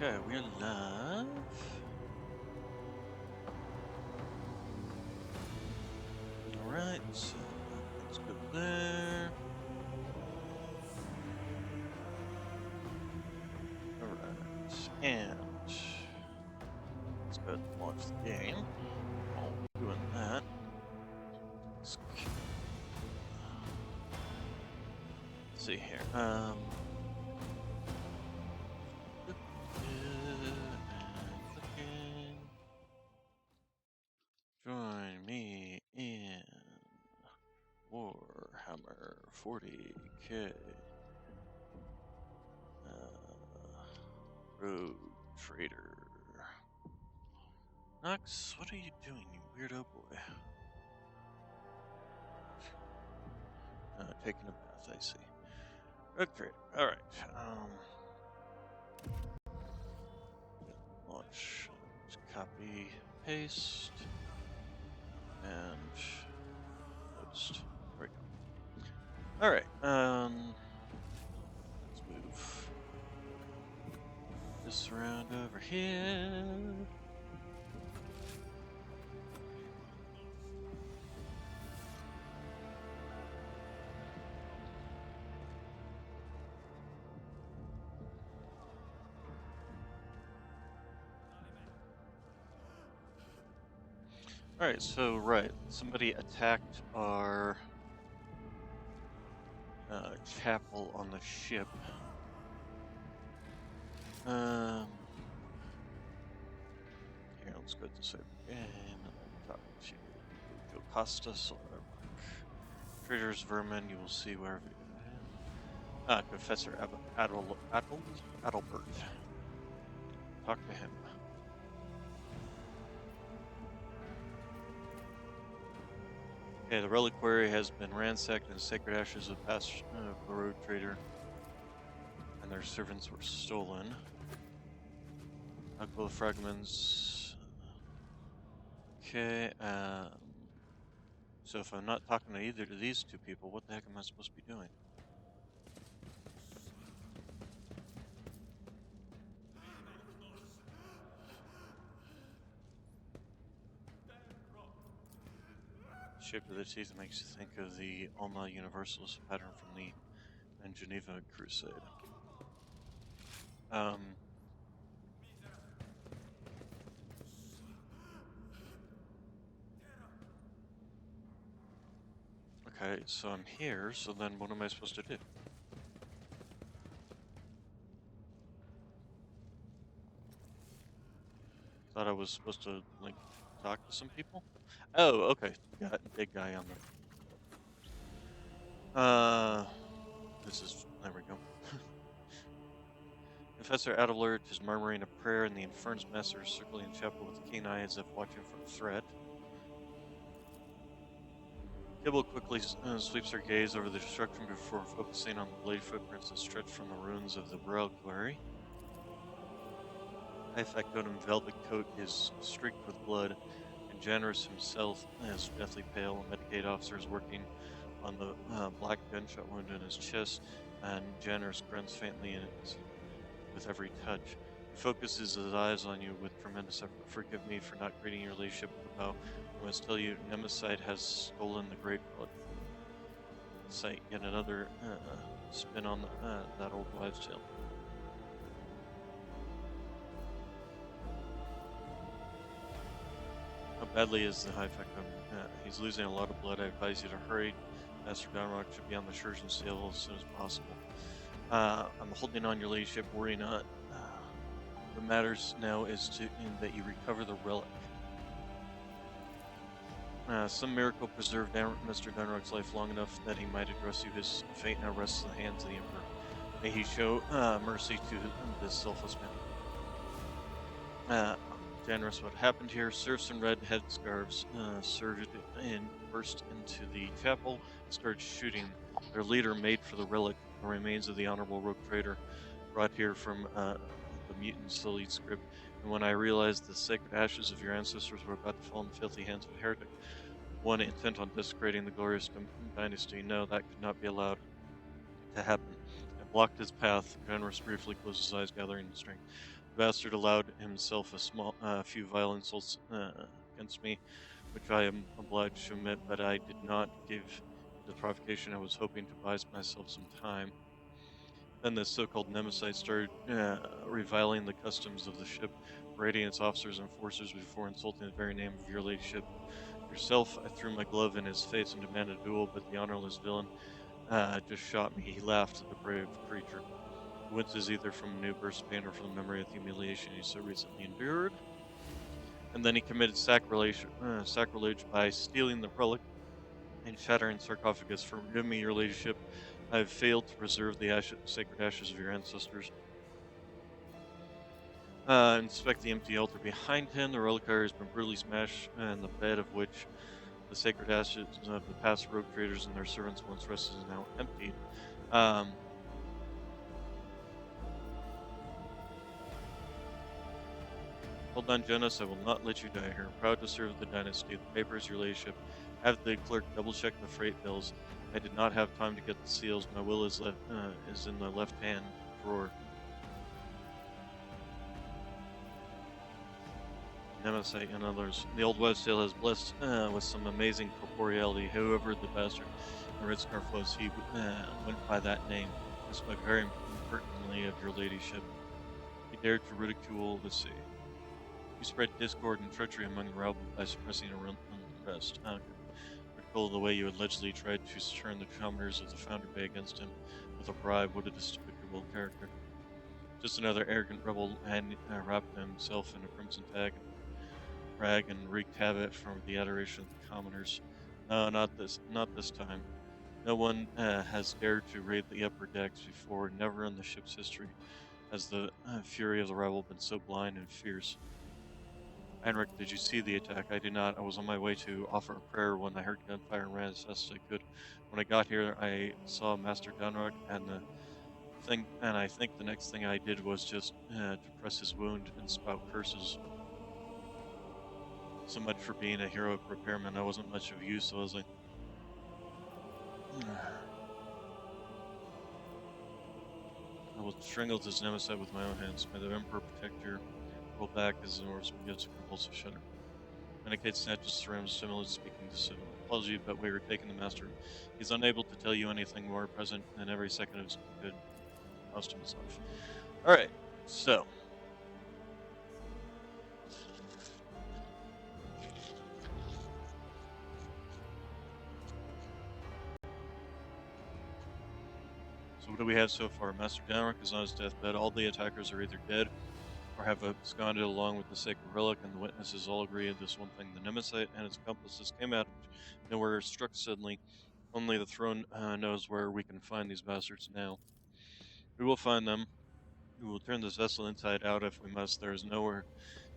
Okay, we're live. Alright, so let's go there. Alright, and let's go ahead and launch the game. While doing that, let's see here. Join me in Warhammer 40K. Road Trader. Nox, what are you doing, you weirdo boy? Taking a bath, I see. Road Trader. Alright. Launch. Just copy, paste, and post. There we go. Alright. Let's move this around over here. Alright, so somebody attacked our chapel on the ship. Here, let's go to this over again, and then talk to Joe Costa, Trader's Vermin, you will see wherever you Professor Adalbert. Talk to him. Okay, the reliquary has been ransacked and the sacred ashes of past the Road Trader and their servants were stolen. Alcohol fragments. Okay, so if I'm not talking to either of these two people, what the heck am I supposed to be doing? Shape of the teeth makes you think of the Alma Universalis pattern from the Geneva Crusade. Okay, so I'm here, so then what am I supposed to do? Thought I was supposed to, like, talk to some people? Oh, okay. Got big guy on the... there we go. Professor Adalert is murmuring a prayer, and the Infernus Master is circling the chapel with a keen eye as if watching for a threat. Kibble quickly sweeps her gaze over the destruction before focusing on the blade footprints that stretch from the ruins of the reliquary. High factotum velvet coat is streaked with blood, and Janus himself is deathly pale. A Medicaid officer is working on the black gunshot wound in his chest, and Janus grunts faintly with every touch. He focuses his eyes on you with tremendous effort. Forgive me for not greeting your ladyship with a bow. I must tell you, Nemesis has stolen the great blood. Sight, yet another spin on that old wives' tale. How badly is the high factum? He's losing a lot of blood. I advise you to hurry. Master Downrock should be on the surgeon's table as soon as possible. I'm holding on your ladyship, worry not. What matters now is that you recover the relic. Some miracle preserved Mr. Dunrock's life long enough that he might address you. His fate now rests in the hands of the Emperor. May he show mercy to this selfless man. Generous, what happened here? Serfs in red headscarves surged in, burst into the chapel, and started shooting. Their leader made for the relic, the remains of the honorable rogue trader, brought here from the mutant Sullied script. And when I realized the sacred ashes of your ancestors were about to fall in the filthy hands of a heretic, one intent on desecrating the glorious dynasty, no, that could not be allowed to happen. I blocked his path. Generous briefly closed his eyes, gathering strength. The bastard allowed himself a few vile insults against me, which I am obliged to admit, but I did not give the provocation. I was hoping to buy myself some time. Then this so-called Nemesis started reviling the customs of the ship, parading its officers and enforcers before insulting the very name of your ladyship yourself. I threw my glove in his face and demanded a duel, but the honorless villain just shot me. He laughed at the brave creature, who winces either from a new burst of pain or from the memory of the humiliation he so recently endured. And then he committed sacrilege by stealing the relic and shattering sarcophagus. Forgive me, your ladyship. I have failed to preserve the sacred ashes of your ancestors. Inspect the empty altar behind him. The reliquary has been brutally smashed, and the bed of which the sacred ashes of the past rogue traders and their servants once rested is now emptied. Um, Hold on, Jonas. I will not let you die here. Proud to serve the dynasty. The papers, your ladyship. Have the clerk double-check the freight bills. I did not have time to get the seals. My will is in the left-hand drawer. Nemesis and others. The old West Sail has blessed with some amazing corporeality. However, the bastard the red scarf was, he went by that name. I spoke very impertinently of your ladyship. He dared to ridicule the sea. You spread discord and treachery among the rabble by suppressing unrest. Critical of the way you allegedly tried to turn the commoners of the Founder Bay against him with a bribe. What a despicable character. Just another arrogant rebel and wrapped himself in a crimson rag and wreaked havoc from the adoration of the commoners. No, not this time. No one has dared to raid the upper decks before. Never in the ship's history has the fury of the rebel been so blind and fierce. Heinrich, did you see the attack? I did not. I was on my way to offer a prayer when I heard gunfire and ran as fast as I could. When I got here, I saw Master Dunrock, and I think the next thing I did was just to press his wound and spout curses. So much for being a heroic repairman. I wasn't much of use, was I? I was strangled his nemesis with my own hands. May the Emperor protect your roll back as the Norseman gives a convulsive shudder. Renegade snatches ceramic, similarly speaking to civil. Apology, but we were taking the master. He's unable to tell you anything more present than every second of his good posthumous life. Alright, so. So what do we have so far? Master Danrock is on his deathbed. All the attackers are either dead or have absconded along with the sacred relic, and the witnesses all agree on this one thing. The Nemesis and its accomplices came out of nowhere, struck suddenly. Only the throne knows where we can find these bastards now. We will find them. We will turn this vessel inside out if we must. There is nowhere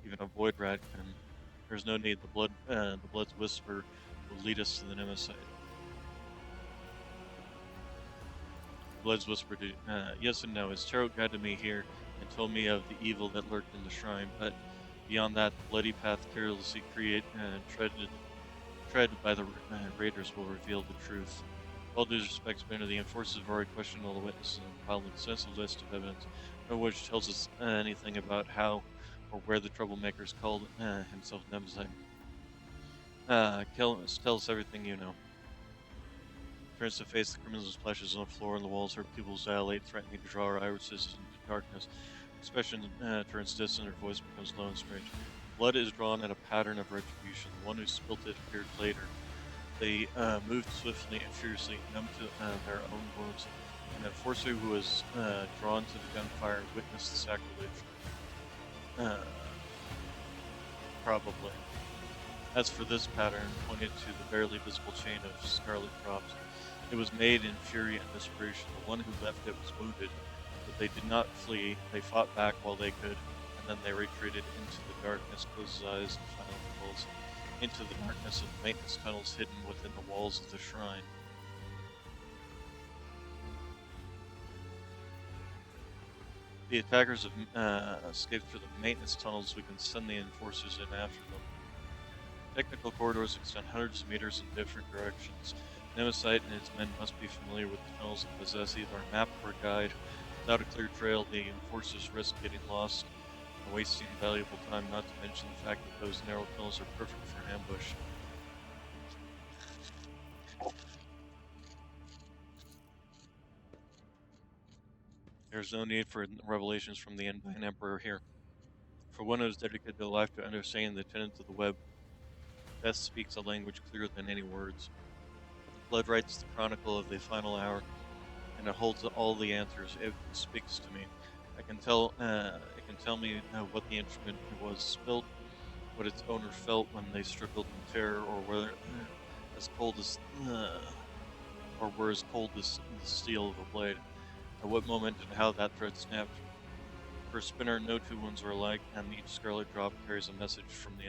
even a void rat can. There is no need. The blood's whisper will lead us to the Nemesis. Blood's whispered, yes and no. His tarot guided me here and told me of the evil that lurked in the shrine, but beyond that, the bloody path carelessly treaded by the raiders will reveal the truth. All due respect, Spinner, the enforcers have already questioned all the witnesses and compiled an extensive list of evidence, none of which tells us anything about how or where the troublemakers called himself Nemesis. Tell us everything you know. Turns to face the crimson splashes on the floor and the walls. Her pupils dilate, threatening to draw her irises into darkness. Her expression turns distant, her voice becomes low and strange. Blood is drawn in a pattern of retribution. The one who spilt it appeared later. They moved swiftly and furiously, numb to their own wounds. An enforcer who was drawn to the gunfire witnessed the sacrilege. Probably. As for this pattern, pointed to the barely visible chain of scarlet drops. It was made in fury and desperation. The one who left it was wounded, but they did not flee. They fought back while they could, and then they retreated into the darkness, closed his eyes, and finally falls into the darkness of the maintenance tunnels hidden within the walls of the shrine. The attackers have escaped through the maintenance tunnels. We can send the enforcers in after them. Technical corridors extend hundreds of meters in different directions. Nemesis and his men must be familiar with the tunnels and possess either a map or a guide. Without a clear trail, the enforcers risk getting lost and wasting valuable time, not to mention the fact that those narrow tunnels are perfect for an ambush. There's no need for revelations from the Undying Emperor here. For one who has dedicated their life to understanding the tenets of the web, Death speaks a language clearer than any words. Blood writes the chronicle of the final hour, and it holds all the answers. It speaks to me. It can tell me what the instrument was spilt, what its owner felt when they struggled in terror, or whether as cold as or were as cold as the steel of a blade. At what moment and how that thread snapped. For a spinner, no two wounds are alike, and each scarlet drop carries a message from the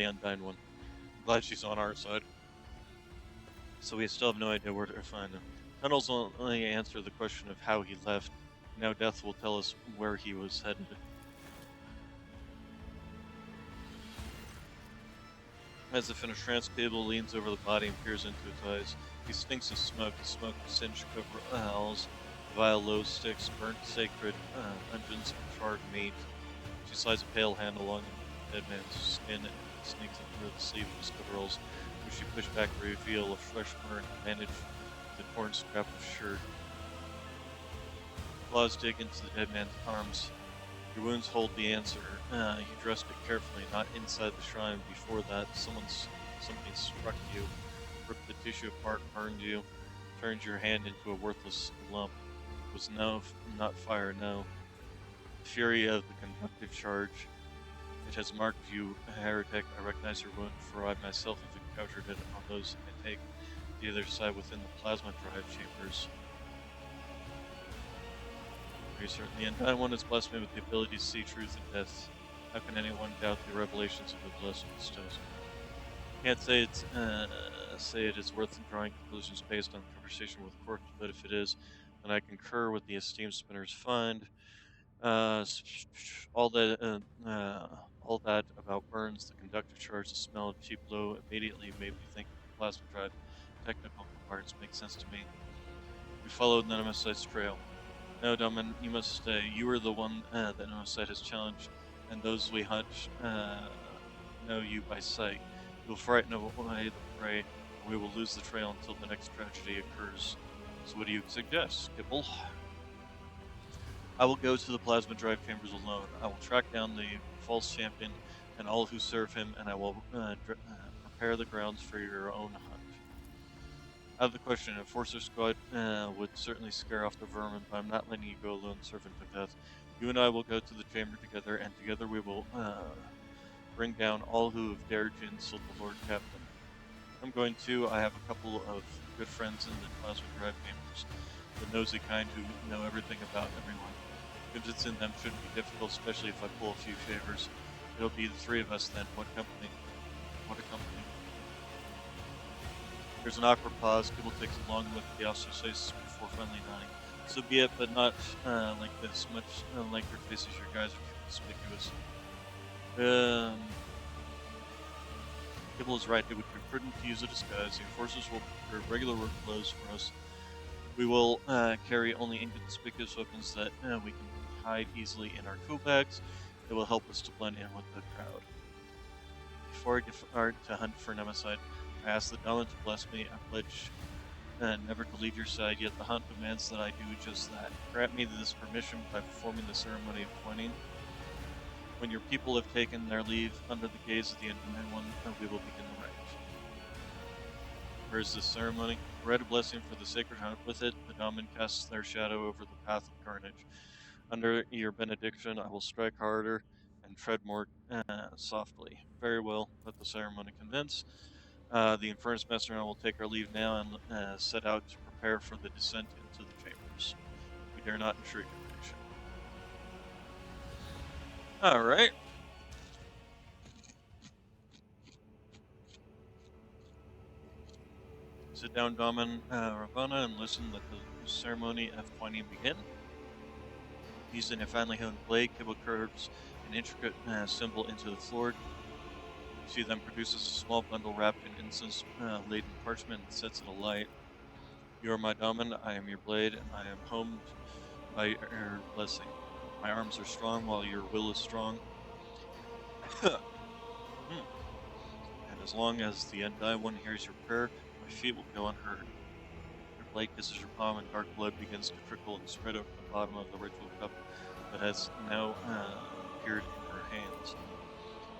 Undying One. I'm glad she's on our side. So we still have no idea where to find him. Tunnels only answer the question of how he left. Now Death will tell us where he was headed. As if in a trance, Cable leans over the body and peers into its eyes. He stinks of smoke, the smoke of singed coveralls, vile low sticks, burnt sacred unguents, and charred meat. She slides a pale hand along the dead man's skin and sneaks under the sleeve of his coveralls, which she pushed back to reveal a fresh burn bandage with a torn scrap of shirt. Claws dig into the dead man's arms. Your wounds hold the answer. You dressed it carefully, not inside the shrine. Before that, something struck you, ripped the tissue apart, burned you, turned your hand into a worthless lump. It was not fire, no. The fury of the conductive charge. It has marked you a heretic. I recognize your wound, for I myself have encountered it on those I take the other side within the plasma drive chambers. The Undying One has blessed me with the ability to see truth in death. How can anyone doubt the revelations of the blessed bestows? Can't say it is worth drawing conclusions based on conversation with Cork, but if it is, then I concur with the esteemed spinner's find. All that about burns, the conductive charge, the smell of cheap blow immediately made me think of the plasma drive. Technical parts make sense to me. We followed Nemesis' trail. No, Domin, you must stay. You are the one that Nemesis has challenged, and those we hunt know you by sight. You will frighten away the prey, and we will lose the trail until the next tragedy occurs. So what do you suggest, Kibble? I will go to the plasma drive chambers alone. I will track down the false champion and all who serve him, and I will prepare the grounds for your own hunt. Out of the question, a Forcer squad would certainly scare off the vermin, but I'm not letting you go alone, servant of death. You and I will go to the chamber together, and together we will bring down all who have dared to insult the Lord Captain. I'm going to. I have a couple of good friends in the plasma drive chambers, the nosy kind who know everything about everyone. Convincing them shouldn't be difficult, especially if I pull a few favors. It'll be the three of us then. What company? What a company. There's an awkward pause. Kibble takes a long look at the officer says before finally nodding. So be it, but not like this. Much like your faces, your guys are conspicuous. Kibble is right. It would be prudent to use a disguise. The enforcers will prepare regular work clothes for us. We will carry only inconspicuous weapons that we can hide easily in our tool bags. It will help us to blend in with the crowd. Before I get to hunt for Nemesis, I ask the Dawn to bless me. I pledge never to leave your side, yet the hunt demands that I do just that. Grant me this permission by performing the ceremony of pointing. When your people have taken their leave under the gaze of the Undying One, we will begin the rite. Where is this ceremony? Write a blessing for the sacred hunt. With it, the Daman casts their shadow over the path of carnage. Under your benediction, I will strike harder and tread more softly. Very well, let the ceremony commence. The Infernus Master and I will take our leave now and set out to prepare for the descent into the chambers. We dare not intrude your mission. Alright. Sit down, Daman Ravana, and listen. Let the ceremony of pointing begin. Using a finely honed blade, Kibble curves an intricate symbol into the floor. She then produces a small bundle wrapped in incense-laden parchment and sets it alight. You are my Daman, I am your blade, and I am homed by your blessing. My arms are strong while your will is strong. Hmm. And as long as the Undying One hears your prayer, my feet will go unheard. Your blade kisses your palm, and dark blood begins to trickle and spread over the bottom of the ritual cup that has now appeared in her hands.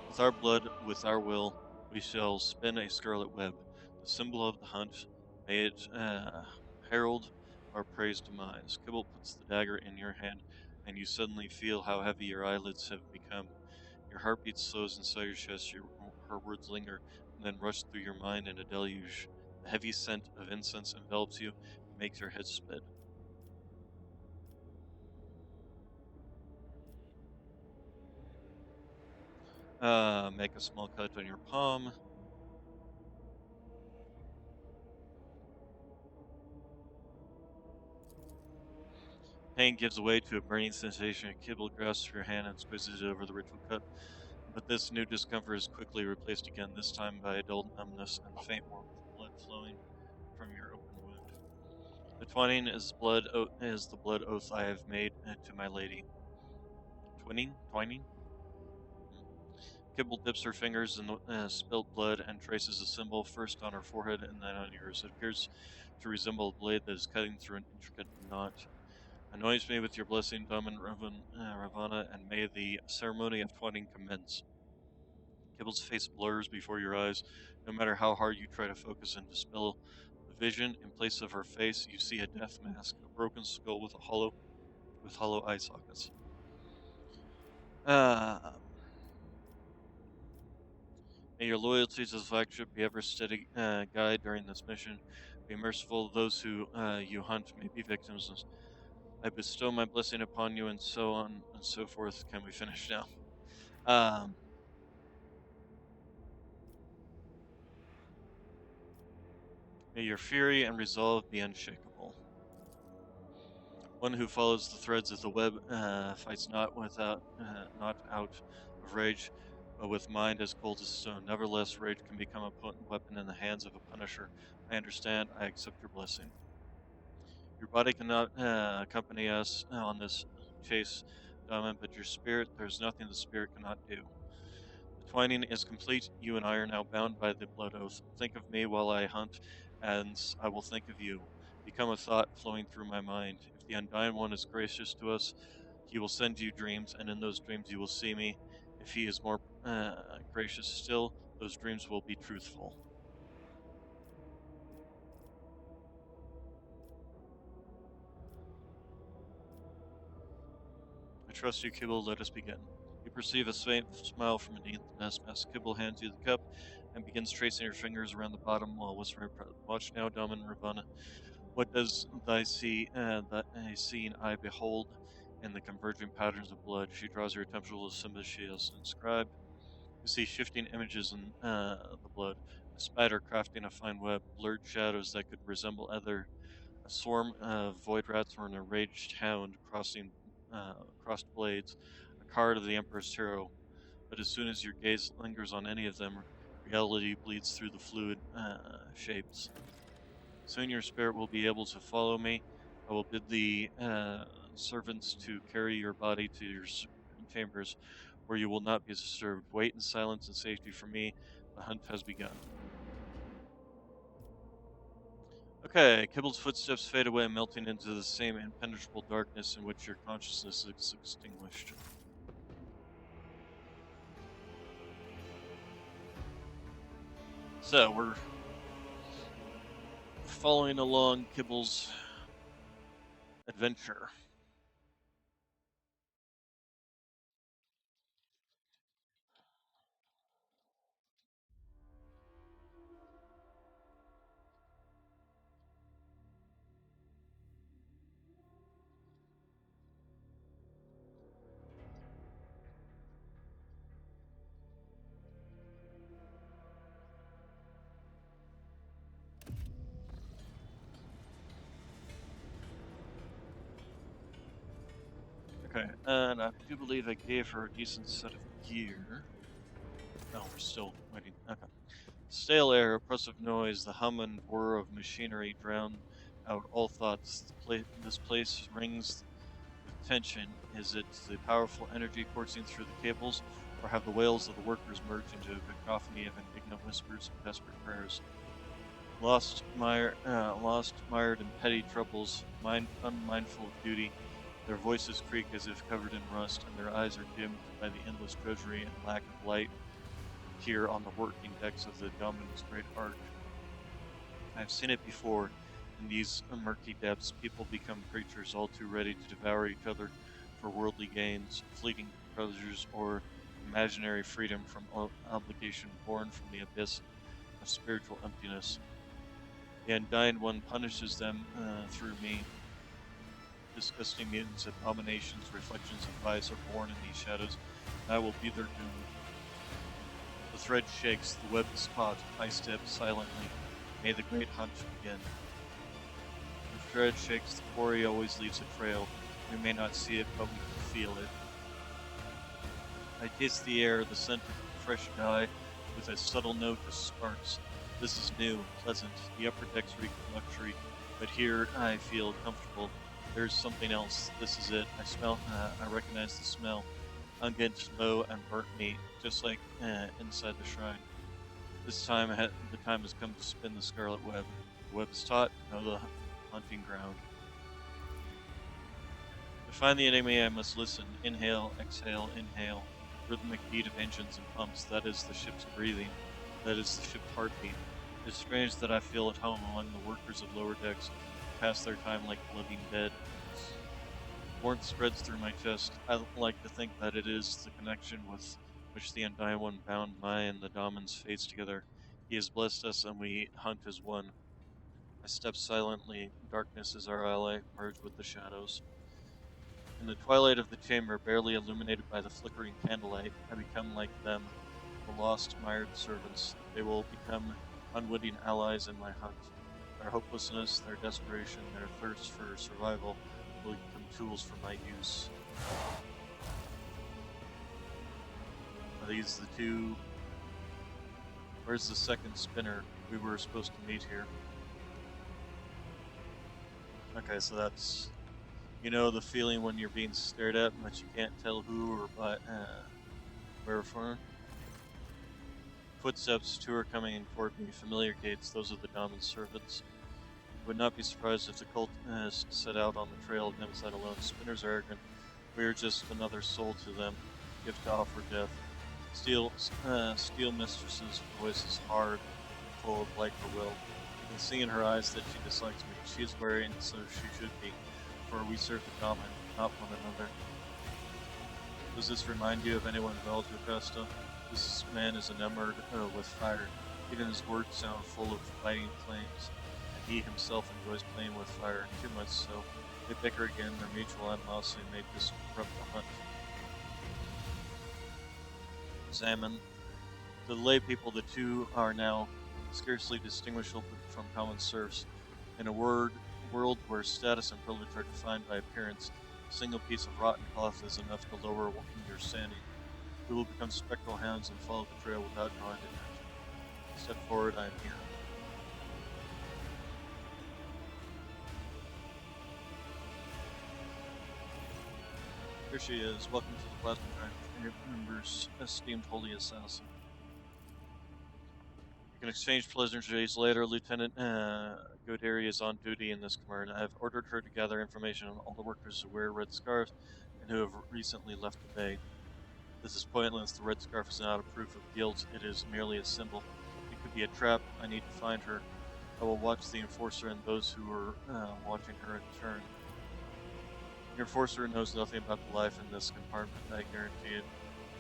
With our blood, with our will, we shall spin a scarlet web, the symbol of the hunt. May it herald our prey's demise. Kibble puts the dagger in your hand, and you suddenly feel how heavy your eyelids have become. Your heartbeat slows inside your chest, her words linger, and then rush through your mind in a deluge. The heavy scent of incense envelops you and makes your head spin. Make a small cut on your palm. Pain gives way to a burning sensation. Kibble grasps your hand and squeezes it over the ritual cut. But this new discomfort is quickly replaced again, this time by a dull numbness and the faint warmth of blood flowing from your open wound. The twining is the blood oath I have made to my lady. Twining? Hmm. Kibble dips her fingers in the spilt blood and traces a symbol first on her forehead and then on yours. It appears to resemble a blade that is cutting through an intricate knot. Anoint me with your blessing, Daman Ravana, and may the ceremony of twining commence. Kibble's face blurs before your eyes. No matter how hard you try to focus and dispel the vision, in place of her face, you see a death mask, a broken skull with hollow eye sockets. Uh, May your loyalty to the flagship be ever steady guide during this mission. Be merciful to those who you hunt may be victims. I bestow my blessing upon you, and so on and so forth. Can we finish now? Um, May your fury and resolve be unshakable. One who follows the threads of the web fights not out of rage, but with mind as cold as stone. Nevertheless, rage can become a potent weapon in the hands of a punisher. I understand. I accept your blessing. Your body cannot accompany us on this chase, Daman, but your spirit, there's nothing the spirit cannot do. The twining is complete. You and I are now bound by the blood oath. Think of me while I hunt, and I will think of you. Become a thought flowing through my mind. If the Undying One is gracious to us, he will send you dreams, and in those dreams you will see me. If he is more gracious still, those dreams will be truthful. I trust you, Kibble. Let us begin. You perceive a faint smile from beneath the mask. Kibble hands you the cup and begins tracing her fingers around the bottom while whispering, "Watch now, Daman Ravana. What does that seeing eye behold in the converging patterns of blood?" She draws your attention to the symbols she has inscribed. You see shifting images in the blood, a spider crafting a fine web, blurred shadows that could resemble a swarm of void rats or an enraged hound crossing crossed blades, a card of the Emperor's Tarot. But as soon as your gaze lingers on any of them, reality bleeds through the fluid shapes. Soon your spirit will be able to follow me. I will bid the servants to carry your body to your chambers, where you will not be disturbed. Wait in silence and safety for me. The hunt has begun. Okay, Kibble's footsteps fade away, melting into the same impenetrable darkness in which your consciousness is extinguished. So we're following along Kibble's adventure. Okay, and I do believe I gave her a decent set of gear. No, we're still waiting. Okay. Stale air, oppressive noise, the hum and whir of machinery drown out all thoughts. This place rings with tension? Is it the powerful energy coursing through the cables, or have the wails of the workers merged into a cacophony of indignant whispers and desperate prayers? Lost, mired in petty troubles, unmindful of duty, their voices creak as if covered in rust, and their eyes are dimmed by the endless drudgery and lack of light here on the working decks of the Dominus Great Arch. I've seen it before. In these murky depths, people become creatures all too ready to devour each other for worldly gains, fleeting pleasures, or imaginary freedom from obligation born from the abyss of spiritual emptiness. The Undying One punishes them through me. Disgusting mutants, abominations, reflections of vice are born in these shadows, and I will be their doom. The thread shakes, the web is caught. I step silently. May the great hunt begin. The thread shakes, the quarry always leaves a trail. We may not see it, but we can feel it. I taste the air, the scent of fresh dye, with a subtle note of sparks. This is new, pleasant. The upper decks reek of luxury, but here I feel comfortable. There's something else. This is it. I recognize the smell. Unged, low, and burnt meat, just like inside the shrine. This time, the time has come to spin the scarlet web. The web is taut, now the hunting ground. To find the enemy, I must listen. Inhale, exhale, inhale. Rhythmic beat of engines and pumps. That is the ship's breathing. That is the ship's heartbeat. It's strange that I feel at home among the workers of lower decks who pass their time like living dead. Warmth spreads through my chest. I like to think that it is the connection with which the Undying One bound my and the Damon's fates together. He has blessed us, and we hunt as one. I step silently. Darkness is our ally, merged with the shadows. In the twilight of the chamber, barely illuminated by the flickering candlelight, I become like them, the lost, mired servants. They will become unwitting allies in my hunt. Their hopelessness, their desperation, their thirst for survival will become tools for my use. Are these the two? Where's the second spinner? We were supposed to meet here. Okay, so that's, you know, the feeling when you're being stared at, but you can't tell who or by, where for. Footsteps, two are coming toward me, familiar gates, those of the Damon's servants. I would not be surprised if the cultists set out on the trail of Nemesis alone. Spinners are arrogant. We are just another soul to them, gift to offer death. Steel Mistress's voice is hard, full of light for will. You can see in her eyes that she dislikes me. She is wary, and so she should be, for we serve the Daman, not one another. Does this remind you of anyone well, Jocasta? This man is enamored with fire. Even his words sound full of biting flames, and he himself enjoys playing with fire, too much so. They bicker again, their mutual animosity may disrupt the hunt. Examine. To the lay people, the two are now scarcely distinguishable from common serfs. In a world where status and privilege are defined by appearance, a single piece of rotten cloth is enough to lower your standing. We will become spectral hounds and follow the trail without drawing attention. Step forward, I am here. Here she is. Welcome to the Plasma Giant members, esteemed holy assassin. You can exchange pleasantries later. Lieutenant Goderi is on duty in this command. I have ordered her to gather information on all the workers who wear red scarves and who have recently left the bay. This is pointless. The red scarf is not a proof of guilt. It is merely a symbol. It could be a trap. I need to find her. I will watch the enforcer and those who are watching her in turn. Your enforcer knows nothing about the life in this compartment, I guarantee it.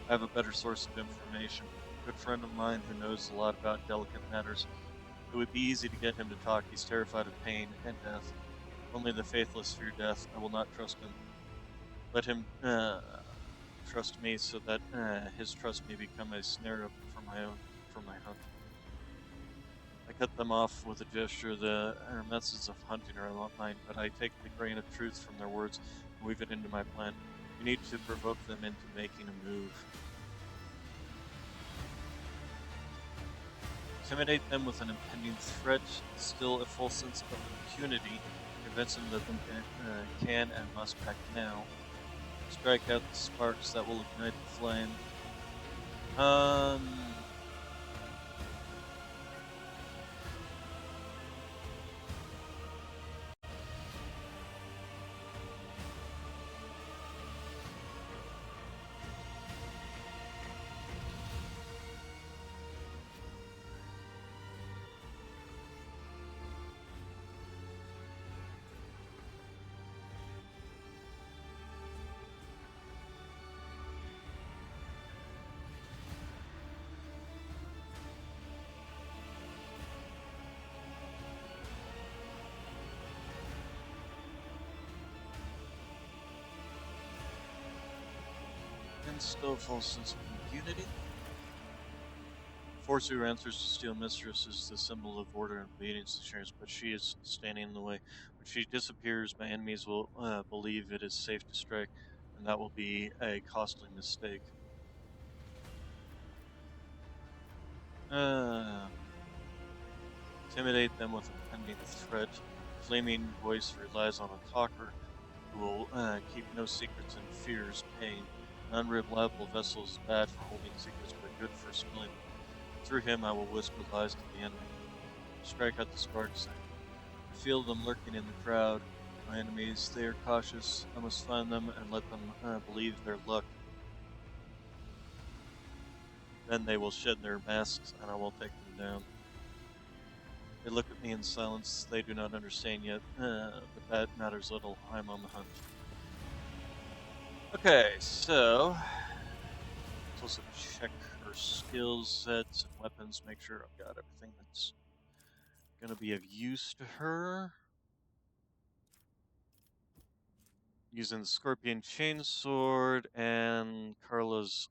I have a better source of information. A good friend of mine who knows a lot about delicate matters. It would be easy to get him to talk. He's terrified of pain and death. Only the faithless fear death. I will not trust him. Let him trust me so that his trust may become a snare for my hunt. I cut them off with a gesture. Their methods of hunting are not mine, but I take the grain of truth from their words and weave it into my plan. We need to provoke them into making a move. Intimidate them with an impending threat, still a full sense of impunity, convince them that they can and must act now. Strike out the sparks that will ignite the flame. Um, instill a false sense of unity. Force who answers to Steel Mistress is the symbol of order and obedience to Sharon's, but she is standing in the way. When she disappears, my enemies will believe it is safe to strike, and that will be a costly mistake. Intimidate them with a pending threat. Flaming voice relies on a talker who will keep no secrets and fears pain. An unreliable vessel is bad for holding secrets, but good for spilling them. Through him, I will whisper lies to the enemy. Strike out the sparks. I feel them lurking in the crowd. My enemies, they are cautious. I must find them and let them believe their luck. Then they will shed their masks, and I will take them down. They look at me in silence. They do not understand yet, but that matters little. I'm on the hunt. Okay, so let's also check her skills sets and weapons. Make sure I've got everything that's going to be of use to her. Using the Scorpion Chainsword and Carcala's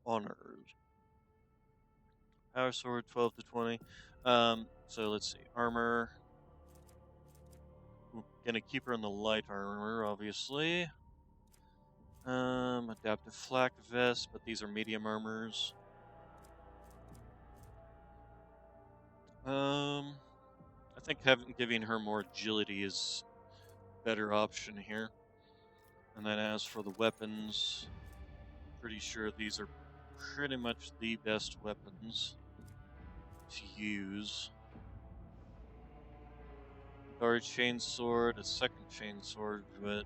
Honored. Power Sword 12 to 20. So let's see. Armor. Gonna keep her in the light armor, obviously. Adaptive flak vest, but these are medium armors. I think giving her more agility is a better option here. And then as for the weapons, pretty sure these are pretty much the best weapons to use. Guard chainsword, a second chainsword, but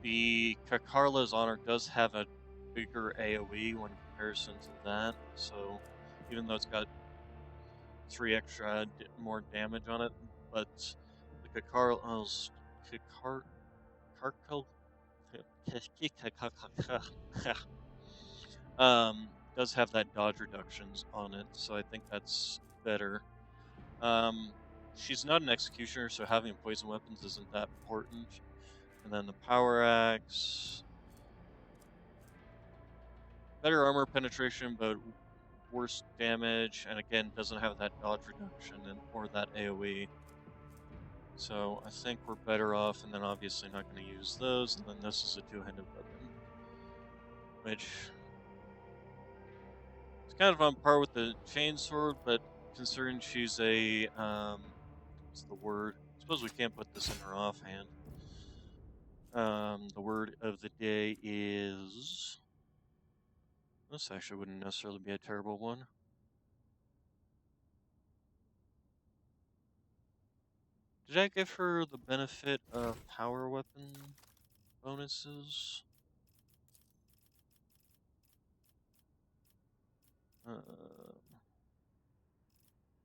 the Kakarla's Honor does have a bigger AoE when comparison to that, so even though it's got 3 extra more damage on it, but the Kakarla's Karkal does have that dodge reductions on it, so I think that's better. She's not an executioner, so having poison weapons isn't that important. And then the power axe, better armor penetration, but worse damage, and again doesn't have that dodge reduction or that AoE. So I think we're better off, and then obviously not going to use those. And then this is a two-handed weapon, which is kind of on par with the chainsword, but considering she's a what's the word? I suppose we can't put this in her offhand. The word of the day is. This actually wouldn't necessarily be a terrible one. Did I give her the benefit of power weapon bonuses?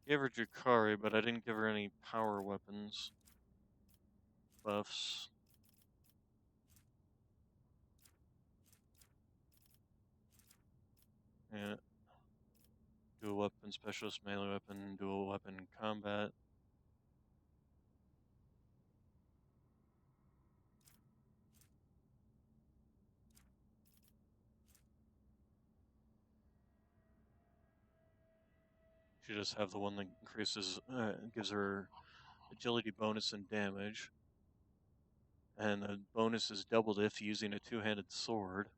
Gave her Jakari, but I didn't give her any power weapons buffs. Yeah. Dual weapon specialist, melee weapon, dual weapon combat. She just have the one that increases, gives her agility bonus and damage. And the bonus is doubled if using a two-handed sword.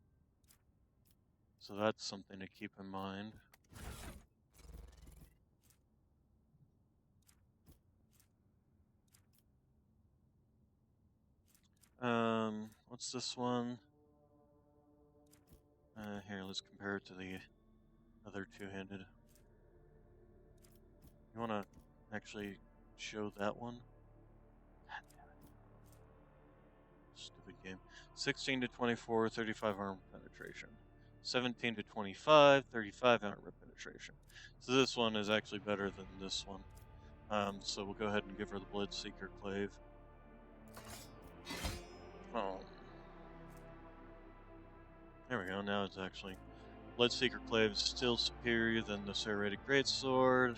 So that's something to keep in mind. What's this one? Here, let's compare it to the other two-handed. You want to actually show that one? Stupid game. 16 to 24, 35 armor penetration. 17 to 25, 35 armor penetration. So this one is actually better than this one. So we'll go ahead and give her the Bloodseeker Clave. Oh. There we go, now it's actually... Bloodseeker Clave is still superior than the Serrated Greatsword.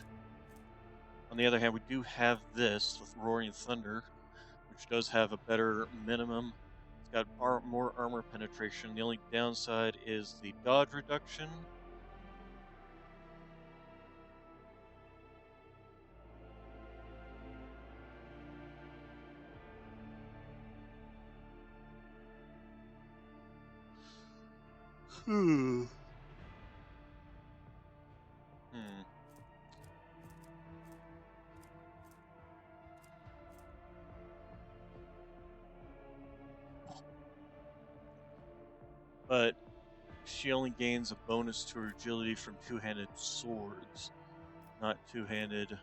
On the other hand, we do have this, the Roaring Thunder, which does have a better minimum. It's got more armor penetration. The only downside is the dodge reduction. But she only gains a bonus to her agility from two-handed swords, not two-handed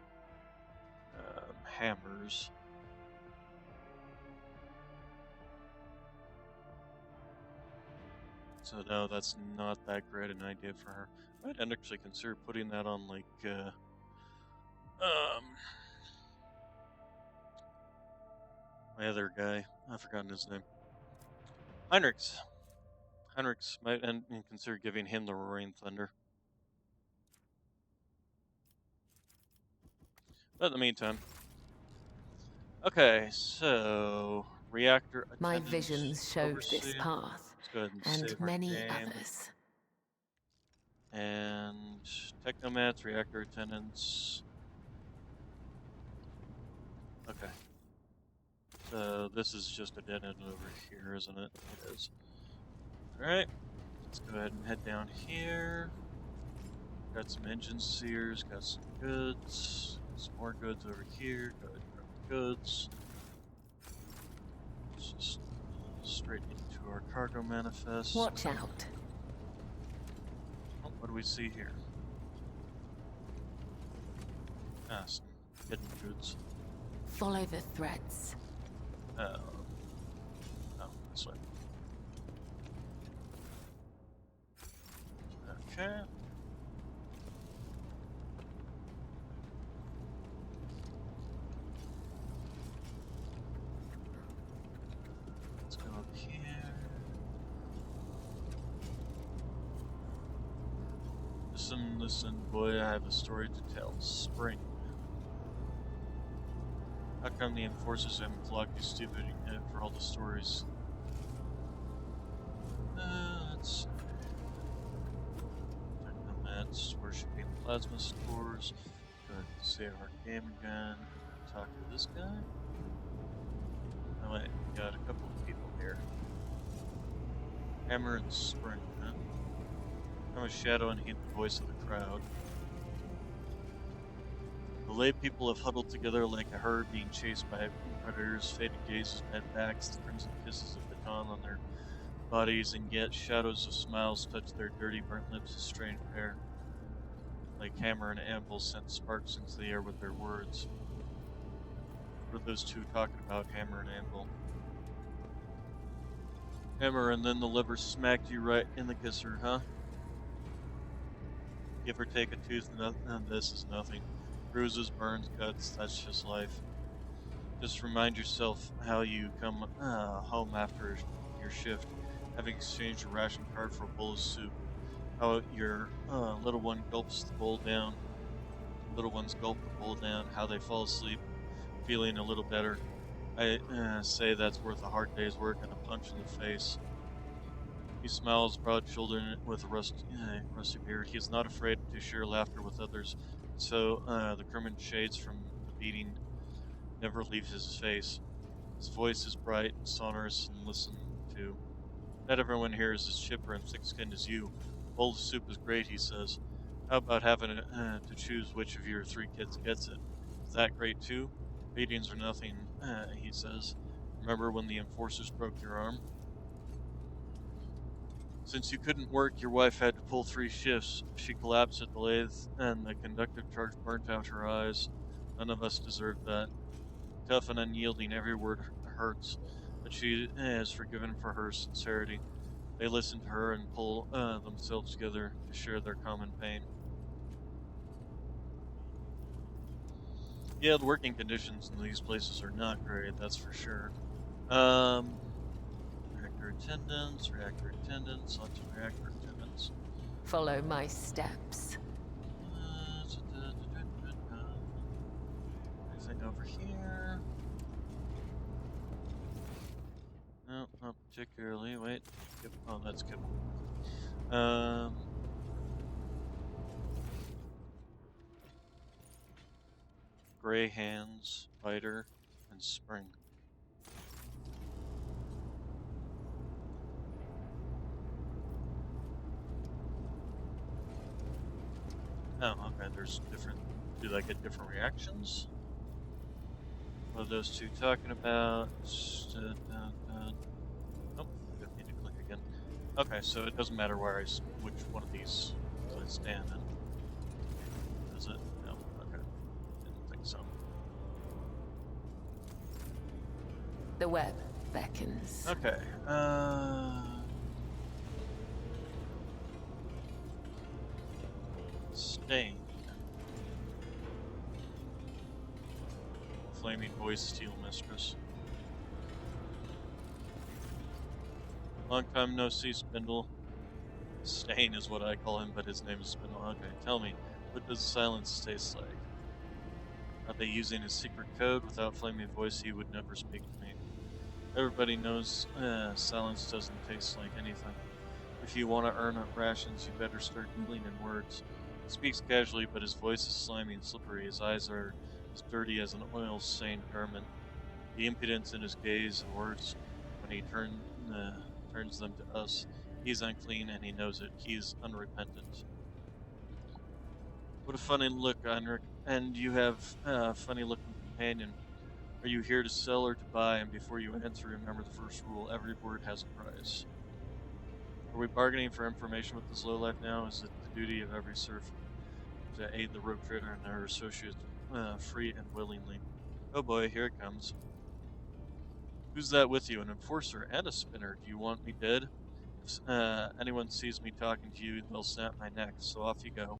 hammers. So no, that's not that great an idea for her. I'd actually consider putting that on like my other guy. I've forgotten his name. Heinrichs might consider giving him the Roaring Thunder. But in the meantime, okay, so reactor attendance. My visions showed this path, Let's go ahead and and save many our game. others. And Technomats, reactor attendance. Okay. So this is just a dead end over here, isn't it? It is. Alright. Let's go ahead and head down here. Got some engine sears, got some goods. Some more goods over here. Go ahead and grab the goods. Let's just straight into our cargo manifest. Watch out. Oh, what do we see here? Ah, some hidden goods. Follow the threads. Oh, this way. Okay. Let's go up here. Listen, boy, I have a story to tell. Spring. How come the enforcers haven't flogged you stupid for all the stories? Let's see. Technomats, worshipping plasma stores. Go ahead and save our game again. Talk to this guy. Oh wait, we got a couple of people here. Hammer and Spring, huh? I'm a shadow and heed the voice of the crowd. The lay people have huddled together like a herd being chased by predators, faded gazes, bent backs, the crimson kisses of baton on their bodies, and yet shadows of smiles touch their dirty, burnt lips, a strange pair. Like hammer and anvil sent sparks into the air with their words. What are those two talking about, hammer and anvil? Hammer, and then the liver smacked you right in the kisser, huh? Give or take a tooth, and this is nothing. Bruises, burns, cuts, that's just life. Just remind yourself how you come home after your shift, having exchanged a ration card for a bowl of soup. How your little one gulps the bowl down. Little ones gulp the bowl down, how they fall asleep, feeling a little better. I say that's worth a hard day's work and a punch in the face. He smiles, broad-shouldered with a rusty beard. He is not afraid to share laughter with others, so the curmudgeon shades from the beating never leave his face. His voice is bright, sonorous, and listened to. Not everyone here is as chipper and thick-skinned as you. A bowl of soup is great, he says. How about having to choose which of your three kids gets it? Is that great too? Beatings are nothing, he says. Remember when the enforcers broke your arm? Since you couldn't work, your wife had to pull 3 shifts. She collapsed at the lathe, and the conductive charge burnt out her eyes. None of us deserved that. Tough and unyielding, every word hurts, but she is forgiven for her sincerity. They listen to her and pull themselves together to share their common pain. Yeah, the working conditions in these places are not great, that's for sure. Reactor attendants, lots of reactor attendants. Follow my steps. Anything over here? No, not particularly. Wait. Oh, that's kibble. Gray hands, biter, and spring. Oh, okay. There's different. Do they get different reactions? What are those two talking about? Nope, I didn't need to click again. Okay, so it doesn't matter which one of these I stand in. Does it? No. Okay. Didn't think so. The web beckons. Okay. Stain. Flaming voice, steel mistress. Long time no see, Spindle. Stain is what I call him, but his name is Spindle. Okay, tell me, what does silence taste like? Are they using his secret code? Without flaming voice, he would never speak to me. Everybody knows silence doesn't taste like anything. If you want to earn up rations, you better start dealing in words. He speaks casually, but his voice is slimy and slippery. His eyes are as dirty as an oil-stained garment. The impudence in his gaze and words when he turns them to us. He's unclean and he knows it. He's unrepentant. What a funny look, Heinrich. And you have a funny-looking companion. Are you here to sell or to buy? And before you answer, remember the first rule. Every word has a price. Are we bargaining for information with this lowlife now? Is it the duty of every serf to aid the rope trader and her associates free and willingly? Oh boy, here it comes. Who's that with you? An enforcer and a spinner. Do you want me dead? If anyone sees me talking to you, they'll snap my neck, so off you go.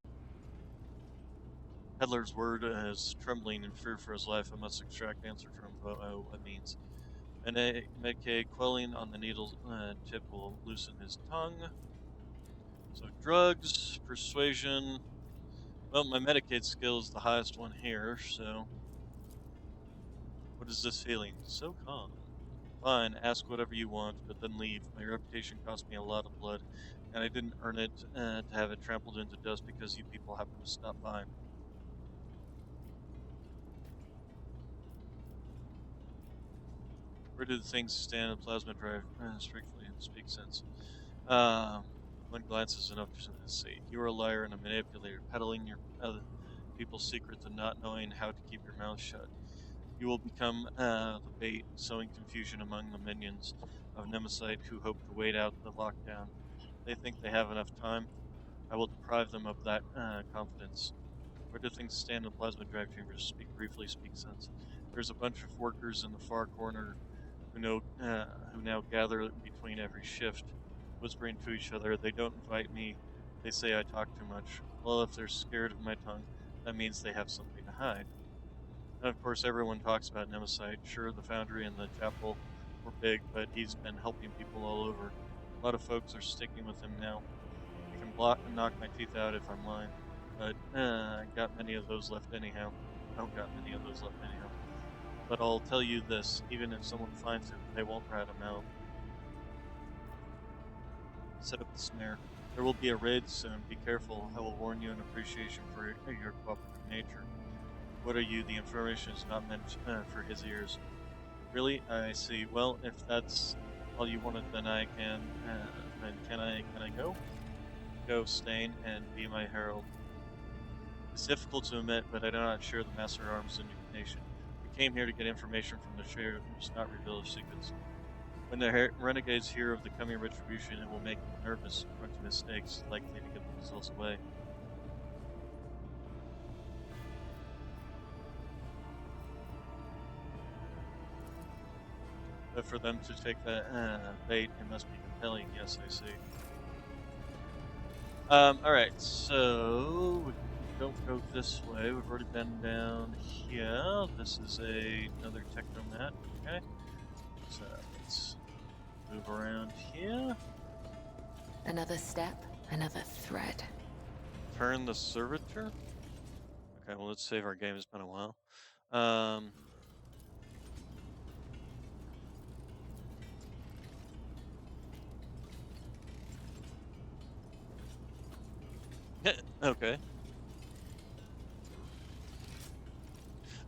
Peddler's word is trembling in fear for his life. I must extract answer from what means. And a Medicaid quelling on the needle tip will loosen his tongue. So drugs, persuasion. Well, my Medicaid skill is the highest one here, so... What is this feeling? So calm. Fine, ask whatever you want, but then leave. My reputation cost me a lot of blood, and I didn't earn it to have it trampled into dust because you people happened to stop by. Where do the things stand in plasma drive? Strictly and speak sense. One glance is enough to see. You are a liar and a manipulator, peddling your other people's secrets and not knowing how to keep your mouth shut. You will become the bait, sowing confusion among the minions of Nemesis who hope to wait out the lockdown. They think they have enough time. I will deprive them of that confidence. Where do things stand in plasma drive chambers? Speak briefly, speak sense. There's a bunch of workers in the far corner who now gather between every shift, whispering to each other. They don't invite me. They say I talk too much. Well, if they're scared of my tongue, that means they have something to hide. And of course, everyone talks about Nemesis. Sure, the foundry and the chapel were big, but he's been helping people all over. A lot of folks are sticking with him now. He can block and knock my teeth out if I'm lying, but I got many of those left anyhow. I don't got many of those left anyhow. But I'll tell you this, even if someone finds him, they won't rat him out. Set up the snare. There will be a raid soon. Be careful. I will warn you in appreciation for your cooperative nature. What are you? The information is not meant for his ears. Really? I see. Well, if that's all you wanted, then I can. Then can I go? Go, Stain, and be my herald. It's difficult to admit, but I do not share the Master Arms indignation. We came here to get information from the traders, not reveal their secrets. When the renegades hear of the coming retribution, it will make them nervous. Rookie mistakes likely to give the results away. But for them to take that bait, it must be compelling. Yes, I see. All right, so we don't go this way. We've already been down here. This is another technomat. Okay, so let's move around here. Another step, another thread. Turn the servitor. Okay, well let's save our game. It's been a while. Um, okay.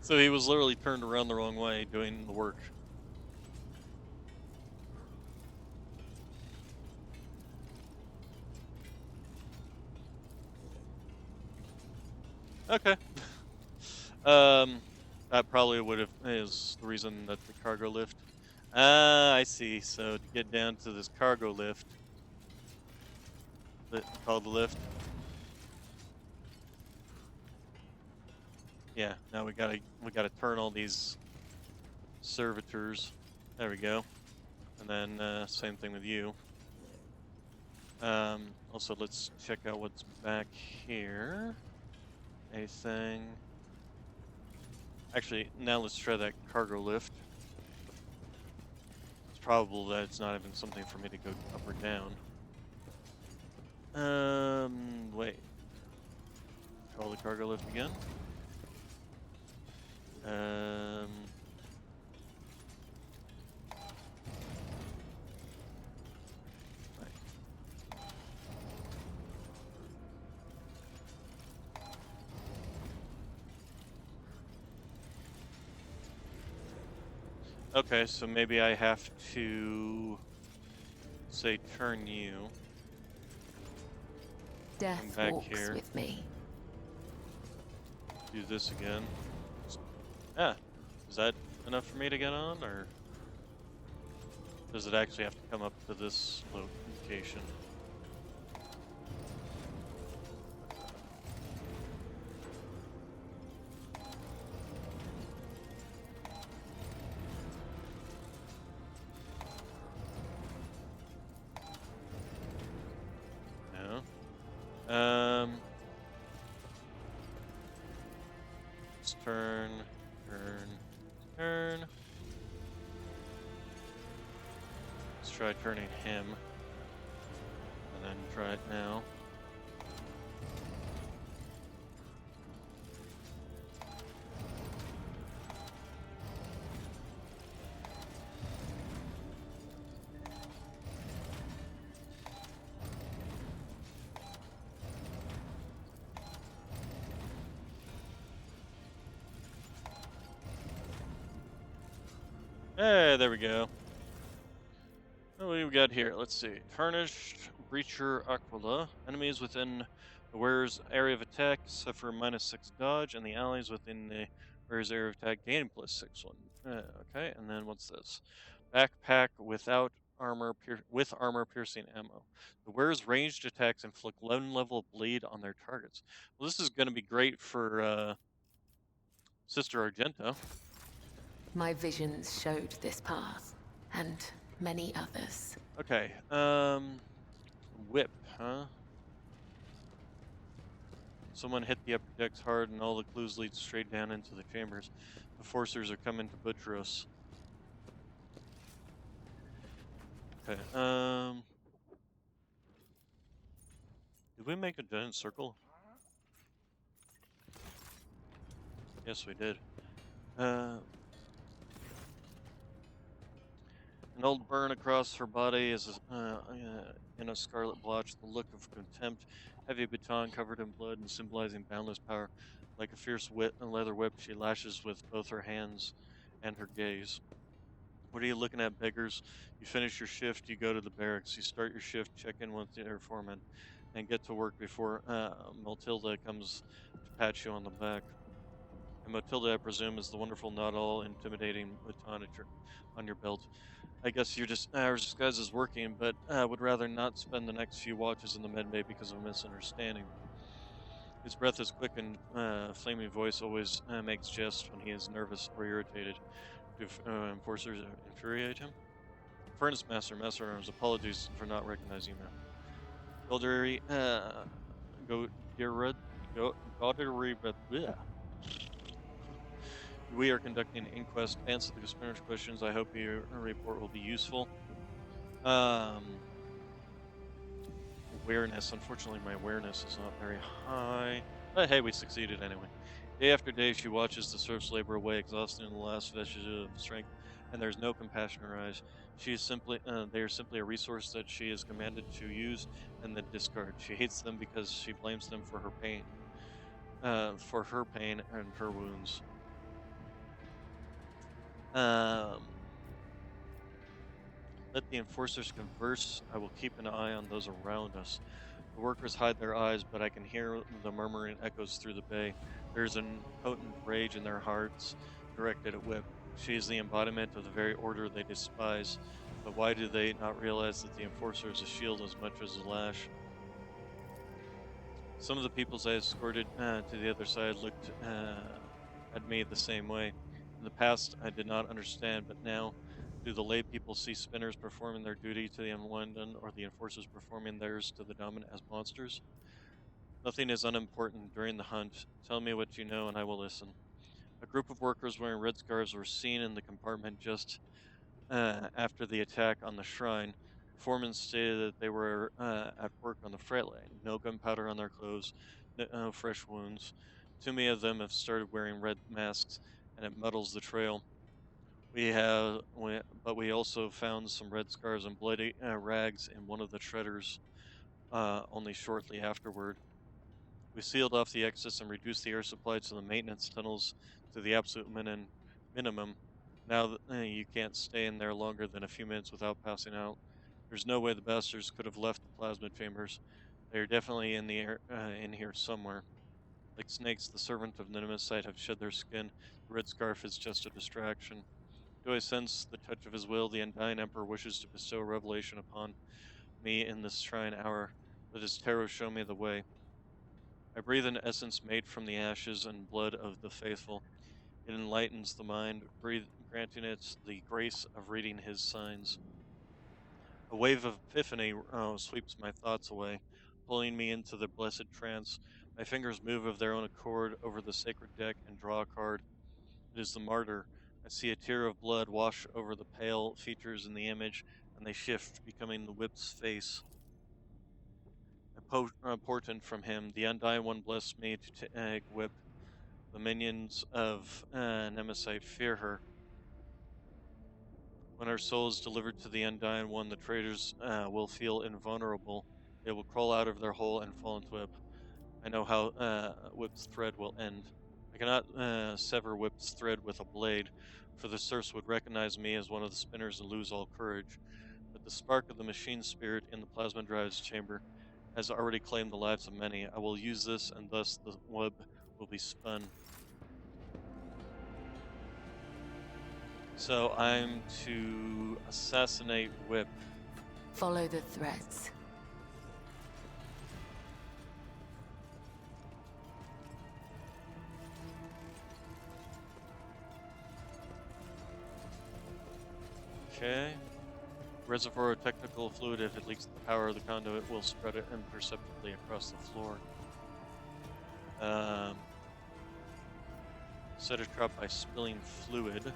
So he was literally turned around the wrong way doing the work. Okay. That probably would have is the reason that the cargo lift. Ah, I see. So to get down to this cargo lift, called the lift. Yeah. Now we gotta turn all these servitors. There we go. And then same thing with you. Also, let's check out what's back here. Anything? Actually, now let's try that cargo lift. It's probable that it's not even something for me to go up or down. Wait. Call the cargo lift again. Um, okay, so maybe I have to say turn you. Come Death back walks here. with me. Do this again. Ah, is that enough for me to get on, or does it actually have to come up to this location? No. Let's turn, turn. Let's try turning him, and then try it now. Hey, there we go. What do we got here? Let's see. Tarnished Breacher Aquila. Enemies within the wearer's area of attack suffer -6 dodge, and the allies within the wearer's area of attack gain +6 1. Okay, and then what's this? Backpack without with armor piercing ammo. The wearer's ranged attacks inflict 11 level bleed on their targets. Well, this is going to be great for Sister Argento. My visions showed this path, and many others. Okay, whip, huh? Someone hit the upper decks hard, and all the clues lead straight down into the chambers. The forcers are coming to butcher us. Okay, did we make a giant circle? Yes, we did. Uh, an old burn across her body is in a scarlet blotch, the look of contempt, heavy baton covered in blood and symbolizing boundless power. Like a fierce leather whip, she lashes with both her hands and her gaze. What are you looking at, beggars? You finish your shift, you go to the barracks, you start your shift, check in with your foreman, and get to work before Matilda comes to pat you on the back. And Matilda, I presume, is the wonderful, not all intimidating baton on your belt. I guess your disguise is working, but would rather not spend the next few watches in the med bay because of a misunderstanding. His breath is quick and flaming voice always makes jest when he is nervous or irritated. Do enforcers infuriate him? Furnace Master Arms, apologies for not recognizing you, ma'am. Goldary, go, Gerud, go, Godery, but bleh. We are conducting an inquest. Answer the spinner's questions. I hope your report will be useful. Um, Awareness. Unfortunately, my awareness is not very high. But hey, we succeeded anyway. Day after day, she watches the serfs labor away, exhausted in the last vestiges of strength, and there's no compassion in her eyes. She is simply, they are simply a resource that she is commanded to use and then discard. She hates them because she blames them for her pain and her wounds. Um, Let the enforcers converse. I will keep an eye on those around us. The workers hide their eyes, but I can hear the murmuring echoes through the bay. There's an potent rage in their hearts directed at Whip. She is the embodiment of the very order they despise. But why do they not realize that the enforcer is a shield as much as a lash? Some of the peoples I escorted to the other side looked at me the same way. In the past, I did not understand, but now, do the lay people see spinners performing their duty to the unwinded, or the enforcers performing theirs to the dominant as monsters? Nothing is unimportant during the hunt. Tell me what you know, and I will listen. A group of workers wearing red scarves were seen in the compartment just after the attack on the shrine. The foreman stated that they were at work on the freight line. No gunpowder on their clothes, no fresh wounds. Too many of them have started wearing red masks, and it muddles the trail. But we also found some red scars and bloody rags in one of the shredders. Only shortly afterward, we sealed off the exits and reduced the air supply to the maintenance tunnels to the absolute minimum. Now you can't stay in there longer than a few minutes without passing out. There's no way the bastards could have left the plasma chambers. They are definitely in the air, in here somewhere. Like snakes, the servant of Nemesis have shed their skin. The red scarf is just a distraction. Do I sense the touch of his will? The undying emperor wishes to bestow revelation upon me in this trying hour. Let his terror show me the way. I breathe an essence made from the ashes and blood of the faithful. It enlightens the mind, granting it the grace of reading his signs. A wave of epiphany sweeps my thoughts away, pulling me into the blessed trance. My fingers move of their own accord over the sacred deck and draw a card. It is the martyr. I see a tear of blood wash over the pale features in the image, and they shift, becoming the whip's face. A portent from him. The undying one bless me to take whip. The minions of Nemesis fear her. When our soul is delivered to the Undying One, the traitors will feel invulnerable. They will crawl out of their hole and fall into Whip. I know how Whip's thread will end. I cannot sever Whip's thread with a blade, for the serfs would recognize me as one of the spinners and lose all courage. But the spark of the machine spirit in the plasma drive's chamber has already claimed the lives of many. I will use this, and thus the web will be spun. So I'm to assassinate Whip. Follow the threads. Okay. Reservoir of technical fluid, if it leaks the power of the conduit, will spread it imperceptibly across the floor. Set a trap by spilling fluid.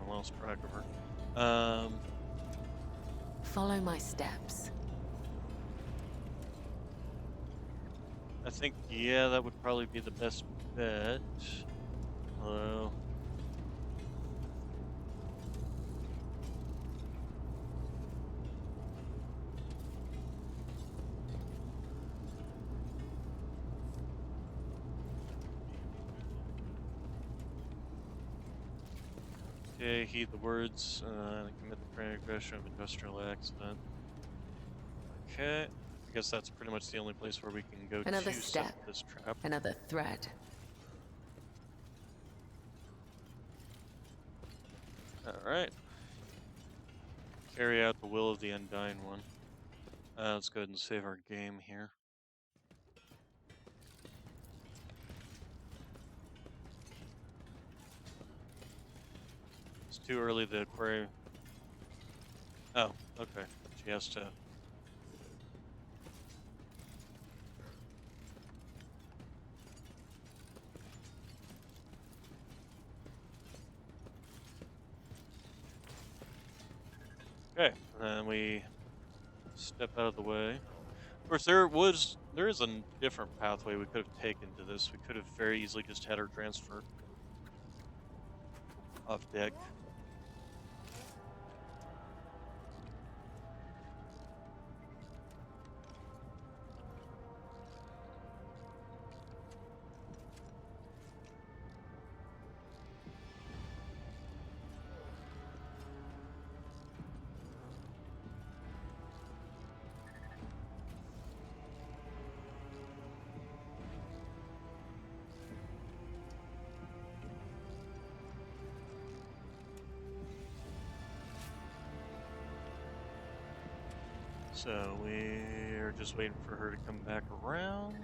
I lost track of her. Follow my steps. I think, yeah, that would probably be the best bet. Hello. Okay, heed the words, commit the transgression of industrial accident. Okay, I guess that's pretty much the only place where we can go Another to set step, this trap. another thread. Alright, carry out the will of the Undying One. Let's go ahead and save our game here. It's too early to query. Oh, okay. She has to. Okay, and then we step out of the way. Of course, there is a different pathway we could have taken to this. We could have very easily just had her transfer off deck. So we're just waiting for her to come back around.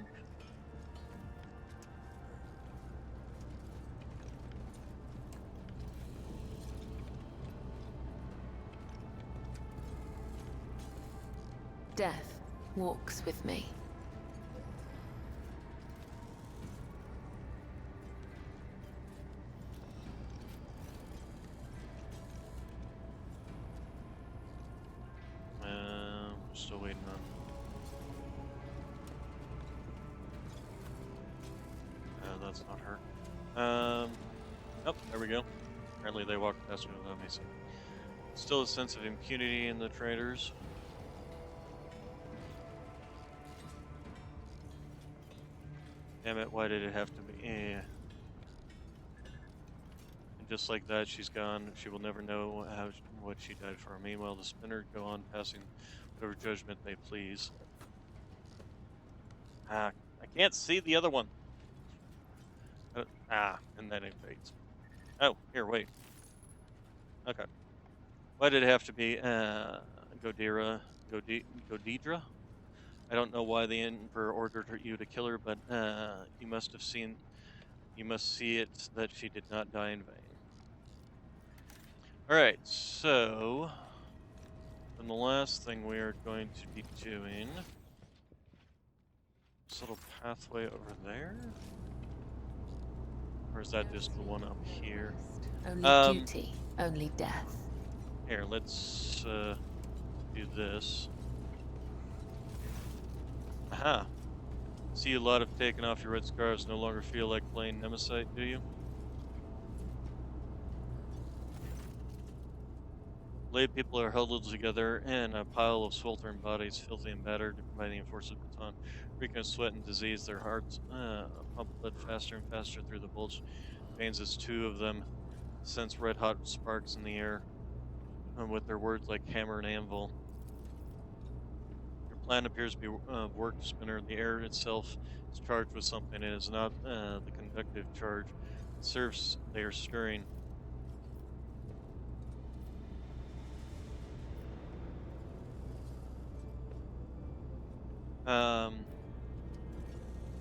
Death walks with me. We're still waiting on. That's not her. Oh, there we go. Apparently they walked past me without me seeing. Still a sense of impunity in the traders. Damn it, why did it have to be? And just like that, she's gone. She will never know what she died for. Meanwhile, the spinner go on passing whatever judgment they please. I can't see the other one. And then it fades. Oh, here, wait. Okay. Why did it have to be Godidra? I don't know why the Emperor ordered you to kill her, but you must see it that she did not die in vain. Alright, so then the last thing we are going to be doing, this little pathway over there? Or is that just the one up here? Only duty, only death. Here, let's do this. Aha! See, a lot of taken off your red scarves no longer feel like playing Nemesis, do you? Lay people are huddled together in a pile of sweltering bodies, filthy and battered by the enforced baton. Reeking of sweat and disease, their hearts pump blood faster and faster through the bulged veins as two of them sense red-hot sparks in the air, with their words like hammer and anvil. Your plan appears to be worked, Spinner. The air itself is charged with something. It is not the conductive charge. It serves they are stirring.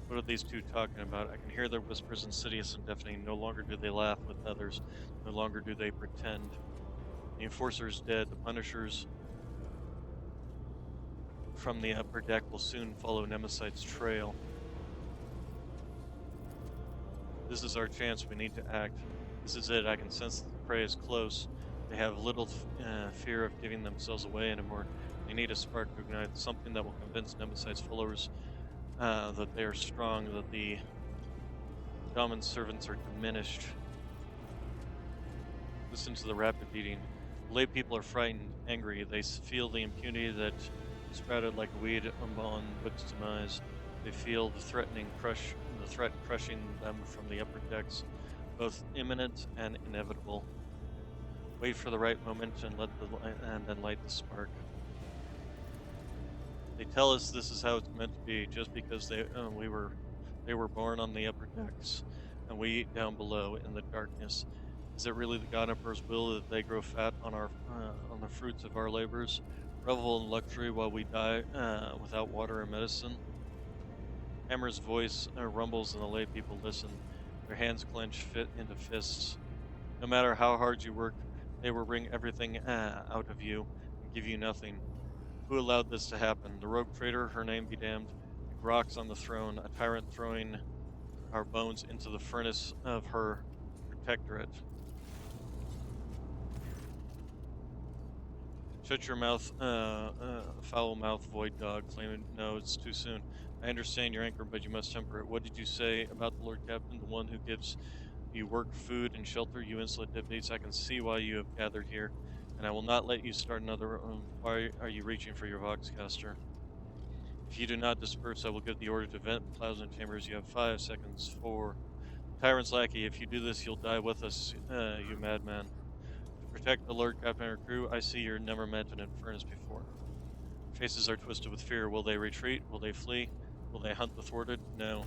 What are these two talking about? I can hear their whispers insidious and deafening. No longer do they laugh with others. No longer do they pretend. The enforcer is dead. The punishers from the upper deck will soon follow Nemesis's trail. This is our chance. We need to act. This is it. I can sense that the prey is close. They have little fear of giving themselves away anymore. They need a spark to ignite, something that will convince Nemesis's followers that they are strong, that the Damon's servants are diminished. Listen to the rapid beating. Lay people are frightened, angry. They feel the impunity that sprouted like a weed upon Book's demise. They feel the threat crushing them from the upper decks, both imminent and inevitable. Wait for the right moment and and then light the spark. They tell us this is how it's meant to be, just because they were born on the upper decks, and we eat down below in the darkness. Is it really the God Emperor's will that they grow fat on the fruits of our labors, revel in luxury while we die without water or medicine? Hammer's voice rumbles, and the lay people listen. Their hands clench fit into fists. No matter how hard you work, they will wring everything out of you and give you nothing. Who allowed this to happen? The rogue traitor, her name be damned, the Grox on the throne, a tyrant throwing our bones into the furnace of her protectorate. Shut your mouth, foul mouth, void dog, claiming, no, it's too soon. I understand your anger, but you must temper it. What did you say about the Lord Captain, the one who gives you work, food, and shelter, you insolent deadbeats? I can see why you have gathered here, and I will not let you start another. Why are you reaching for your Voxcaster? If you do not disperse, I will give the order to vent the plasma chambers. You have 5 seconds. 4. Tyrant's lackey, if you do this, you'll die with us, you madman. To protect the Lord Captain and her crew, I see you're never met an furnace before. Faces are twisted with fear. Will they retreat? Will they flee? Will they hunt the thwarted? No.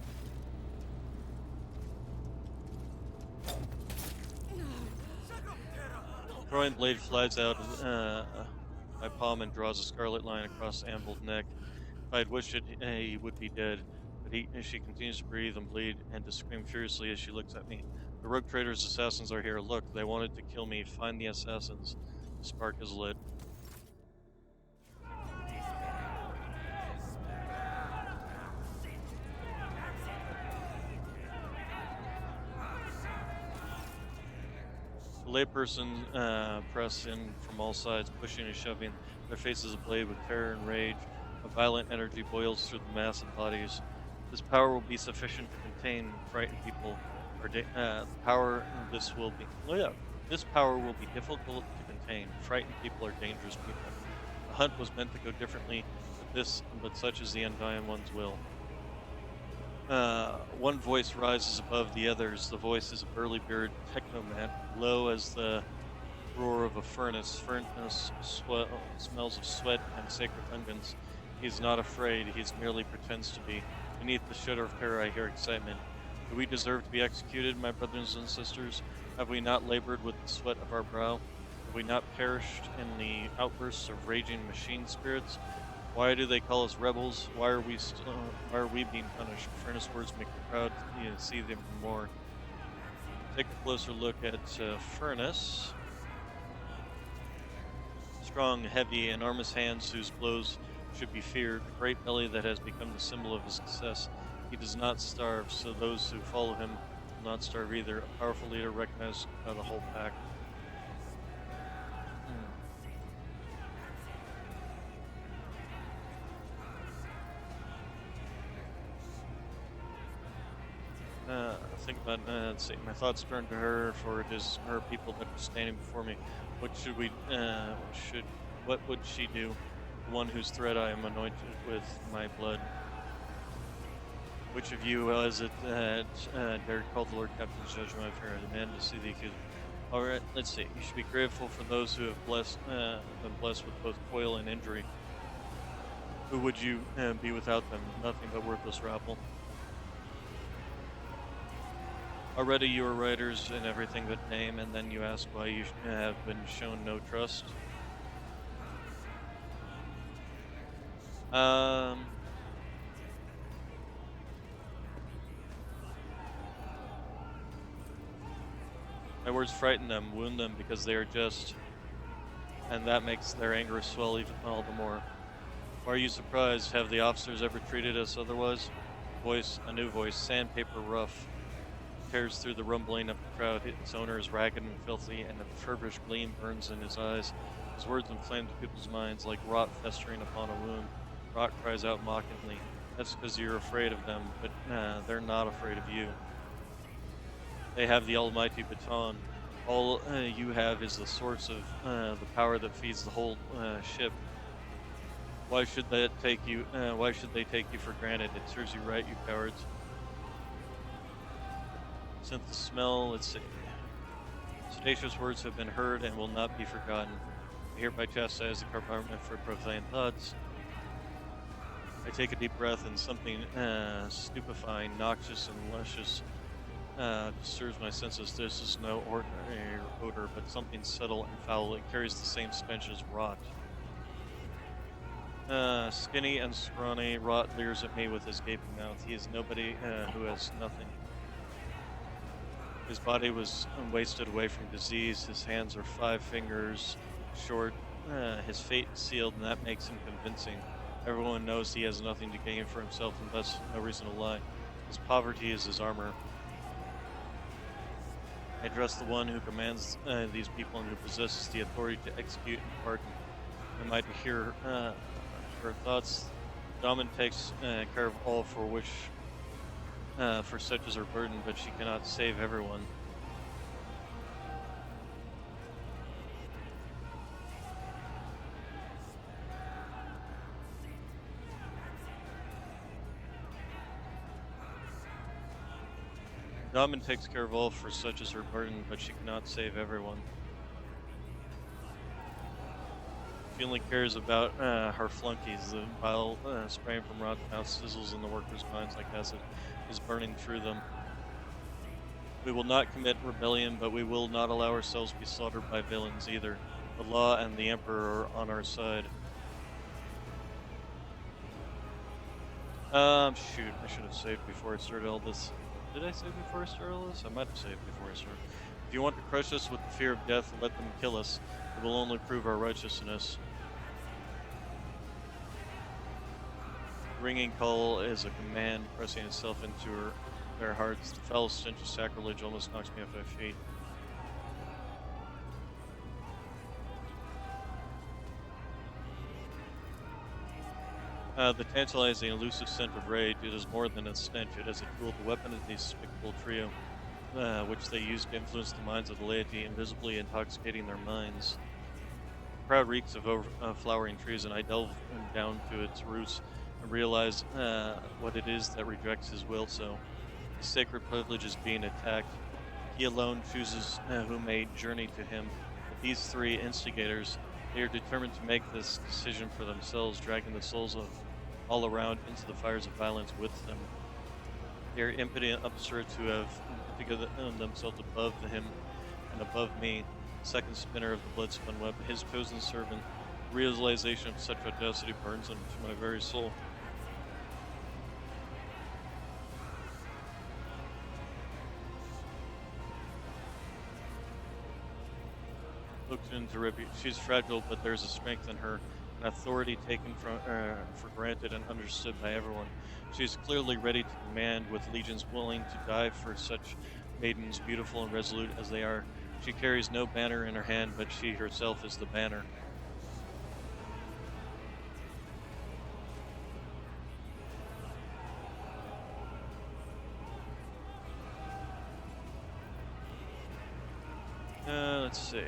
Throwing blade flies out of my palm and draws a scarlet line across Anvil's neck. If I had wished it, he would be dead. But she continues to breathe and bleed and to scream furiously as she looks at me. The rogue traitors' assassins are here. Look, they wanted to kill me. Find the assassins. The spark is lit. The layperson press in from all sides, pushing and shoving, their faces ablaze with terror and rage. A violent energy boils through the massive bodies. This power will be sufficient to contain frightened people. This power will be difficult to contain. Frightened people are dangerous people. The hunt was meant to go differently, but such is the Undying One's will. One voice rises above the others. The voice is a burly bearded technoman, low as the roar of a furnace. Smells of sweat and sacred unguents. He is not afraid, he merely pretends to be. Beneath the shudder of terror, I hear excitement. Do we deserve to be executed, my brothers and sisters? Have we not labored with the sweat of our brow? Have we not perished in the outbursts of raging machine spirits? Why do they call us rebels? Why are we being punished? Furnace words make the crowd see them more. Take a closer look at Furnace. Strong, heavy, enormous hands whose blows should be feared. A great belly that has become the symbol of his success. He does not starve, so those who follow him will not starve either. A powerful leader recognized by the whole pack. Think about, let's see, my thoughts turn to her, for it is her people that are standing before me. What would she do? The one whose thread I am anointed with my blood. Which of you is it that dared call the Lord Captain's judgment of her? I demand to see the accused. Alright, let's see. You should be grateful for those who have been blessed with both toil and injury. Who would you be without them? Nothing but worthless rabble. Already you are writers in everything but name, and then you ask why you have been shown no trust. My words frighten them, wound them because they are just, and that makes their anger swell even all the more. Why are you surprised? Have the officers ever treated us otherwise? A new voice, sandpaper rough, tears through the rumbling of the crowd. Its owner is ragged and filthy, and a feverish gleam burns in his eyes. His words inflame people's minds like rot festering upon a wound. Rot cries out mockingly. That's because you're afraid of them, but they're not afraid of you. They have the almighty baton. All you have is the source of the power that feeds the whole ship. Why should they take you for granted? It serves you right, you cowards. Since the smell, let's see. Sedacious words have been heard and will not be forgotten. I hereby chastise the compartment for profane thoughts. I take a deep breath and something stupefying, noxious, and luscious disturbs my senses. This is no ordinary odor, but something subtle and foul. It carries the same stench as rot. Skinny and scrawny, rot leers at me with his gaping mouth. He is nobody who has nothing. His body was wasted away from disease. His hands are 5 fingers short. His fate is sealed, and that makes him convincing. Everyone knows he has nothing to gain for himself, and thus no reason to lie. His poverty is his armor. I address the one who commands these people and who possesses the authority to execute and pardon. Am I to hear her thoughts? Daman takes care of all for such is her burden, but she cannot save everyone. Daman takes care of all, for such is her burden, but she cannot save everyone. She only cares about her flunkies. The bile spraying from Rod's mouth sizzles in the workers' minds like acid is burning through them. We will not commit rebellion, but we will not allow ourselves to be slaughtered by villains either. The law and the Emperor are on our side. Shoot, I should have saved before I started all this. Did I save before I started all this? I might have saved before I started. If you want to crush us with the fear of death, let them kill us. It will only prove our righteousness. Ringing call is a command pressing itself into their hearts. The foul stench of sacrilege almost knocks me off my feet. The tantalizing, elusive scent of rage, it is more than a stench. It is a tool, the weapon of the despicable trio, which they use to influence the minds of the laity, invisibly intoxicating their minds. The crowd reeks of flowering trees, and I delve down to its roots and realize what it is that rejects his will. So, his sacred privilege is being attacked. He alone chooses who may journey to him. But these 3 instigators, they are determined to make this decision for themselves, dragging the souls of all around into the fires of violence with them. They are impotent upstarts who have together themselves above him and above me, second spinner of the blood-spun web, his chosen servant. The realization of such audacity burns into my very soul. Looked into rebuke. She's fragile, but there's a strength in her, an authority taken for granted and understood by everyone. She is clearly ready to command, with legions willing to die for such maidens, beautiful and resolute as they are. She carries no banner in her hand, but she herself is the banner. Let's see.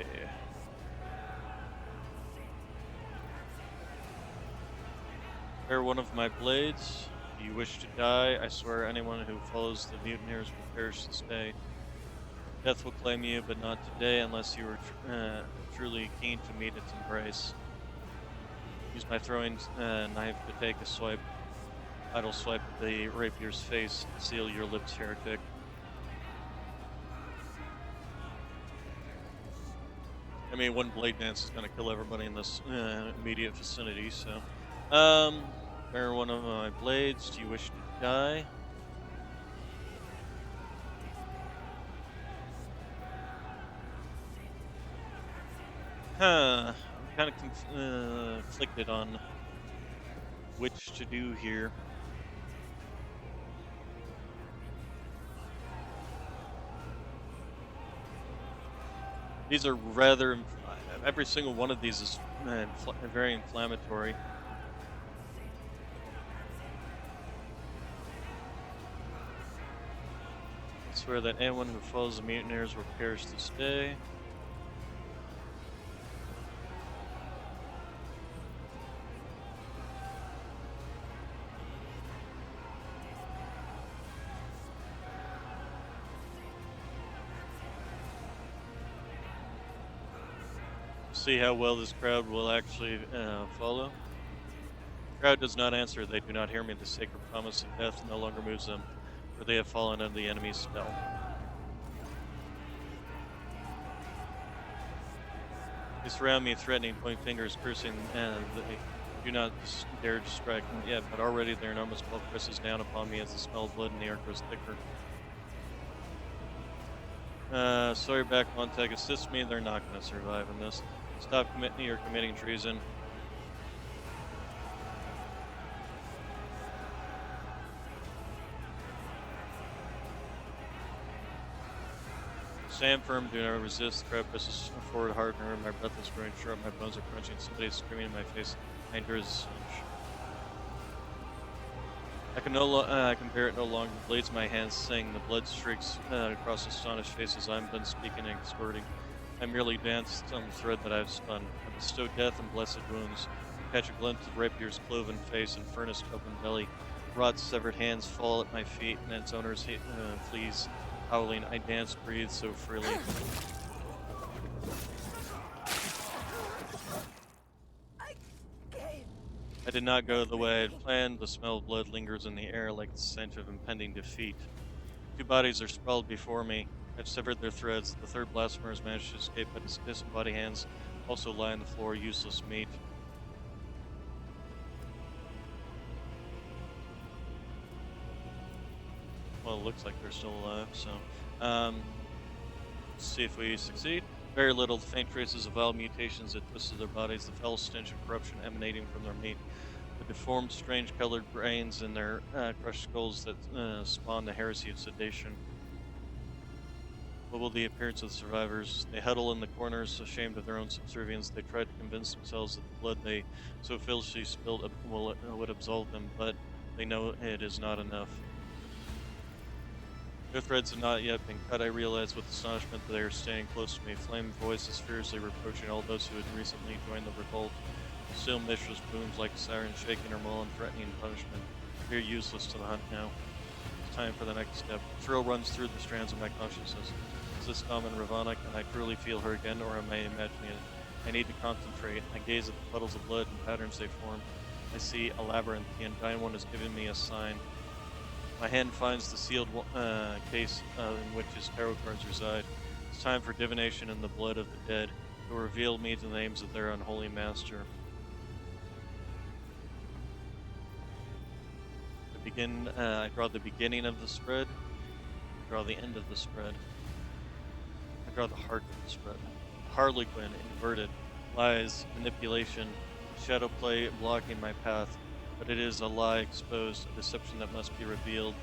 Bear one of my blades. Do you wish to die? I swear anyone who follows the mutineers will perish this day. Death will claim you, but not today unless you are truly keen to meet its embrace. Use my throwing knife to take a swipe. Idle swipe at the rapier's face. Seal your lips, heretic. I mean, one blade dance is going to kill everybody in this immediate vicinity, so. Bear one of my blades. Do you wish to die? I'm kind of conflicted on which to do here. These are rather. Every single one of these is very inflammatory. I swear that anyone who follows the mutineers will perish this day. See how well this crowd will actually follow. Crowd does not answer. They do not hear me. The sacred promise of death no longer moves them, for they have fallen under the enemy's spell. They surround me, threatening, pointing fingers, cursing, and they do not dare to strike yet, but already their enormous bulk presses down upon me as the smell of blood in the air grows thicker. Sawyer back Montag assists me. They're not going to survive in this. Stop committing. You're committing treason. Stand firm, do not resist. The crowd presses forward harder. My breath is growing short. My bones are crunching. Somebody is screaming in my face. My endure is. I can bear it no longer. The blades of my hands sing. The blood streaks across astonished faces. I'm done speaking and exploding. I merely danced on the thread that I've spun. I bestow death and blessed wounds. Catch a glimpse of rapier's cloven face and furnace open belly. Rot's severed hands fall at my feet, and its owner's flees. Howling, I dance, breathe so freely. I did not go the way I had planned. The smell of blood lingers in the air like the stench of impending defeat. Two bodies are sprawled before me. I've severed their threads. The third blasphemer has managed to escape, but his disembodied hands also lie on the floor, useless meat. Well, it looks like they're still alive, so let's see if we succeed. Very little, faint traces of vile mutations that twisted their bodies, the foul stench of corruption emanating from their meat, the deformed, strange-colored brains in their crushed skulls that spawn the heresy of sedation. What will the appearance of the survivors? They huddle in the corners, ashamed of their own subservience. They try to convince themselves that the blood they so filthily spilled would absolve them, but they know it is not enough. Their threads have not yet been cut. I realize with astonishment that they are staying close to me. Flame voices fiercely reproaching all those who had recently joined the revolt. Still mistress booms like a siren shaking her maul and threatening punishment. We are useless to the hunt now. It's time for the next step. A thrill runs through the strands of my consciousness. Is this common Ravana? Can I truly feel her again, or am I imagining it? I need to concentrate. I gaze at the puddles of blood and patterns they form. I see a labyrinth. The Undying One has given me a sign. My hand finds the sealed case in which his tarot cards reside. It's time for divination in the blood of the dead. It will reveal me the names of their unholy master. I draw the beginning of the spread. I draw the end of the spread. I draw the heart of the spread. Harlequin, inverted, lies, manipulation, shadow play blocking my path. But it is a lie exposed, a deception that must be revealed.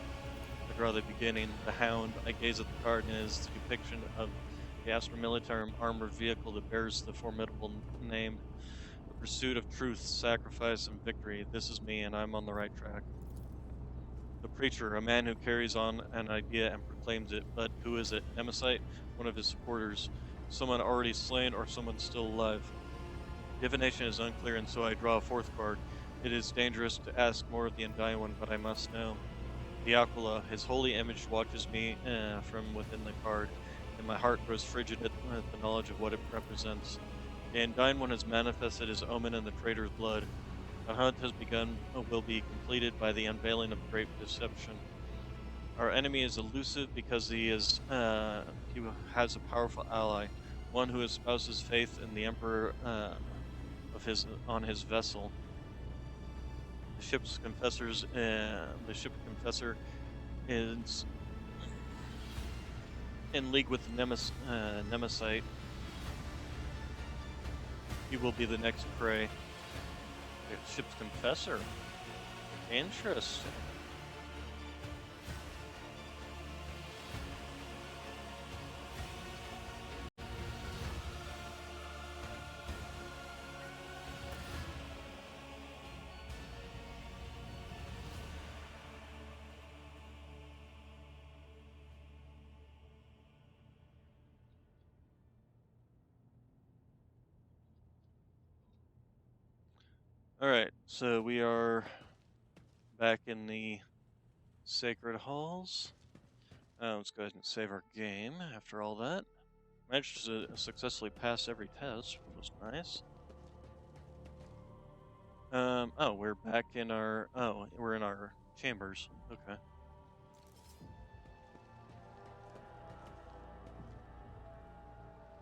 I draw the beginning, the hound. I gaze at the card, and it is the depiction of the Astra Militarum armored vehicle that bears the formidable name. The pursuit of truth, sacrifice, and victory. This is me, and I'm on the right track. The preacher, a man who carries on an idea and proclaims it, but who is it? Nemesis, one of his supporters, someone already slain, or someone still alive? Divination is unclear, and so I draw a fourth card. It is dangerous to ask more of the Undying One, but I must know. The Aquila, his holy image, watches me from within the card, and my heart grows frigid at the knowledge of what it represents. The Undying One has manifested his omen in the traitor's blood. The hunt has begun, will be completed by the unveiling of great deception. Our enemy is elusive because he has a powerful ally, one who espouses faith in the Emperor on his vessel. The ship's confessor is in league with the Nemesis. He will be the next prey. The ship's confessor. Interesting. Alright, so we are back in the Sacred Halls. Let's go ahead and save our game after all that. Managed to successfully pass every test, which was nice. Oh, we're back in our, oh, we're in our chambers. Okay.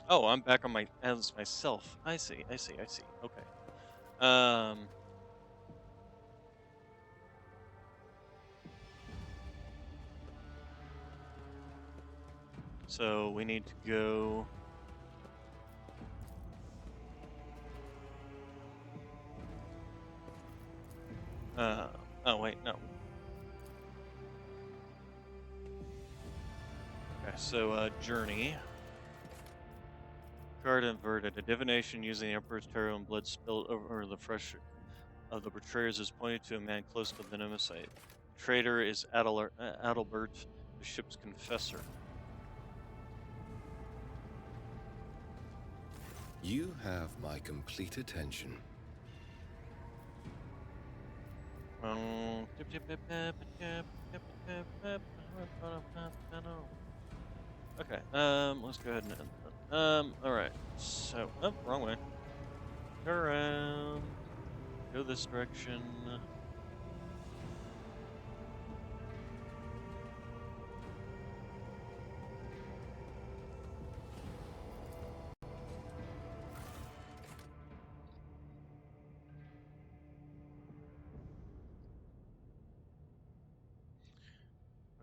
Oh, I'm back on my, as myself. I see, I see, I see. Okay. Um, so we need to go, uh, oh wait, no. Okay, so, journey. Card inverted. A divination using the Emperor's Tarot and blood spilled over the flesh of the betrayers is pointed to a man close to the Nemesis. The traitor is Adalbert, the ship's confessor. You have my complete attention. Okay, let's go ahead and end that. Alright, so, oh, wrong way. Go around, go this direction.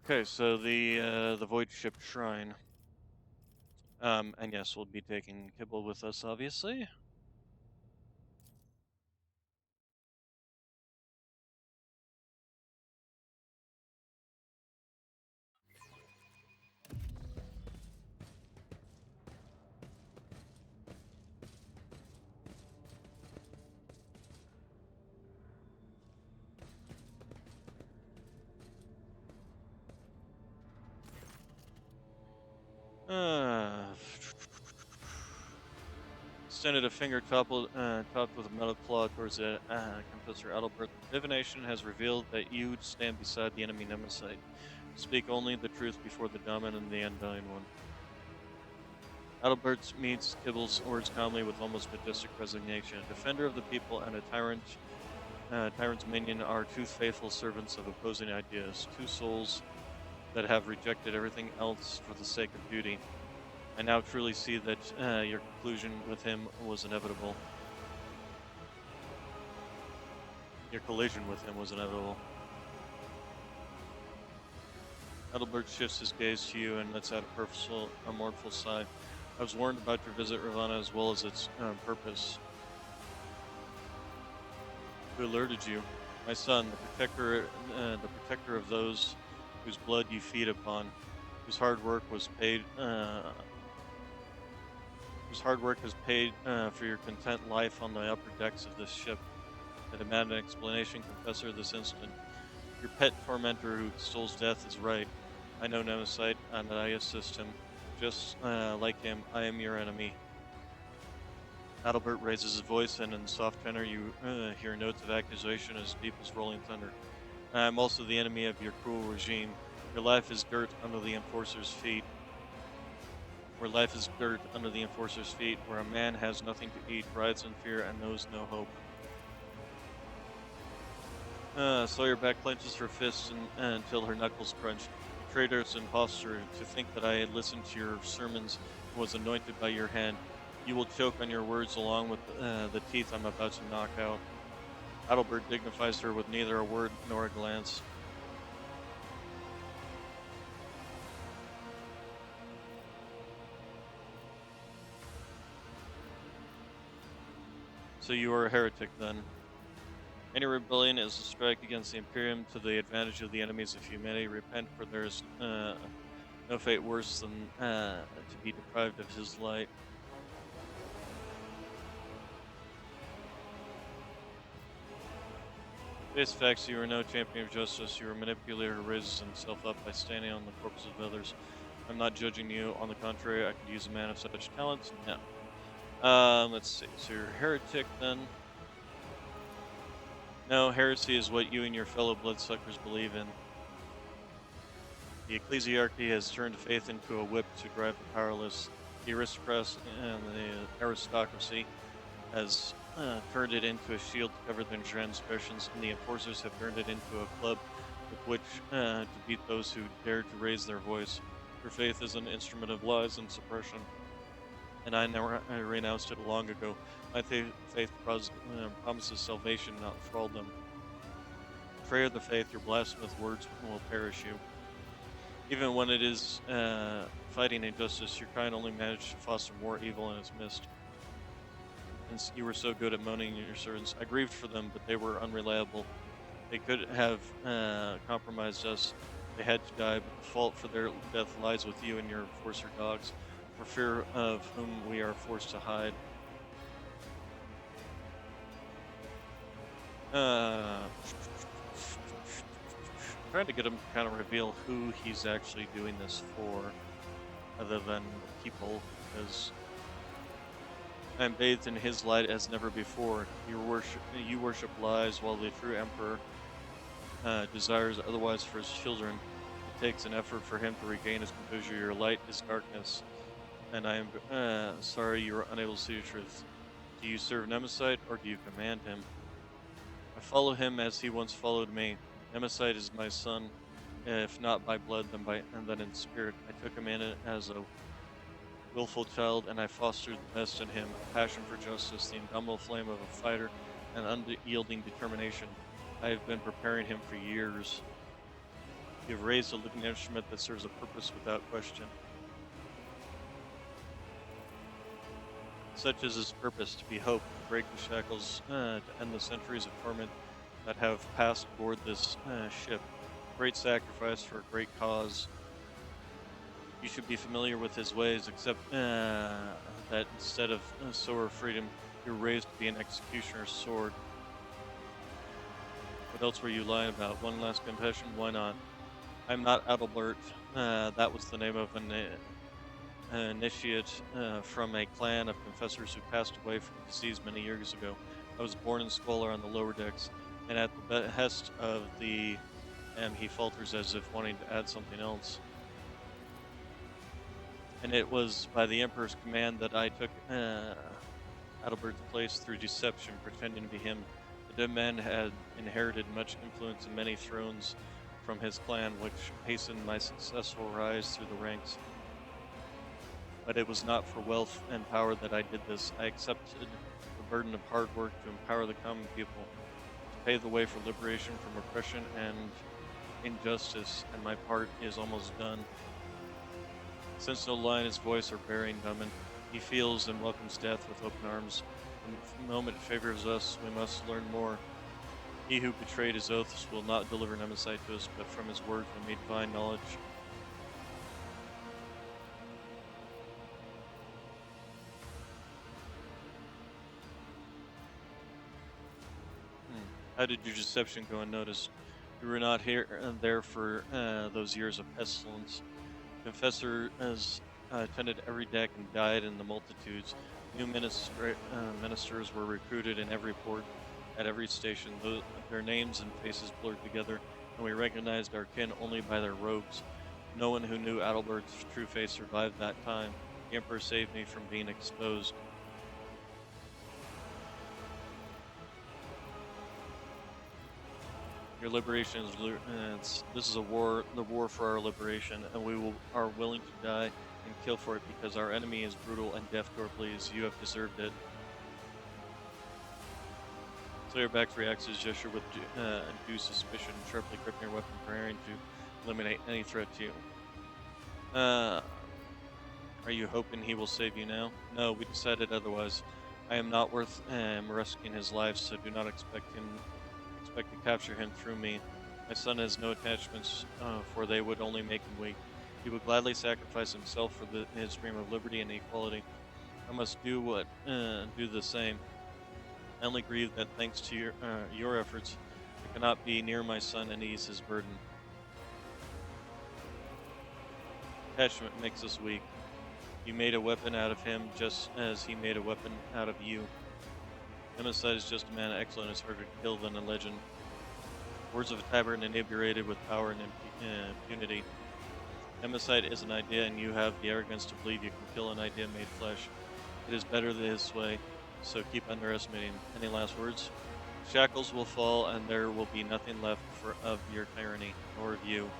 Okay, so the Void Ship Shrine. And yes, we'll be taking Kibble with us, obviously. Extended a finger topped with a metal claw towards the Confessor Adalbert. Divination has revealed that you stand beside the enemy Nemesis. Speak only the truth before the dominant and the undying one. Adalbert meets Kibble's words calmly with almost majestic resignation. A defender of the people and a tyrant's minion are two faithful servants of opposing ideas, two souls that have rejected everything else for the sake of duty. I now truly see that your conclusion with him was inevitable. Your collision with him was inevitable. Adalbert shifts his gaze to you and lets out a mournful sigh. I was warned about your visit, Ravana, as well as its purpose. Who alerted you? My son, the protector of those whose blood you feed upon, whose hard work was paid for your content life on the upper decks of this ship. I demand an explanation, Confessor, this instant. Your pet tormentor who extols death is right. I know Nemesis, and I assist him. Just like him, I am your enemy. Adalbert raises his voice, and in soft tenor you hear notes of accusation as deep as rolling thunder. I am also the enemy of your cruel regime. Your life is dirt under the Enforcer's feet. Where life is dirt under the Enforcer's feet, where a man has nothing to eat, writhes in fear, and knows no hope. Sawyerback clenches her fists until her knuckles crunch. Traitorous impostor, to think that I had listened to your sermons and was anointed by your hand. You will choke on your words along with the teeth I'm about to knock out. Adalbert dignifies her with neither a word nor a glance. So you are a heretic then. Any rebellion is a strike against the Imperium to the advantage of the enemies of humanity. Repent, for there is no fate worse than to be deprived of his light. Face facts, you are no champion of justice. You are a manipulator who raises himself up by standing on the corpses of others. I'm not judging you. On the contrary, I could use a man of such talents. No. Let's see. So you're a heretic then. No, heresy is what you and your fellow bloodsuckers believe in. The ecclesiarchy has turned faith into a whip to drive the powerless. The aristocracy has turned it into a shield to cover their transgressions, and the enforcers have turned it into a club with which to beat those who dare to raise their voice. Their faith is an instrument of lies and suppression, and I renounced it long ago. My faith promises salvation, not thraldom. Betray the faith, your blasphemous words will perish you. Even when it is fighting injustice, your kind only managed to foster more evil in its midst. Since you were so good at moaning at your servants, I grieved for them, but they were unreliable. They could have compromised us. They had to die, but the fault for their death lies with you and your enforcer dogs, for fear of whom we are forced to hide. Trying to get him to kind of reveal who he's actually doing this for, other than people, because I am bathed in his light as never before. You worship lies, while the true emperor desires otherwise for his children. It takes an effort for him to regain his composure. Your light is darkness, and I am sorry you are unable to see the truth. Do you serve Nemesis, or do you command him? I follow him as he once followed me. Nemesis is my son, if not by blood, then in spirit. I took him in as a willful child, and I fostered the best in him, a passion for justice, the indomitable flame of a fighter, and unyielding determination. I have been preparing him for years. You have raised a living instrument that serves a purpose without question. Such is his purpose, to be hope, to break the shackles, to end the centuries of torment that have passed aboard this ship. Great sacrifice for a great cause. You should be familiar with his ways, except that instead of sower of freedom, you're raised to be an executioner's sword. What else were you lying about? One last confession? Why not? I'm not Adalbert. That was the name of an initiate from a clan of confessors who passed away from disease many years ago. I was born in squalor on the lower decks, and at the behest of the... And he falters as if wanting to add something else. And it was by the Emperor's command that I took Adalbert's place through deception, pretending to be him. The dead man had inherited much influence and many thrones from his clan, which hastened my successful rise through the ranks. But it was not for wealth and power that I did this. I accepted the burden of hard work to empower the common people, to pave the way for liberation from oppression and injustice, and my part is almost done. Since no lie in his voice or bearing Dummon, he feels and welcomes death with open arms. When the moment favors us, we must learn more. He who betrayed his oaths will not deliver Nemesis to us, but from his word will meet divine knowledge. How did your deception go unnoticed? You were not there for those years of pestilence. Confessor has attended every deck and died in the multitudes. New ministers were recruited in every port, at every station. Their names and faces blurred together, and we recognized our kin only by their robes. No one who knew Adalbert's true face survived that time. The Emperor saved me from being exposed. Your liberation is this is a war, the war for our liberation, and we are willing to die and kill for it because our enemy is brutal and deaf to our pleas. You have deserved it. Slayer back reacts his gesture with due suspicion, sharply gripping your weapon, preparing to eliminate any threat to you. Are you hoping he will save you now? No, we decided otherwise. I am not worth risking his life, so do not expect to capture him through me. My son has no attachments, for they would only make him weak. He would gladly sacrifice himself for his dream of liberty and equality. I must do the same. I only grieve that thanks to your efforts, I cannot be near my son and ease his burden. Attachment makes us weak. You made a weapon out of him, just as he made a weapon out of you. Nemesis is just a man excellent, is harder to kill than a legend. Words of a tavern inebriated with power and impunity. Nemesis is an idea, and you have the arrogance to believe you can kill an idea made flesh. It is better this way, so keep underestimating. Any last words? Shackles will fall, and there will be nothing left of your tyranny, nor of you.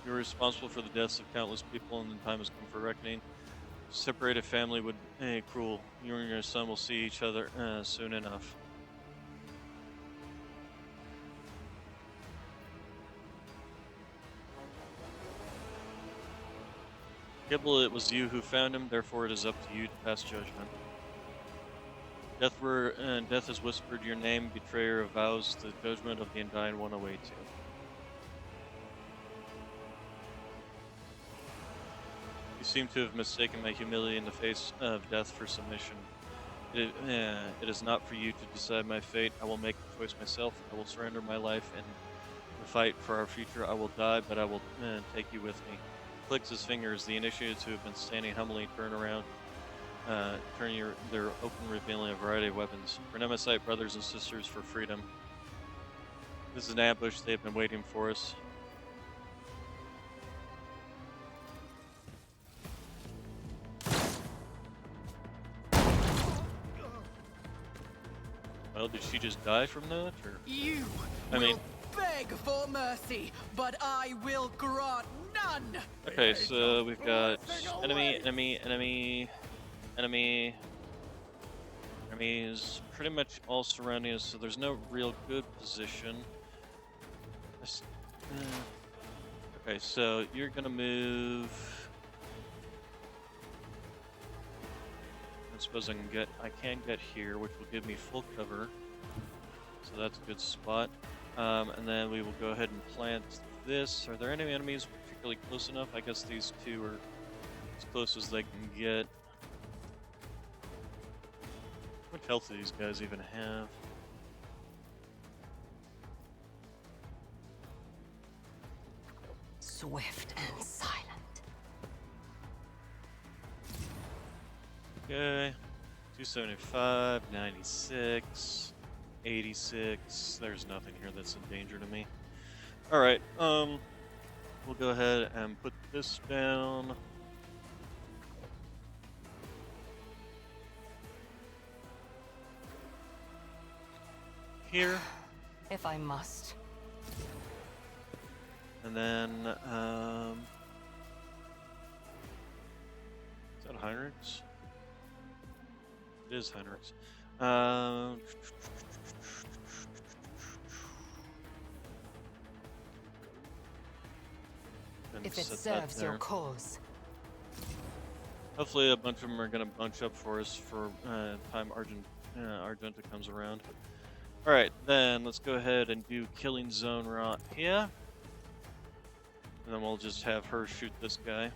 You are responsible for the deaths of countless people, and the time has come for reckoning. Separate a family would be cruel. You and your son will see each other soon enough. Gibble, it was you who found him, therefore it is up to you to pass judgment. Death has whispered your name, betrayer of vows, the judgment of the undying one awaits you. You seem to have mistaken my humility in the face of death for submission. It is not for you to decide my fate. I will make the choice myself. I will surrender my life in the fight for our future. I will die, but I will take you with me. Clicks his fingers. The initiates who have been standing humbly turn around, their open, revealing a variety of weapons. For Nemesis, brothers and sisters, for freedom. This is an ambush. They have been waiting for us. Well, did she just die from that, or? You I mean, will beg for mercy, but I will grant none. okay, so we've got enemy. Enemies pretty much all surrounding us, so there's no real good position. Okay, so you're gonna move. I suppose I can get here, which will give me full cover. So that's a good spot. And then we will go ahead and plant this. Are there any enemies particularly close enough? I guess these two are as close as they can get. How much health do these guys even have? Swift and silent. Okay. 275, 96, 86. There's nothing here that's in danger to me. Alright, we'll go ahead and put this down. Here. If I must. And then, is that Heinrichs? It is Heinrichs. If it serves your cause. Hopefully a bunch of them are going to bunch up for us for time Argenta comes around. Alright, then let's go ahead and do Killing Zone right here. And then we'll just have her shoot this guy.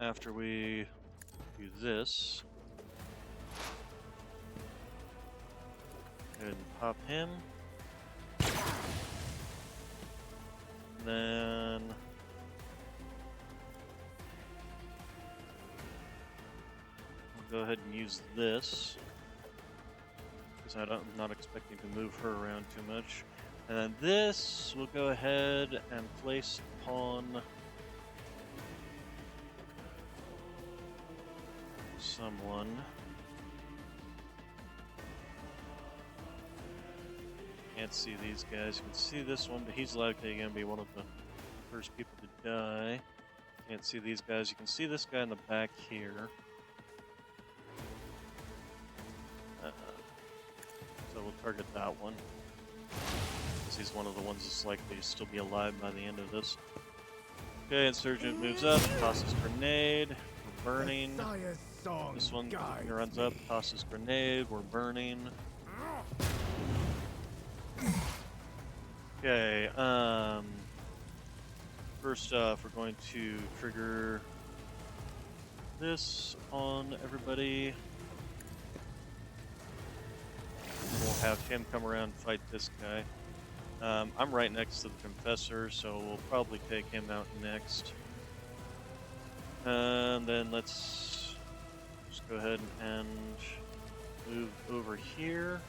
After we do this, go ahead and pop him. And then we'll go ahead and use this, because I'm not expecting to move her around too much. And then this we'll go ahead and place upon someone. Can't see these guys. You can see this one, but he's likely going to be one of the first people to die. Can't see these guys. You can see this guy in the back here. So we'll target that one, because he's one of the ones that's likely to still be alive by the end of this. Okay, Insurgent moves up, tosses grenade, we're burning. This one runs up, tosses grenade, we're burning. Okay, first off, we're going to trigger this on everybody. And we'll have him come around and fight this guy. I'm right next to the Confessor, so we'll probably take him out next. And then let's just go ahead and move over here.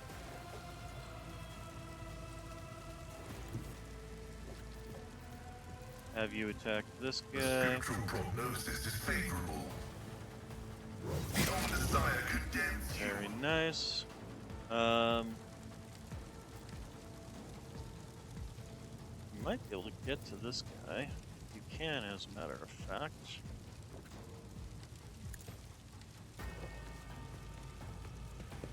Have you attack this guy. Spectral prognosis is favorable. The Undesire condemns you. Very nice. You might be able to get to this guy. You can, as a matter of fact.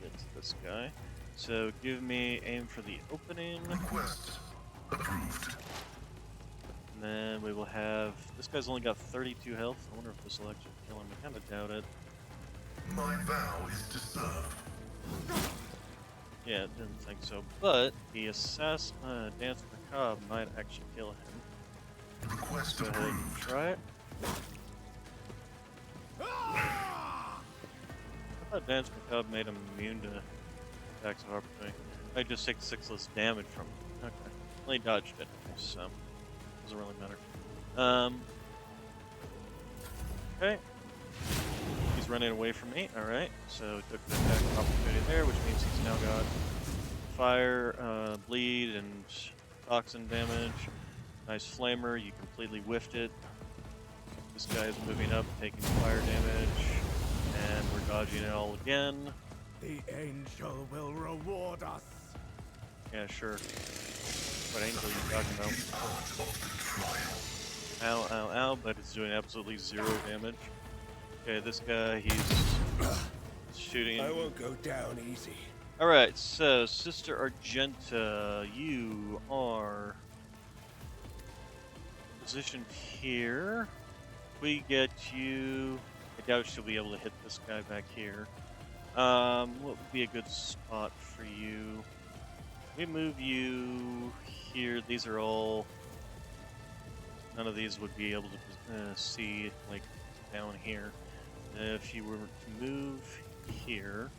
Get to this guy. So give me aim for the opening. Request approved. And then we will have... This guy's only got 32 health. I wonder if this will actually kill him. I kind of doubt it. My vow is to serve. Yeah, didn't think so. But the Dance Macabre might actually kill him. Request Go ahead and approved. try it. I thought Dance Macabre made him immune to attacks of opportunity. I just take 6 less damage from him. Okay. Well, he dodged it, so doesn't really matter. Okay. He's running away from me. Alright, so took the attack of opportunity there, which means he's now got fire, bleed, and toxin damage. Nice flamer, you completely whiffed it. This guy is moving up, taking fire damage, and we're dodging it all again. The angel will reward us. Yeah, sure. What angel are you talking about? Part of the trial. Ow, ow, ow, but it's doing absolutely 0 damage. Okay, this guy, he's shooting. I won't go down easy. Alright, so Sister Argenta, you are positioned here. We get you. I doubt she'll be able to hit this guy back here. What would be a good spot for you? We move you here. These are all. None of these would be able to see, like, down here. If you were to move here,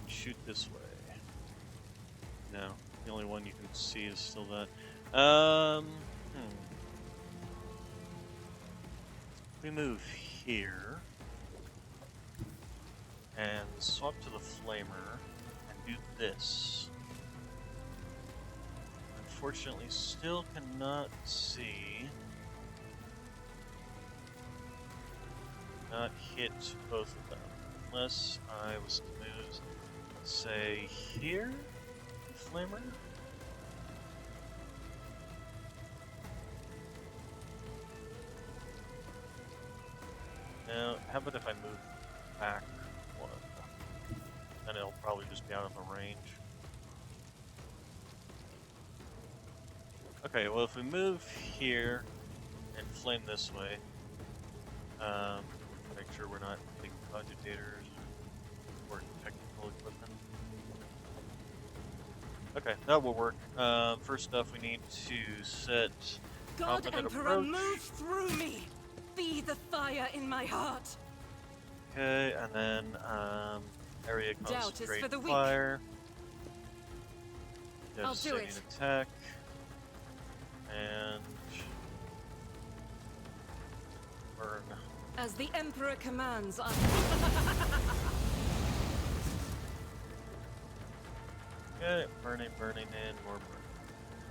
shoot this way. No, the only one you can see is still that. We move here and swap to the flamer and do this. Unfortunately, still cannot see. Not hit both of them. Unless I was to move, let's say, here? Flamer? Now, how about if I move back one? Then it'll probably just be out of the range. Okay, well if we move here and flame this way, make sure we're not big cogitators or technical equipment. Okay, that will work. First off, we need to set God confident Emperor, approach. move through me! Be the fire in my heart! Okay, and then area Doubt is concentrate for the weak. fire. I'll do Devastating it. attack. And burn. As the Emperor commands, I... Okay, burning, and more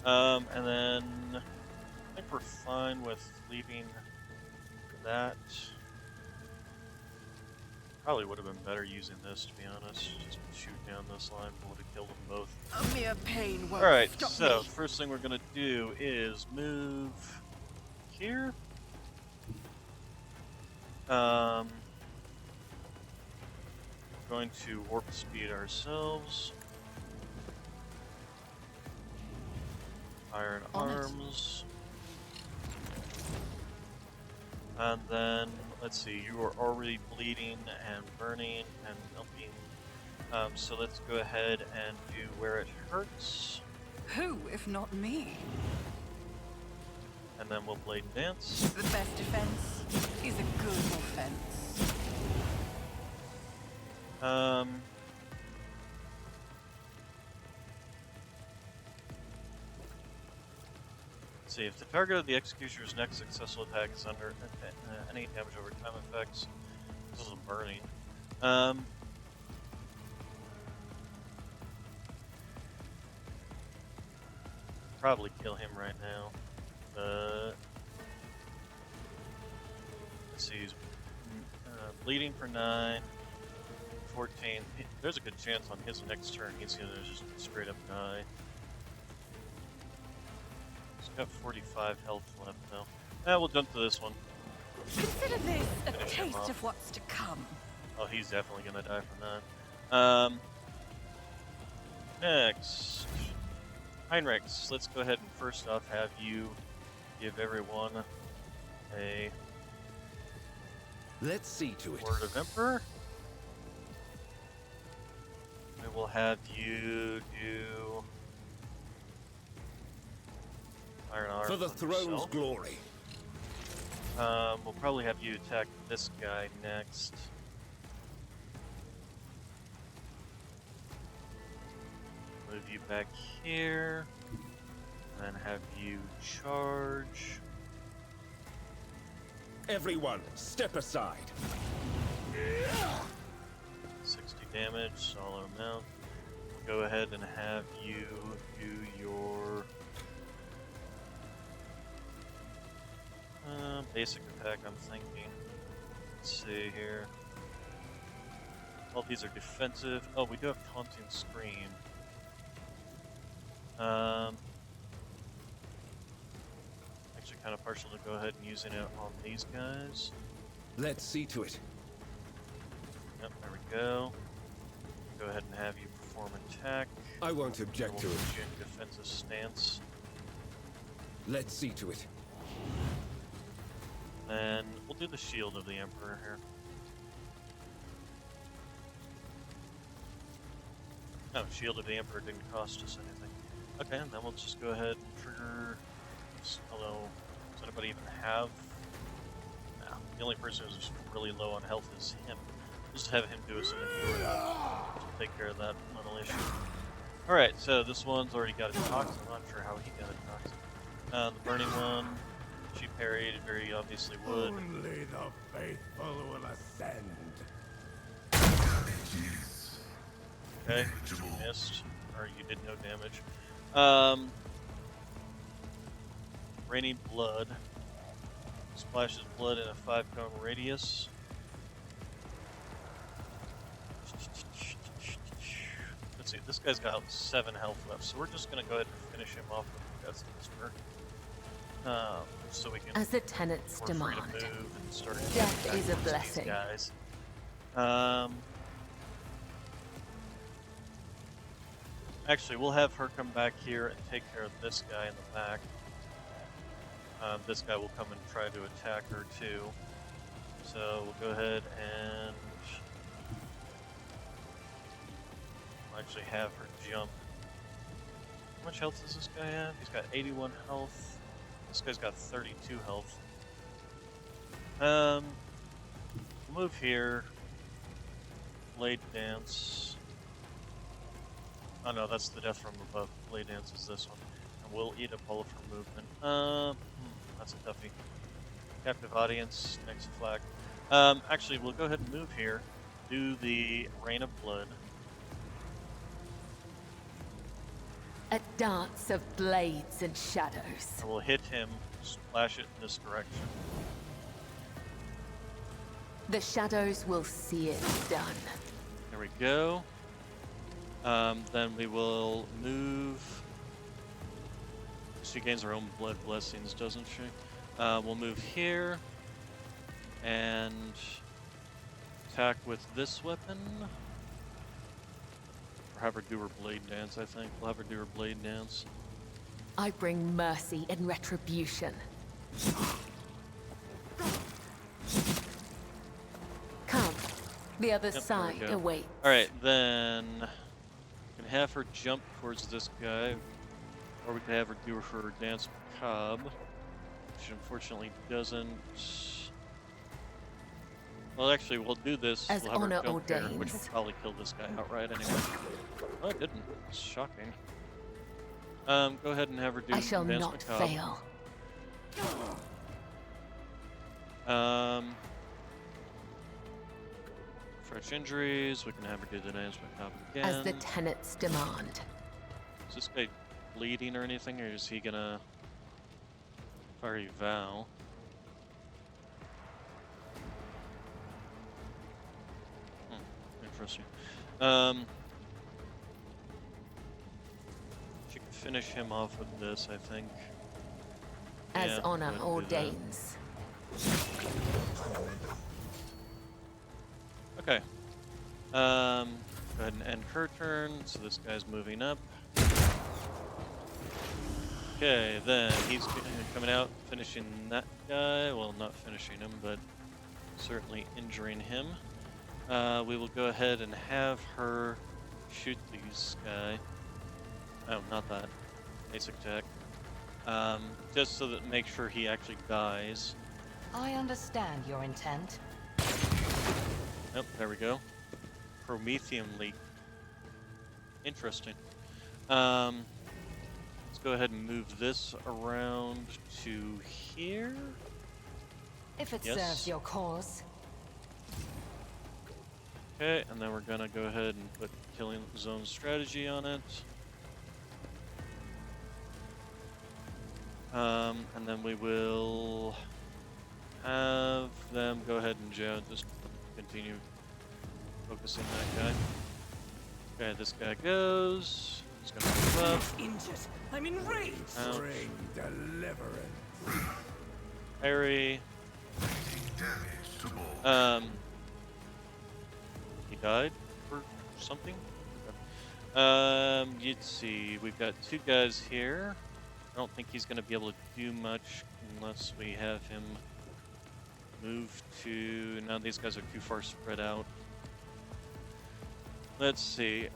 burning. And then I think we're fine with leaving that. Probably would have been better using this, to be honest. Just shoot down this line, would have killed them both. A mere pain won't Alright, stop so me. first thing we're gonna do is move here. Going to warp speed ourselves. Iron On it. arms. And then, let's see, you are already bleeding and burning and melting. So let's go ahead and do where it hurts. Who, if not me? And then we'll blade and dance. The best defense is a good offense. Let's see, if the target of the executioner's next successful attack is under any damage over time effects, this is a burning. Um, probably kill him right now, but let's see. He's bleeding for 9, 14. There's a good chance on his next turn he's gonna just straight up die. He's got 45 health left though. We'll jump to this one. Consider this a Finish him taste off. of what's to come. Oh, he's definitely gonna die from that. Next, Heinrichs. Let's go ahead and first off have you give everyone a Let's see to it. Word of Emperor. We will have you do Iron Arm For the on throne's yourself. glory. We'll probably have you attack this guy next. Move you back here, and then have you charge. Everyone, step aside. 60 damage, solid amount. We'll go ahead and have you do your basic attack, I'm thinking. Let's see here. All these are defensive. Oh, we do have Taunting Scream. Actually kind of partial to go ahead and using it on these guys. Let's see to it. Yep, there we go. Go ahead and have you perform attack. I won't object to We'll it. put you in defensive stance. Let's see to it. And we'll do the Shield of the Emperor here. No, Shield of the Emperor didn't cost us anything. Okay, and then we'll just go ahead and trigger. Although, does anybody even have? No, the only person who's really low on health is him. Just have him do us an endurance to take care of that little issue. Alright, so this one's already got a toxin. I'm not sure how he got a toxin. The burning one, she parried, very obviously would. Only the faithful will ascend. Damages. Okay, Negligible. missed, or you did no damage. Raining blood. Splashes blood in a 5-cone radius. Let's see, this guy's got 7 health left, so we're just gonna go ahead and finish him off with the Death Whisper. So we can As the tenets we're free to demand. move and start Death attacking is a these blessing. guys. Actually, we'll have her come back here and take care of this guy in the back. This guy will come and try to attack her too. So we'll go ahead and actually have her jump. How much health does this guy have? He's got 81 health. This guy's got 32 health. Move here. Blade Dance. Oh no, that's the death from above. Blade Dance is this one. And we'll eat up all of her movement. That's a toughie. Captive Audience, next flag. Actually, we'll go ahead and move here. Do the Rain of Blood. A dance of blades and shadows. And we'll hit him, splash it in this direction. The shadows will see it done. There we go. Then we will move. She gains her own blood blessings, doesn't she? We'll move here and attack with this weapon. Or have her do her blade dance, I think. We'll have her do her blade dance. I bring mercy and retribution. Come, the other Yep, there we side go. awaits. Alright, then we can have her jump towards this guy, or we can have her do her dance macabre, which unfortunately doesn't. Well, actually, we'll do this. As we'll have honor her jump here, which will ordains. probably kill this guy outright anyway. Oh, it didn't. It's shocking. Go ahead and have her do I shall dance not macabre. fail. fresh injuries. We can have her do the dance back up As the again. tenets demand. Is this guy bleeding or anything, or is he gonna fiery vow? Interesting. She can finish him off with this, I think. As Yeah, honor go ahead and do that. ordains. Okay. Go ahead and end her turn. So this guy's moving up. Okay, then he's coming out, finishing that guy. Well, not finishing him, but certainly injuring him. We will go ahead and have her shoot these guy. Oh, not that. Basic attack. Just so that make sure he actually dies. I understand your intent. Oh, there we go. Promethium leak. Interesting. Let's go ahead and move this around to here. If it Yes. serves your cause. Okay, and then we're gonna go ahead and put killing zone strategy on it. And then we will have them go ahead and just continue focusing that guy. Okay, this guy goes. He's gonna move up. Injured. I'm enraged. Ouch. Bring deliverance. Parry. Damage to all. He died for something? You'd see, we've got two guys here. I don't think he's going to be able to do much unless we have him move to... Now these guys are too far spread out. Let's see,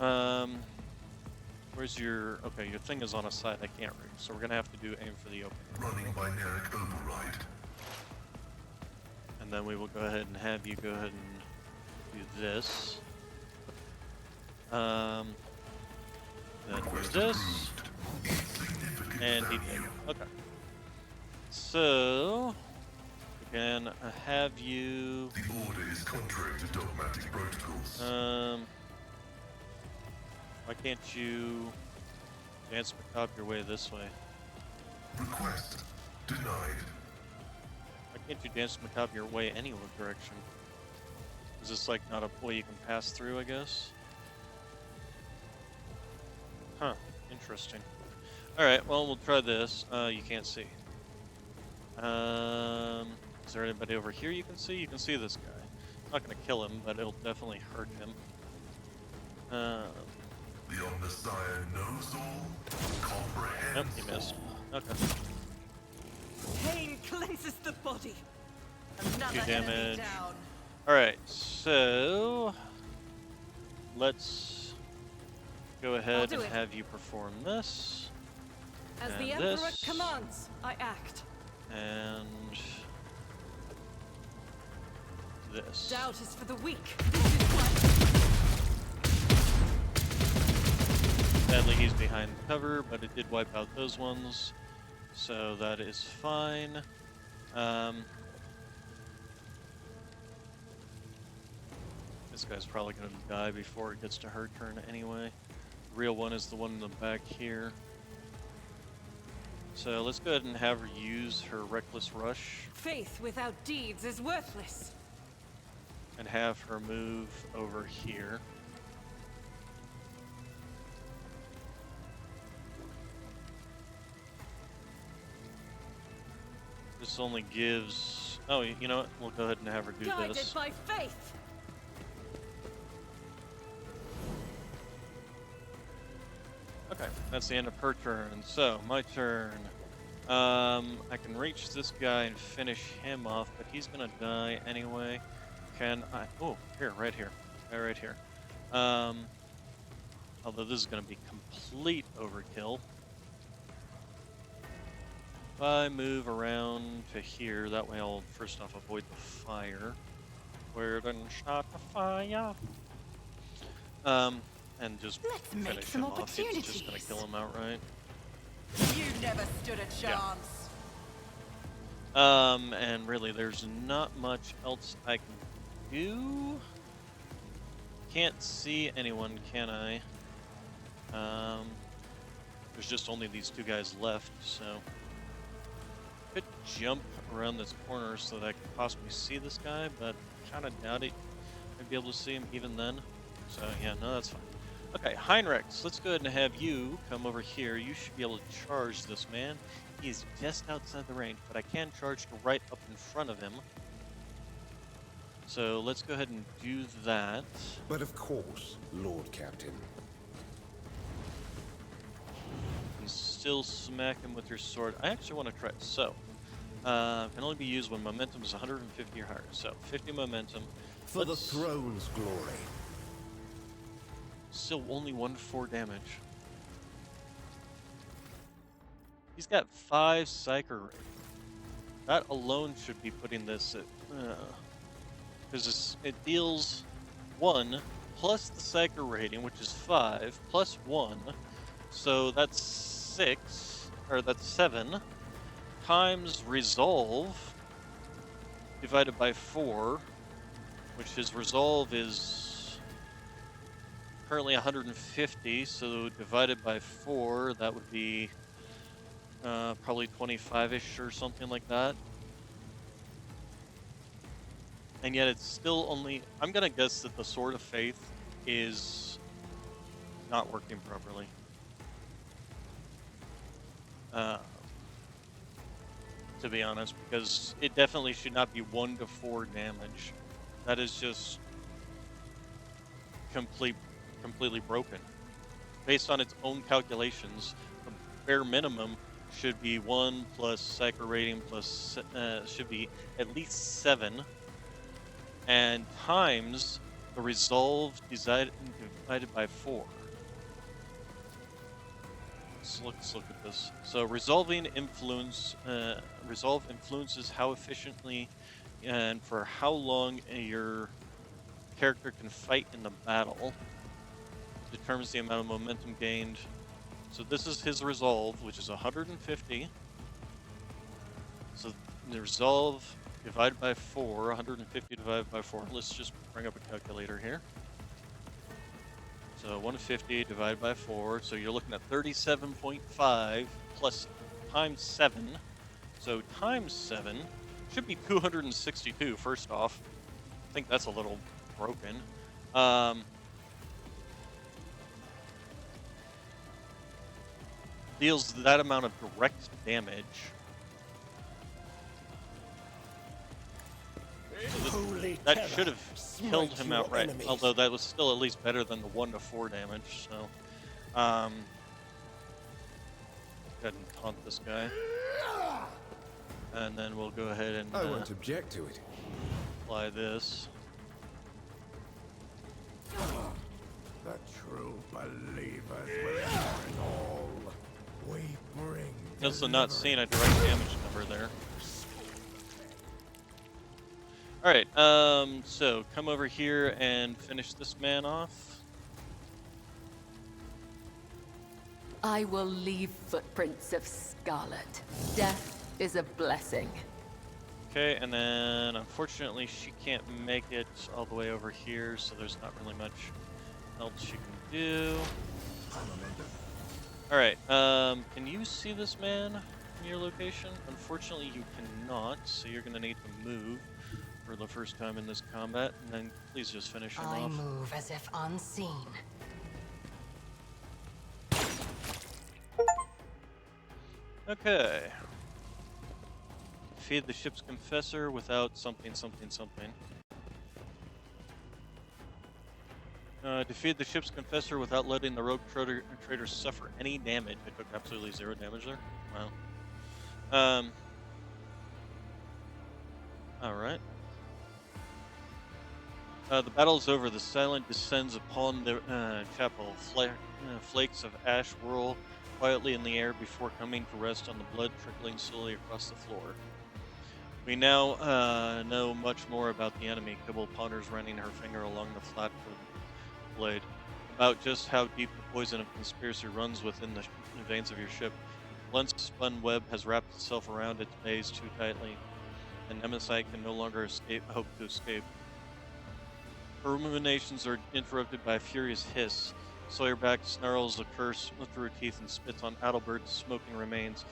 where's your... Okay, your thing is on a side I can't reach, so we're going to have to do aim for the open. Running binaric override. And then we will go ahead and have you go ahead and do this. Then do Request this. approved. Insignificant And he value. did. Okay. So we can have you The order is contrary to dogmatic protocols. why can't you dance macabre your way this way? Request denied. Why can't you dance macabre your way any direction? Is this like not a way you can pass through, I guess? Huh, interesting. Alright, well we'll try this. You can't see. Is there anybody over here you can see? You can see this guy. I'm not gonna kill him, but it'll definitely hurt him. The Omnissiah knows all, comprehends Nope, he missed. all. Okay. Pain cleanses the body. Another Two enemy damage. down. Alright, so let's go ahead do and it. have you perform this. As And the Emperor this. commands, I act. And this. Doubt is for the weak. This is what... Sadly, he's behind cover, but it did wipe out those ones, so that is fine. This guy's probably going to die before it gets to her turn anyway. The real one is the one in the back here. So let's go ahead and have her use her Reckless Rush Faith without deeds is worthless. and have her move over here. This only gives... Oh, you know what? We'll go ahead and have her do Guided this. by faith. Okay, that's the end of her turn. So, my turn. I can reach this guy and finish him off, but he's gonna die anyway. Can I... Oh, here, right here. Right here. Although this is gonna be complete overkill. If I move around to here, that way I'll first off avoid the fire. Where then start the fire? And just Let's make finish some him off. It's just gonna opportunities. kill him outright. You never stood a chance. And really, there's not much else I can do. can't see anyone, can I? There's just only these two guys left, so could jump around this corner so that I could possibly see this guy, but kind of doubt it. I'd be able to see him even then. So yeah, no, that's fine. Okay, Heinrichs, let's go ahead and have you come over here. You should be able to charge this man. He is just outside the range, but I can charge to right up in front of him. So let's go ahead and do that. But of course, Lord Captain. And still smack him with your sword. I actually want to try it. So, can only be used when momentum is 150 or higher. So, 50 momentum. For the throne's glory. Still only 1-4 damage. He's got 5 Psyker rating. That alone should be putting this at... because it deals 1 plus the Psyker rating, which is 5, plus 1. So that's 6, or that's 7, times Resolve, divided by 4, which his Resolve is currently 150, so divided by 4, that would be probably 25-ish or something like that. And yet it's still only... I'm going to guess that the Sword of Faith is not working properly. To be honest, because it definitely should not be 1-4 damage. That is just completely broken. Based on its own calculations, the bare minimum should be 1 plus Psyker rating plus should be at least 7, and times the Resolve divided by 4. Let's look at this. So resolving influence, resolve influences how efficiently and for how long your character can fight in the battle. Determines the amount of momentum gained. So this is his resolve, which is 150. So the resolve divided by 4, 150 divided by 4. Let's just bring up a calculator here. So 150 divided by 4, so you're looking at 37.5 plus times 7. So times 7 should be 262, first off. I think that's a little broken. Deals that amount of direct damage. So that should have killed him outright, although that was still at least better than the 1-4 damage, so... go ahead and taunt this guy. And then we'll go ahead and I won't object to it. apply this. The true believers will inherit all. We bring. Also not seeing a direct damage number there. Alright, so come over here and finish this man off. I will leave footprints of scarlet. Death is a blessing. Okay, and then unfortunately she can't make it all the way over here, so there's not really much else she can do. Alright, can you see this man in your location? Unfortunately you cannot, so you're gonna need to move for the first time in this combat, and then please just finish him I off. move as if unseen. Okay. Feed the ship's confessor without something. Defeat the ship's confessor without letting the rogue trader suffer any damage. I took absolutely 0 damage there. Wow. Alright. The battle is over. The silent descends upon the chapel. Flakes of ash whirl quietly in the air before coming to rest on the blood trickling slowly across the floor. We now know much more about the enemy. Kibble ponders, running her finger along the flat blade, about just how deep the poison of conspiracy runs within the veins of your ship. Blunt's spun web has wrapped itself around its base too tightly, and Nemesis can no longer hope to escape. Her ruminations are interrupted by a furious hiss. Sawyerback snarls a curse through her teeth and spits on Adalbert's smoking remains.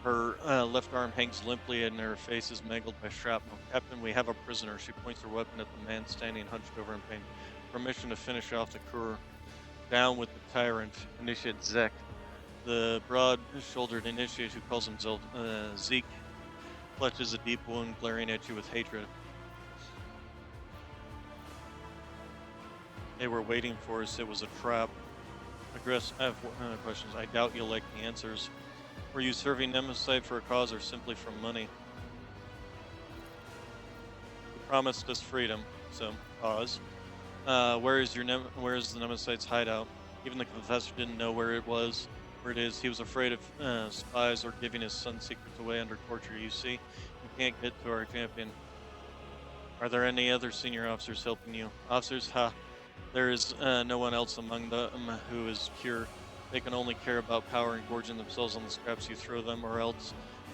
Her left arm hangs limply and her face is mangled by shrapnel. Captain, we have a prisoner. She points her weapon at the man standing hunched over in pain. Permission to finish off the crew. Down with the tyrant. Initiate Zek. The broad-shouldered initiate who calls himself Zeke clutches a deep wound glaring at you with hatred. They were waiting for us. It was a trap. I have questions. I doubt you'll like the answers. Were you serving Nemesis for a cause or simply for money? You promised us freedom, so cause. Where is the Nemesis hideout? Even the confessor didn't know where it is. He was afraid of spies or giving his son's secrets away under torture. You see, you can't get to our champion. Are there any other senior officers helping you? Officers, there is no one else among them who is pure. They can only care about power and gorging themselves on the scraps you throw them, or else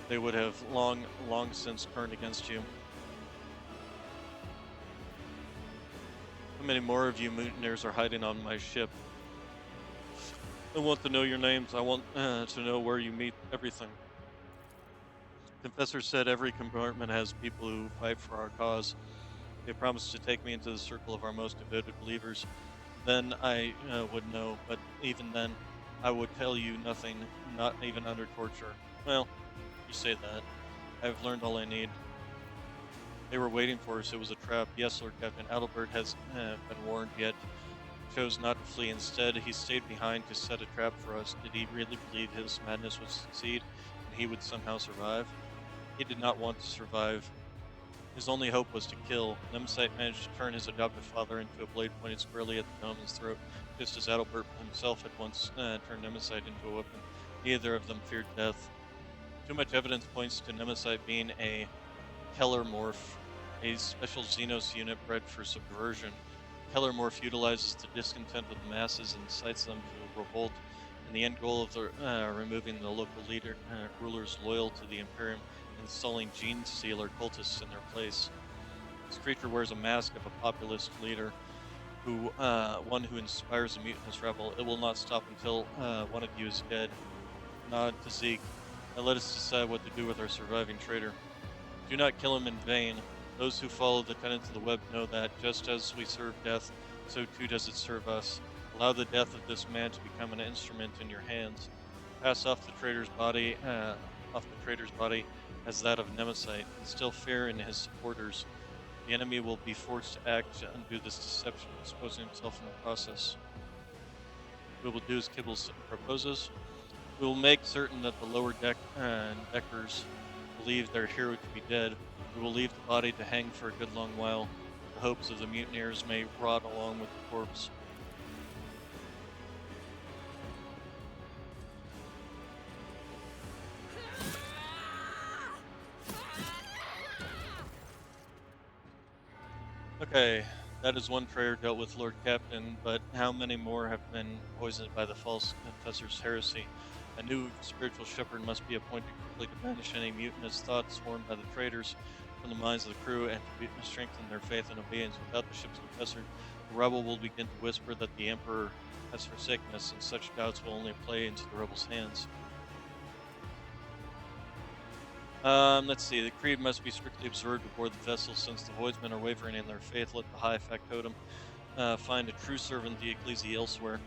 they would have long since turned against you. How many more of you mutineers are hiding on my ship? I want to know your names. I want to know where you meet everything. Confessor said every compartment has people who fight for our cause. They promised to take me into the circle of our most devoted believers. Then I would know, but even then, I would tell you nothing, not even under torture. Well, you say that. I've learned all I need. They were waiting for us. It was a trap. Yes, Lord Captain. Adalbert has been warned, yet chose not to flee. Instead, he stayed behind to set a trap for us. Did he really believe his madness would succeed and he would somehow survive? He did not want to survive. His only hope was to kill. Nemesis managed to turn his adoptive father into a blade pointed squarely at the dominant's throat, just as Adalbert himself had once turned Nemesis into a weapon. Neither of them feared death. Too much evidence points to Nemesis being a Kellermorph, a special Xenos unit bred for subversion. Kellermorph utilizes the discontent of the masses and incites them to revolt, and the end goal of removing the local rulers loyal to the Imperium and installing gene stealer cultists in their place. This creature wears a mask of a populist leader, one who inspires a mutinous rebel. It will not stop until one of you is dead. Nod to Zeke. Now let us decide what to do with our surviving traitor. Do not kill him in vain. Those who follow the tenets of the web know that, just as we serve death, so too does it serve us. Allow the death of this man to become an instrument in your hands. Pass off the traitor's body as that of Nemesis. Instill fear in his supporters. The enemy will be forced to act to undo this deception, exposing himself in the process. We will do as Kibble proposes. We will make certain that the lower deckers believe their hero to be dead. We will leave the body to hang for a good long while. The hopes of the mutineers may rot along with the corpse. Okay, that is one traitor dealt with, Lord Captain, but how many more have been poisoned by the false confessor's heresy? A new spiritual shepherd must be appointed quickly to banish any mutinous thoughts formed by the traitors from the minds of the crew and to strengthen their faith and obedience. Without the ship's confessor, the rebel will begin to whisper that the Emperor has forsaken us, and such doubts will only play into the rebel's hands. Let's see. The creed must be strictly observed aboard the vessel. Since the voidsmen are wavering in their faith, let the high factotum find a true servant of the ecclesia elsewhere.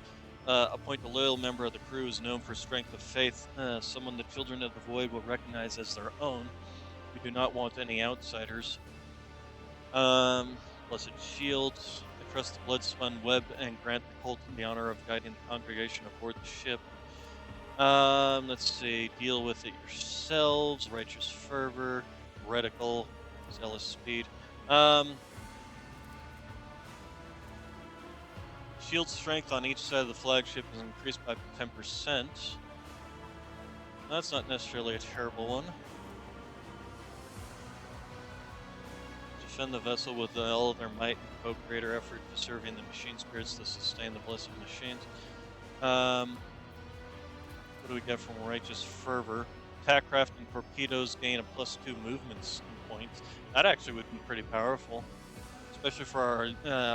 Appoint a loyal member of the crew who is known for strength of faith, someone the children of the void will recognize as their own. We do not want any outsiders. Blessed shields. I trust the blood-spun web and grant the cult the honor of guiding the congregation aboard the ship. Let's see. Deal with it yourselves. Righteous fervor. Reticle. Zealous speed. Shield strength on each side of the flagship is increased by 10%. That's not necessarily a terrible one. Defend the vessel with all of their might and devote greater effort to serving the machine spirits to sustain the blessed machines. What do we get from Righteous Fervor? Attack craft and torpedoes gain a +2 movement point. That actually would be pretty powerful. especially for our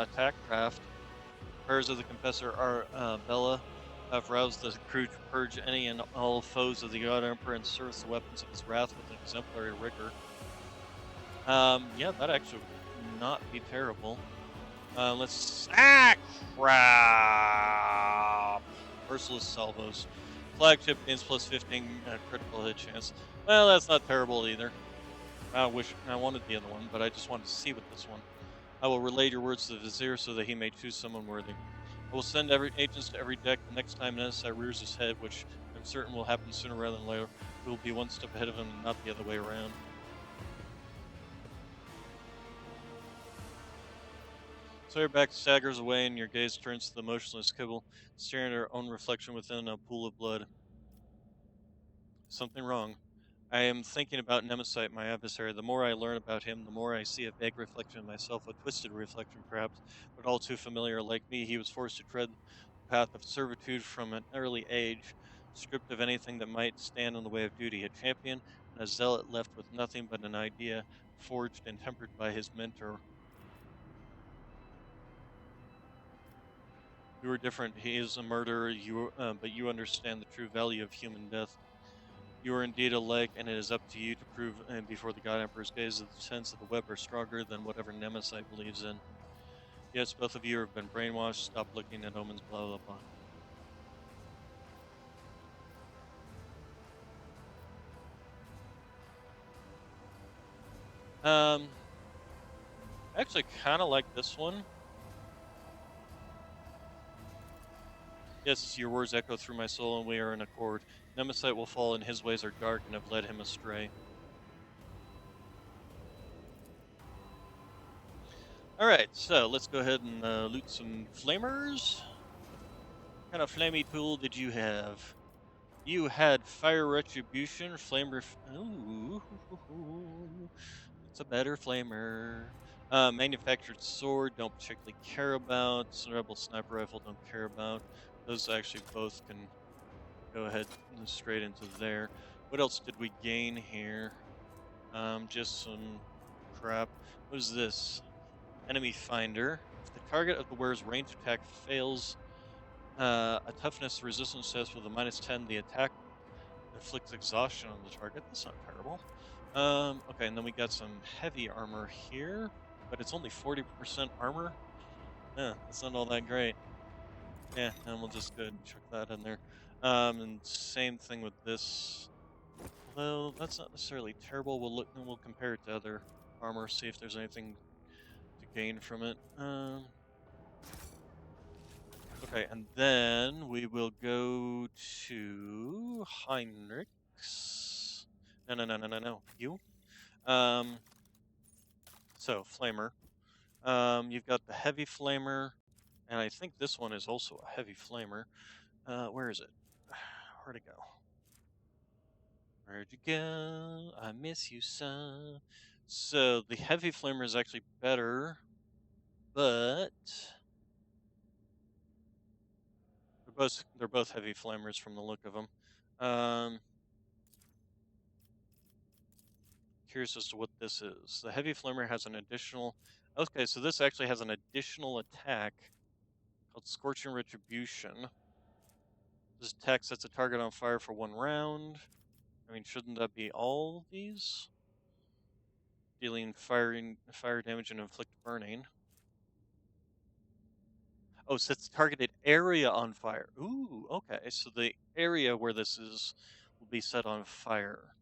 attack craft. Prayers of the Confessor Bella have roused the crew to purge any and all foes of the God Emperor and serve the weapons of his wrath with exemplary rigor. Yeah, that actually would not be terrible. Let's crap. Merciless salvos. Flagship gains plus 15 critical hit chance. Well, that's not terrible either. I wish I wanted the other one, but I just wanted to see with this one. I will relay your words to the Vizier so that he may choose someone worthy. I will send every agents to every deck the next time Nemesis rears his head, which I'm certain will happen sooner rather than later. We will be one step ahead of him and not the other way around. So your back staggers away and your gaze turns to the motionless kibble, staring at her own reflection within a pool of blood. Something wrong. I am thinking about Nemesis, my adversary. The more I learn about him, the more I see a vague reflection of myself, a twisted reflection perhaps, but all too familiar. Like me, he was forced to tread the path of servitude from an early age, stripped of anything that might stand in the way of duty, a champion and a zealot left with nothing but an idea, forged and tempered by his mentor. You are different. He is a murderer, but you understand the true value of human death. You are indeed alike, and it is up to you to prove before the God Emperor's gaze that the tenets of the web are stronger than whatever Nemesis believes in. Yes, both of you have been brainwashed. Stop looking at omens, blah, blah, blah. I actually kind of like this one. Yes, your words echo through my soul, and we are in accord. Nemesis will fall, and his ways are dark, and have led him astray. Alright, so let's go ahead and loot some flamers. What kind of flamey tool did you have? You had Fire Retribution, Ooh, it's a better flamer. Manufactured Sword, don't particularly care about. Rebel Sniper Rifle, don't care about. Those actually both can go ahead and straight into there. What else did we gain here? Just some crap. What is this? Enemy Finder. If the target of the wearer's range attack fails a toughness resistance test with a -10, the attack inflicts exhaustion on the target. That's not terrible. Okay, and then we got some heavy armor here, but it's only 40% armor. Yeah, that's not all that great. Yeah, and we'll just go ahead and chuck that in there. And same thing with this. Although that's not necessarily terrible. We'll look and we'll compare it to other armor, see if there's anything to gain from it. Okay, and then we will go to Heinrichs. No. You. Um, so flamer. You've got the heavy flamer, and I think this one is also a heavy flamer. Where is it? Where'd it go? Where'd you go? I miss you, son. So the heavy flamer is actually better, but they're both heavy flamers from the look of them. Curious as to what this is. The heavy flamer has an additional. Okay, so this actually has an additional attack called Scorching Retribution. This attack sets a target on fire for 1 round. I mean, shouldn't that be all these? Dealing fire damage and inflict burning. Oh, sets targeted area on fire. Ooh, okay. So the area where this is will be set on fire.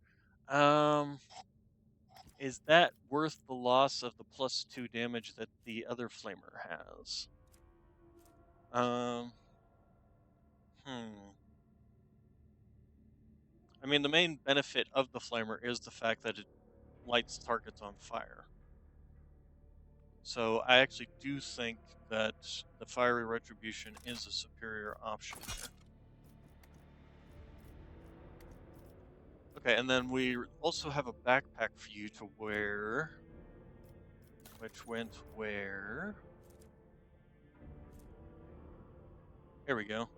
Is that worth the loss of the +2 damage that the other flamer has? Um, hmm. I mean, the main benefit of the flamer is the fact that it lights targets on fire. So I actually do think that the fiery retribution is a superior option here. Okay, and then we also have a backpack for you to wear, which went where? Here we go.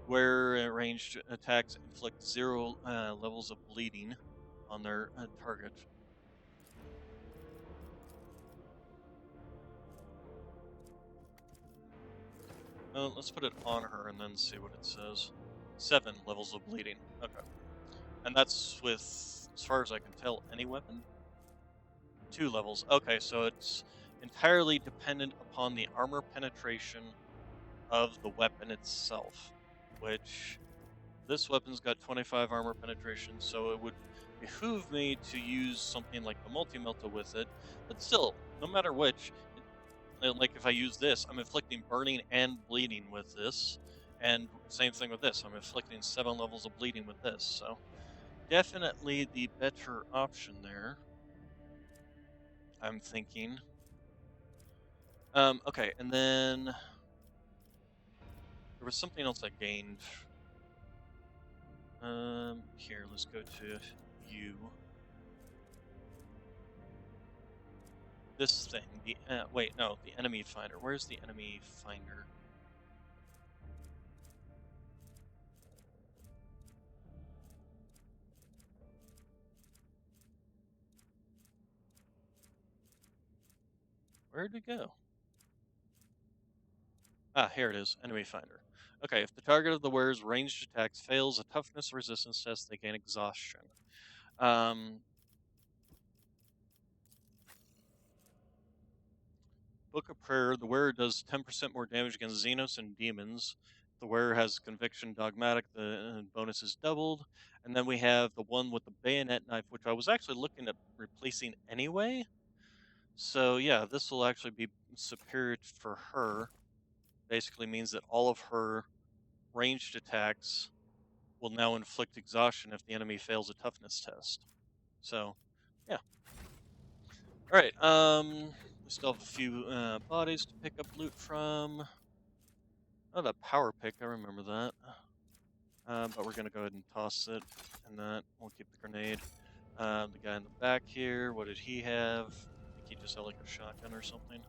Where ranged attacks inflict 0 levels of bleeding on their target. let's put it on her and then see what it says. 7 levels of bleeding. Okay. And that's with, as far as I can tell, any weapon? 2 levels. Okay, so it's entirely dependent upon the armor penetration of the weapon itself, which this weapon's got 25 armor penetration, so it would behoove me to use something like the multi-melta with it, but still, no matter which, like if I use this, I'm inflicting burning and bleeding with this, and same thing with this, I'm inflicting 7 levels of bleeding with this, so definitely the better option there, I'm thinking. Okay, and then there was something else I gained. Here, let's go to you. This thing, the, wait, no, the enemy finder. Where's the enemy finder? Where'd it go? Ah, here it is, enemy finder. Okay, if the target of the wearer's ranged attacks fails a toughness resistance test, they gain exhaustion. Book of Prayer, the wearer does 10% more damage against Xenos and demons. The wearer has Conviction Dogmatic, the bonus is doubled. And then we have the one with the bayonet knife, which I was actually looking at replacing anyway. So yeah, this will actually be superior for her. Basically means that all of her ranged attacks will now inflict exhaustion if the enemy fails a toughness test. So, yeah. Alright, we still have a few bodies to pick up loot from. Oh, that power pick, I remember that. But we're gonna go ahead and toss it, and that, we'll keep the grenade. The guy in the back here, what did he have? I think he just had like a shotgun or something.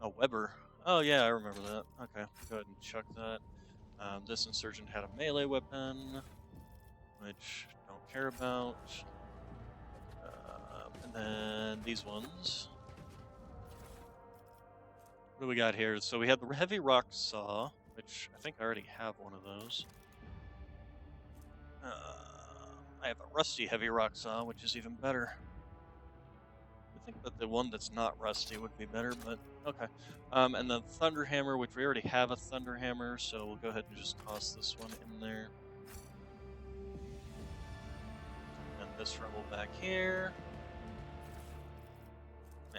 Oh, Weber. Oh yeah, I remember that. Okay, go ahead and chuck that. This insurgent had a melee weapon, which don't care about. And then these ones. What do we got here? So we have the heavy rock saw, which I think I already have one of those. I have a rusty heavy rock saw, which is even better. I think that the one that's not rusty would be better, but okay. And then thunder hammer, which we already have a thunder hammer, so we'll go ahead and just toss this one in there. And this rebel back here.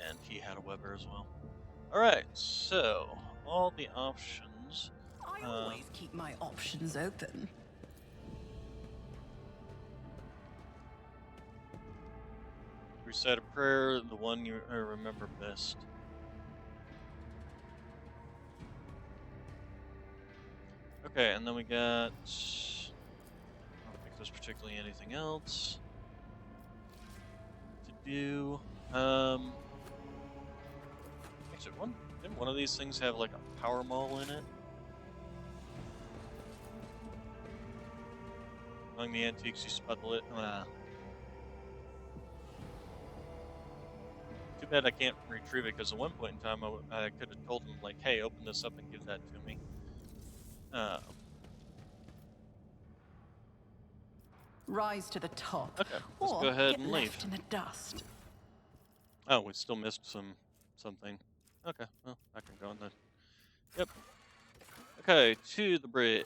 And he had a Weber as well. Alright, so all the options. I always keep my options open. Recite a prayer, the one you remember best. Okay, and then we got. I don't think there's particularly anything else to do. Actually, didn't one of these things have like a power maul in it? Among the antiques, you spot the lit. Too bad I can't retrieve it, because at one point in time I could have told him, like, hey, open this up and give that to me. Rise to the top. Okay, let's or go ahead get and left leave. in the dust. Oh, we still missed something. Okay, well, I can go on then. Yep. Okay, to the bridge.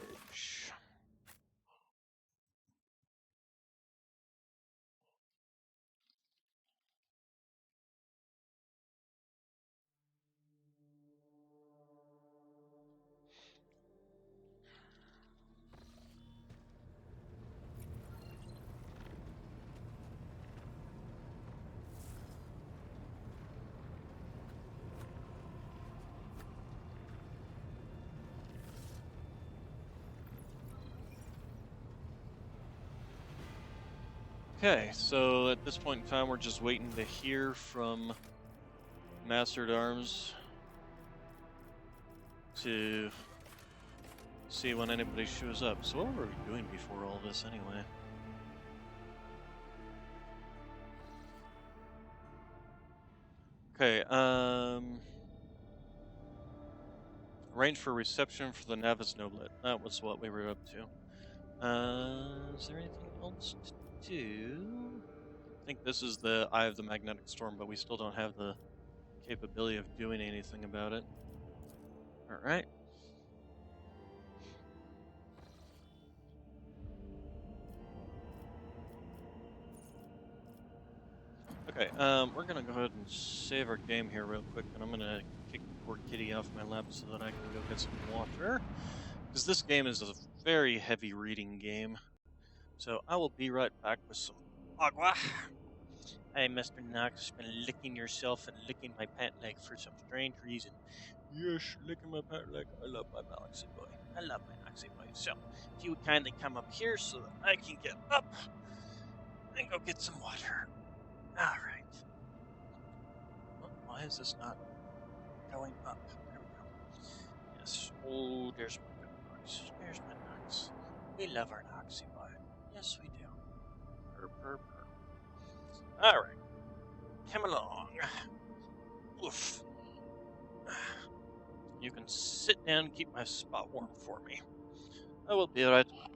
Okay, so at this point in time, we're just waiting to hear from Master at Arms to see when anybody shows up. So what were we doing before all this anyway? Okay, Arrange for reception for the Navis Noblet. That was what we were up to. Is there anything else to do? I think this is the Eye of the Magnetic Storm, but we still don't have the capability of doing anything about it. Alright. Okay, we're gonna go ahead and save our game here real quick, and I'm gonna kick the poor kitty off my lap so that I can go get some water. Because this game is a very heavy reading game. So I will be right back with some agua. Hey, Mr. Knox, been licking yourself and licking my pant leg for some strange reason. Yes, licking my pant leg. I love my Galaxy Boy. I love my Galaxy Boy. So, if you would kindly come up here so that I can get up and go get some water. Alright. Why is this not going up? There we go. Yes. Oh, there's my good Knox. There's my Knox. We love our Noxy Boy. Yes, we do. Purr, purr, purr. Alright. Come along. Oof. You can sit down and keep my spot warm for me. I will be right back.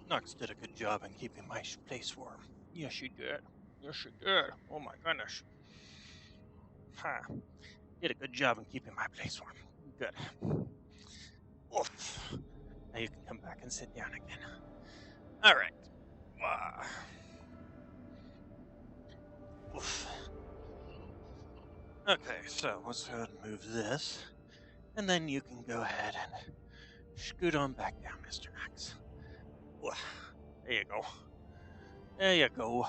Nox did a good job in keeping my place warm. Yes, she did. Yes, she did. Oh my goodness. Huh. Did a good job in keeping my place warm. Good. Oof. Now you can come back and sit down again. All right. Oof. Okay, so let's go ahead and move this. And then you can go ahead and scoot on back down, Mr. Knox. There you go. There you go.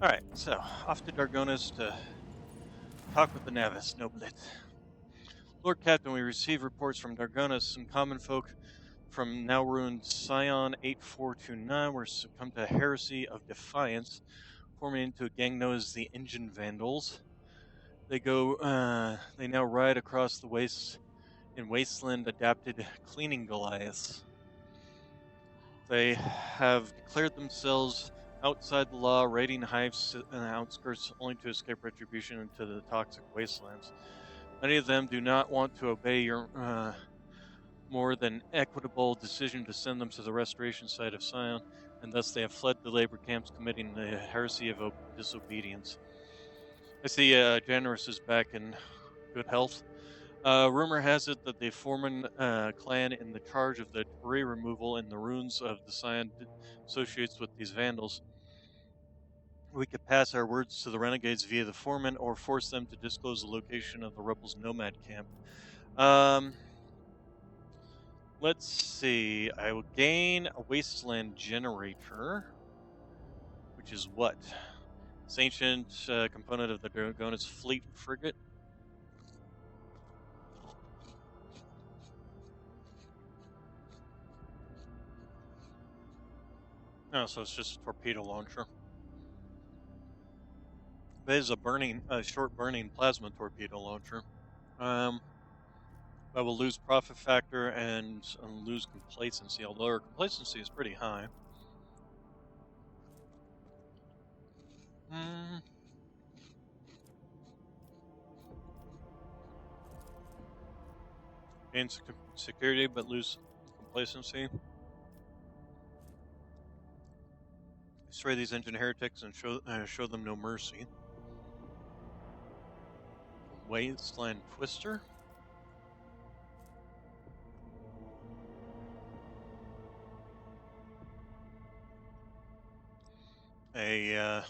Alright, so off to Dargonis to talk with the Navis Noblets. Lord Captain, we received reports from Dargonis. Some common folk from now ruined Scion 8429 were succumbed to heresy of defiance, forming into a gang known as the Engine Vandals. They now ride across the wastes in wasteland adapted cleaning Goliaths. They have declared themselves outside the law, raiding hives in the outskirts only to escape retribution into the toxic wastelands. Many of them do not want to obey your more than equitable decision to send them to the restoration site of Sion, and thus they have fled the labor camps, committing the heresy of disobedience. I see Generous is back in good health. Rumor has it that the Foreman clan in the charge of the debris removal in the ruins of the Sion associates with these vandals. We could pass our words to the renegades via the Foreman or force them to disclose the location of the rebels' nomad camp. Let's see. I will gain a wasteland generator, which is what? It's ancient component of the Dragonis fleet frigate. Oh, so it's just a torpedo launcher. But it is a short burning plasma torpedo launcher. I will lose profit factor and lose complacency, although our complacency is pretty high. Gain security but lose complacency. Destroy these engine heretics and show them no mercy. Wasteland Twister. A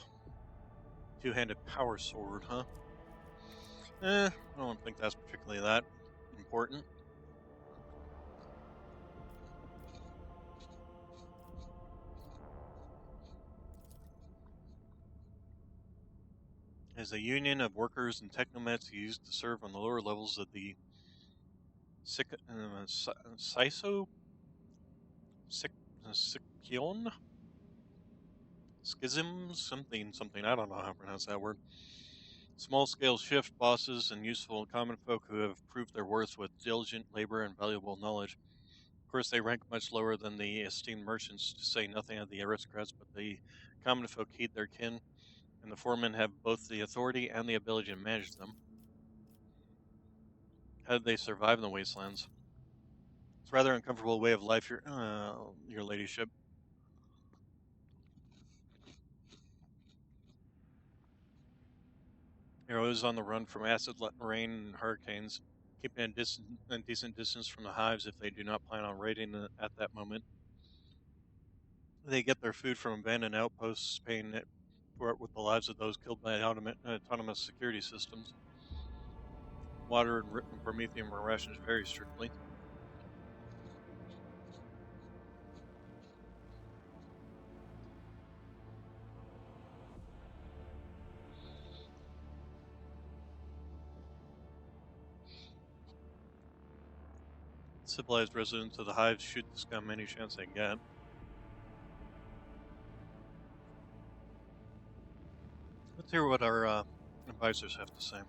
two-handed power sword, huh? I don't think that's particularly that important. As a union of workers and technomats used to serve on the lower levels of the Sikion? Schism? Something. I don't know how to pronounce that word. Small-scale shift bosses and useful common folk who have proved their worth with diligent labor and valuable knowledge. Of course, they rank much lower than the esteemed merchants, to say nothing of the aristocrats, but the common folk heed their kin, and the foremen have both the authority and the ability to manage them. How did they survive in the wastelands? It's a rather uncomfortable way of life, your ladyship. You're always on the run from acid rain and hurricanes, keeping a decent distance from the hives if they do not plan on raiding at that moment. They get their food from abandoned outposts, paying for it with the lives of those killed by autonomous security systems. Water and promethium are rationed very strictly. Civilized residents of the hives shoot the scum any chance they get. Let's hear what our advisors have to say.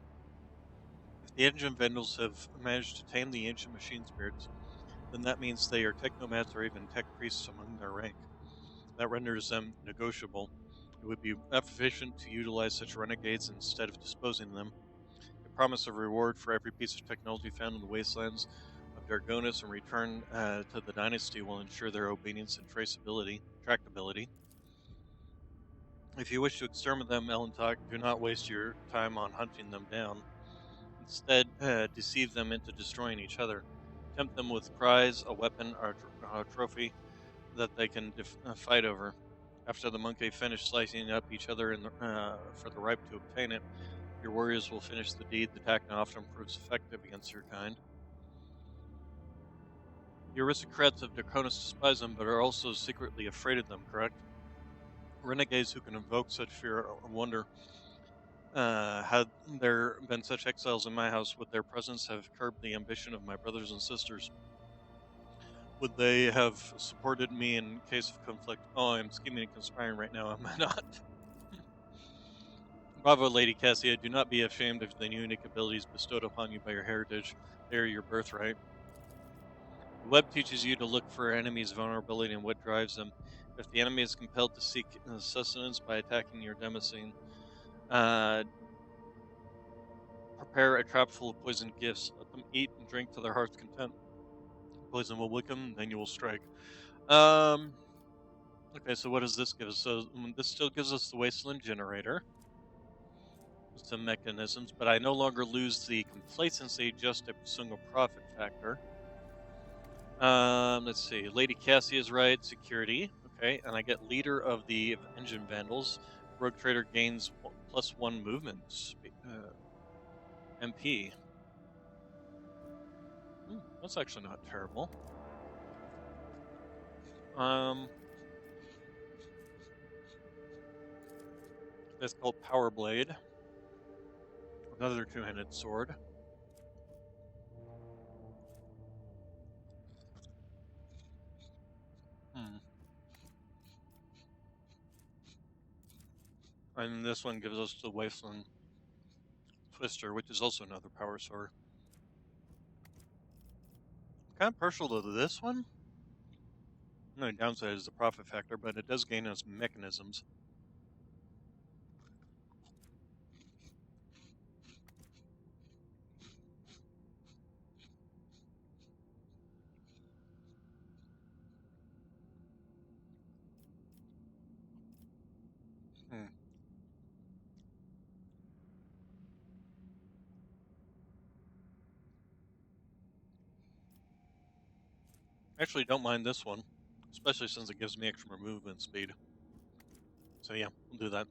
If the engine vandals have managed to tame the ancient machine spirits, then that means they are technomats or even tech priests among their rank. That renders them negotiable. It would be efficient to utilize such renegades instead of disposing of them. A promise of reward for every piece of technology found in the wastelands of Dargonis and return to the dynasty will ensure their obedience and tractability. If you wish to exterminate them, Elentok, do not waste your time on hunting them down. Instead, deceive them into destroying each other. Tempt them with cries, a weapon, or a trophy that they can fight over. After the monkey finish slicing up each other for the ripe to obtain it, your warriors will finish the deed. The tactic often proves effective against your kind. The aristocrats of Draconis despise them, but are also secretly afraid of them, correct? Renegades who can invoke such fear wonder, had there been such exiles in my house, would their presence have curbed the ambition of my brothers and sisters? Would they have supported me in case of conflict? Oh, I'm scheming and conspiring right now, am I not? Bravo, Lady Cassia. Do not be ashamed of the unique abilities bestowed upon you by your heritage. They are your birthright. The web teaches you to look for enemies' vulnerability and what drives them. If the enemy is compelled to seek sustenance by attacking your Nemesis, prepare a trap full of poisoned gifts. Let them eat and drink to their heart's content. Poison will weaken, then you will strike. Okay, so what does this give us? So this still gives us the Wasteland Generator. Some mechanisms, but I no longer lose the complacency, just a single profit factor. Let's see. Lady Cassie is right. Security. Okay, and I get leader of the engine vandals. Rogue Trader gains +1 movement. MP. That's actually not terrible. That's called Power Blade. Another two-handed sword. And this one gives us the Wasteland Twister, which is also another power sword. Kind of partial to this one. The only downside is the profit factor, but it does gain us mechanisms. Actually, don't mind this one, especially since it gives me extra movement speed. So yeah, we'll do that.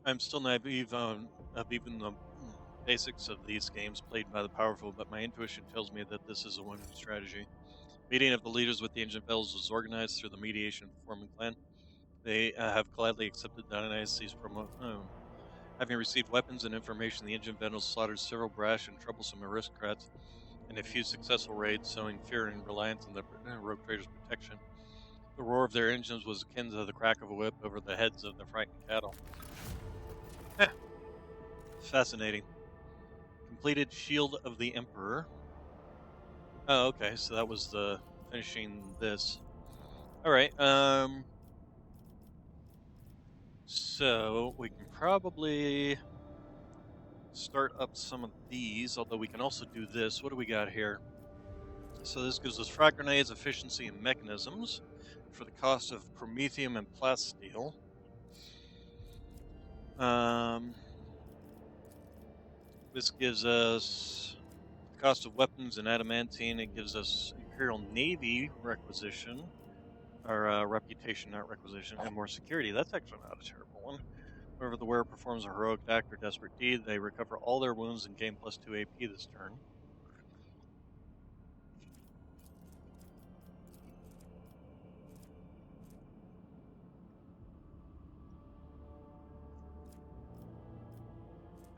I'm still naive of even the basics of these games played by the powerful, but my intuition tells me that this is a winning strategy. Meeting of the leaders with the Ancient Bells was organized through the mediation of the forming clan. They have gladly accepted the dynasty's having received weapons and information, the Ancient Vandals slaughtered several brash and troublesome aristocrats in a few successful raids, sowing fear and reliance on the rogue traders' protection. The roar of their engines was akin to the crack of a whip over the heads of the frightened cattle. Fascinating. Completed Shield of the Emperor. Oh, okay, so that was the finishing this. Alright, so we can probably start up some of these, although we can also do this. What do we got here? So this gives us frag grenades, efficiency, and mechanisms for the cost of promethium and plasteel. This gives us the cost of weapons and adamantine. It gives us Imperial Navy requisition, or reputation, not requisition, and more security. That's actually not a terrible one. Whenever the wearer performs a heroic act or desperate deed, they recover all their wounds and gain +2 AP this turn.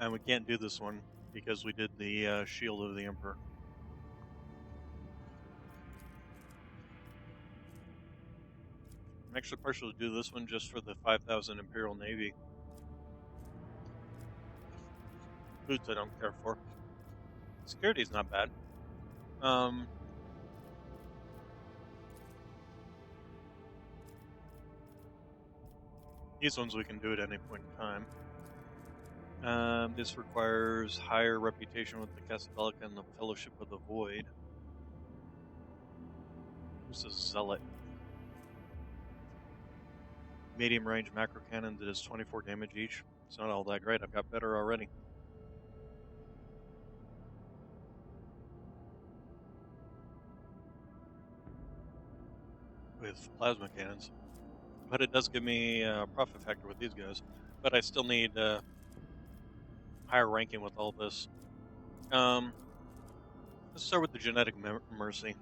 And we can't do this one because we did the Shield of the Emperor. I'm actually partial to do this one just for the 5,000 Imperial Navy. Boots I don't care for. Security's not bad. These ones we can do at any point in time. This requires higher reputation with the Castellica and the Fellowship of the Void. Who's a Zealot? Medium range macro cannon that does 24 damage each. It's not all that great. I've got better already. With plasma cannons. But it does give me a profit factor with these guys. But I still need higher ranking with all this. Let's start with the genetic mercy.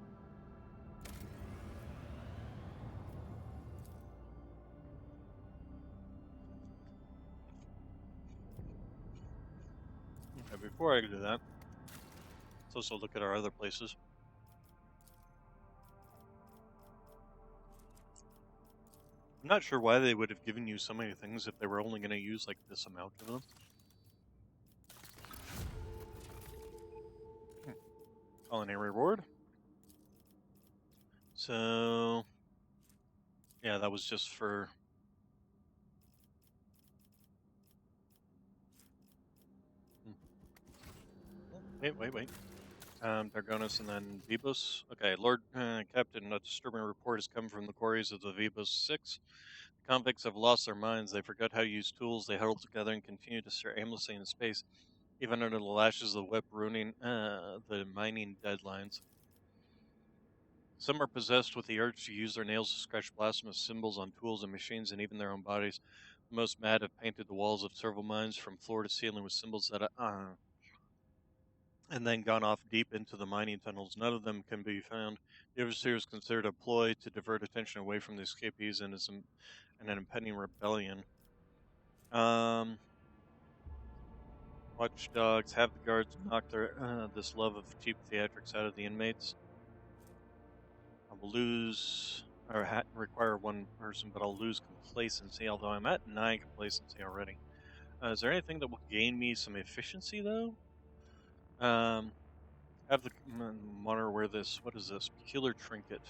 Okay, before I do that, let's also look at our other places. I'm not sure why they would have given you so many things if they were only going to use like this amount of them. Culinary reward. So, yeah, that was just for... Wait. Dargonus and then Vibos. Okay, Lord Captain, a disturbing report has come from the quarries of the Vibos 6. The convicts have lost their minds. They forgot how to use tools. They huddle together and continue to stare aimlessly into space, even under the lashes of the whip, ruining the mining deadlines. Some are possessed with the urge to use their nails to scratch blasphemous symbols on tools and machines and even their own bodies. The most mad have painted the walls of several mines from floor to ceiling with symbols that and then gone off deep into the mining tunnels. None of them can be found. The overseer is considered a ploy to divert attention away from the escapees and an impending rebellion. Watchdogs have the guards knock this love of cheap theatrics out of the inmates. I will lose or require one person, but I'll lose complacency. Although I'm at 9 complacency already. Is there anything that will gain me some efficiency though? Have the monitor wear this. What is this? Peculiar trinket.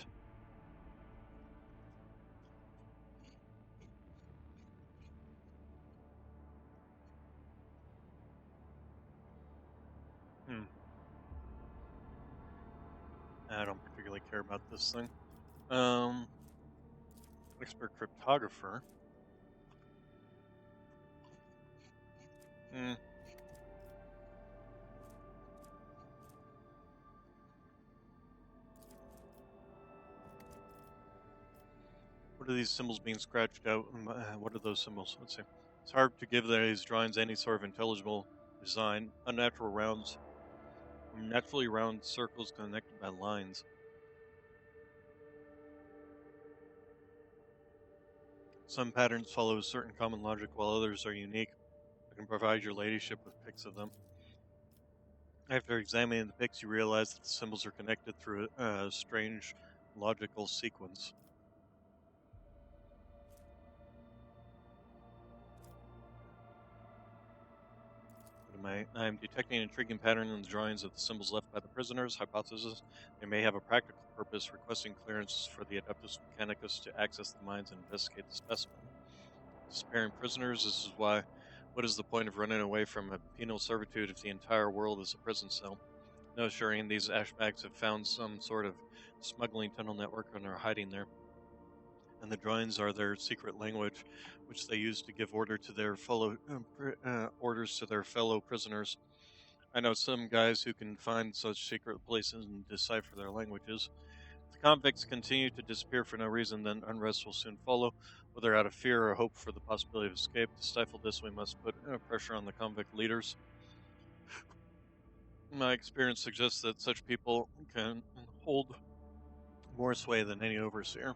I don't particularly care about this thing. Expert cryptographer. What are these symbols being scratched out? What are those symbols? Let's see. It's hard to give these drawings any sort of intelligible design. Naturally round circles connected by lines. Some patterns follow a certain common logic, while others are unique. I can provide your ladyship with pics of them. After examining the pics, you realize that the symbols are connected through a strange logical sequence. I'm detecting an intriguing pattern in the drawings of the symbols left by the prisoners. Hypothesis: they may have a practical purpose, requesting clearance for the Adeptus Mechanicus to access the mines and investigate the specimen. Disappearing prisoners. This is why. What is the point of running away from a penal servitude if the entire world is a prison cell? No assuring these ashbags have found some sort of smuggling tunnel network and are hiding there. And the drawings are their secret language, which they use to give orders to their fellow prisoners. I know some guys who can find such secret places and decipher their languages. If the convicts continue to disappear for no reason, then unrest will soon follow, whether out of fear or hope for the possibility of escape. To stifle this, we must put pressure on the convict leaders. My experience suggests that such people can hold more sway than any overseer.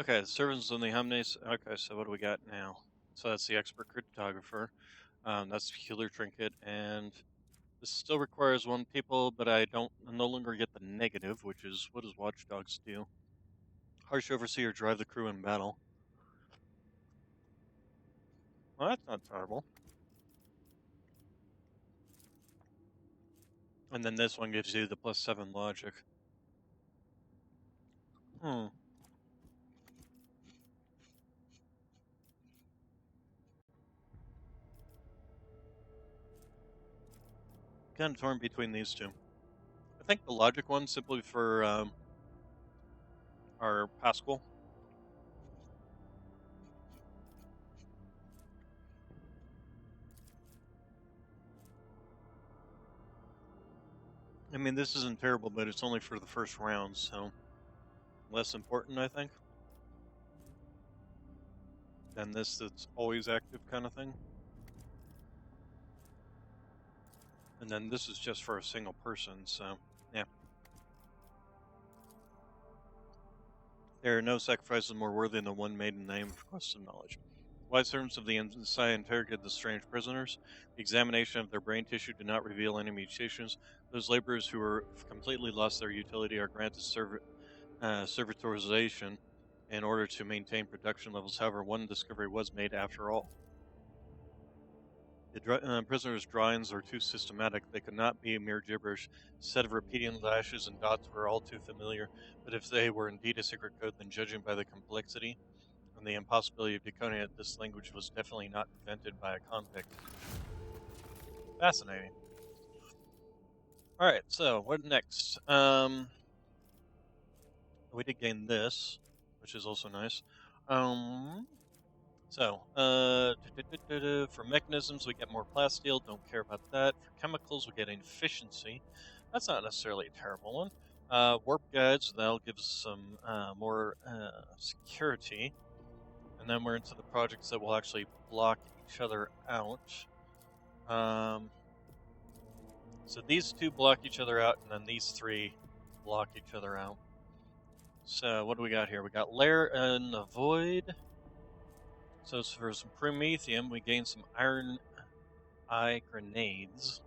Okay, the servants on the Humnes. Okay, so what do we got now? So that's the expert cryptographer. That's healer trinket, and this still requires one people, but I no longer get the negative, which is what does Watchdogs do? Harsh overseer, drive the crew in battle. Well, that's not terrible. And then this one gives you the +7 logic. Hmm. Kind of torn between these two. I think the logic one simply for our Pascal. I mean, this isn't terrible, but it's only for the first round, so less important, I think, than this that's always active kind of thing. And then this is just for a single person, so yeah. There are no sacrifices more worthy than one made in the name of quest of knowledge. Wise servants of the Messiah interrogated the strange prisoners. The examination of their brain tissue did not reveal any mutations. Those laborers who have completely lost their utility are granted servitorization in order to maintain production levels. However, one discovery was made after all. The prisoners' drawings were too systematic. They could not be mere gibberish. A set of repeating lashes and dots were all too familiar, but if they were indeed a secret code, then judging by the complexity and the impossibility of decoding it, this language was definitely not invented by a convict. Fascinating. Alright, so what next? We did gain this, which is also nice. For mechanisms, we get more plasteel. Don't care about that. For chemicals, we get efficiency. That's not necessarily a terrible one. Warp guides, that'll give us some more security. And then we're into the projects that will actually block each other out. So these two block each other out, and then these three block each other out. So what do we got here? We got Lair in the Void. So for some Promethium, we gain some Iron Eye grenades.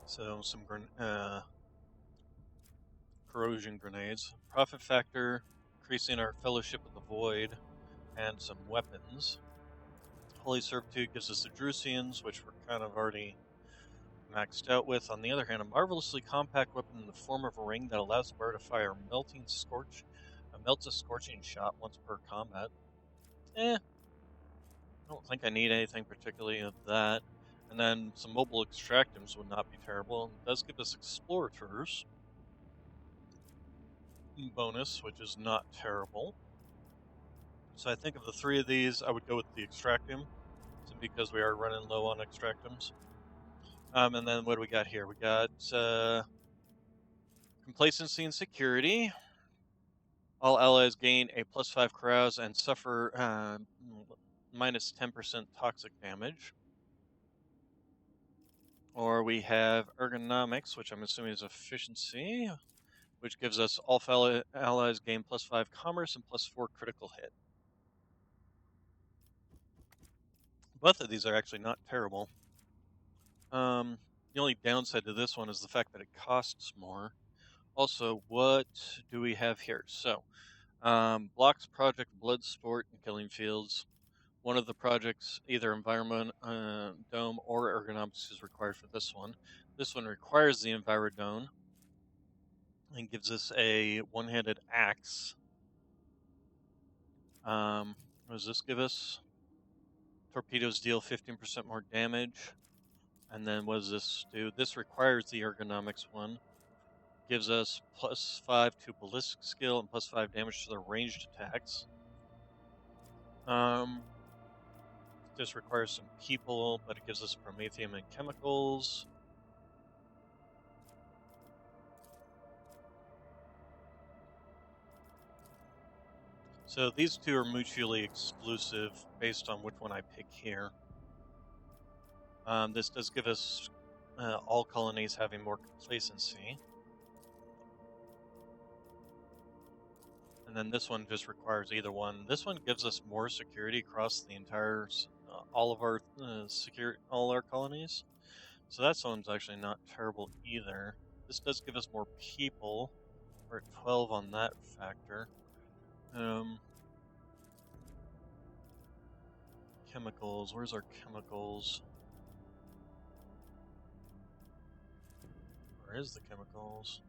So some corrosion grenades. Profit factor, increasing our fellowship of the Void, and some weapons. Holy Servitude gives us the Drusians, which we're kind of already maxed out with. On the other hand, a marvelously compact weapon in the form of a ring that allows the bearer to fire melts a scorching shot once per combat. I don't think I need anything particularly of that. And then some mobile extractums would not be terrible. It does give us explorators bonus, which is not terrible. So I think of the three of these, I would go with the extractum, because we are running low on extractums. And then what do we got here? We got complacency and security. All allies gain a +5 carouse and suffer minus 10% toxic damage. Or we have ergonomics, which I'm assuming is efficiency, which gives us all fellow allies gain +5 commerce and +4 critical hit. Both of these are actually not terrible. The only downside to this one is the fact that it costs more. Also, what do we have here? So, blocks project blood sport and killing fields. One of the projects, either environment dome or ergonomics, is required for this one. This one requires the envirodome and gives us a one-handed axe. What does this give us? Torpedoes deal 15% more damage. And then what does this do? This requires the ergonomics one. Gives us +5 to ballistic skill and +5 damage to the ranged attacks. This requires some people, but it gives us promethium and chemicals. So these two are mutually exclusive based on which one I pick here. This does give us all colonies having more complacency. and then this one just requires either one. This one gives us more security across the entire, all of our all our colonies. So that one's actually not terrible either. This does give us more people. We're at 12 on that factor. Chemicals. Where's our chemicals? Where is the chemicals?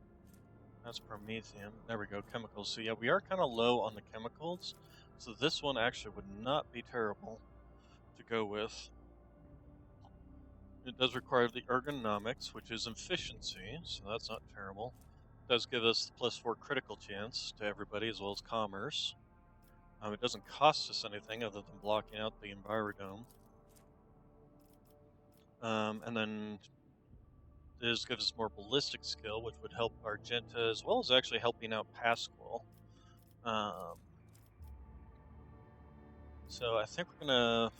That's promethium. There we go, chemicals. So yeah, we are kind of low on the chemicals. So this one actually would not be terrible to go with. It does require the ergonomics, which is efficiency, so that's not terrible. It does give us the +4 critical chance to everybody, as well as commerce. It doesn't cost us anything other than blocking out the Envirodome. And then this gives us more ballistic skill, which would help Argenta, as well as actually helping out Pasquale. So I think we're gonna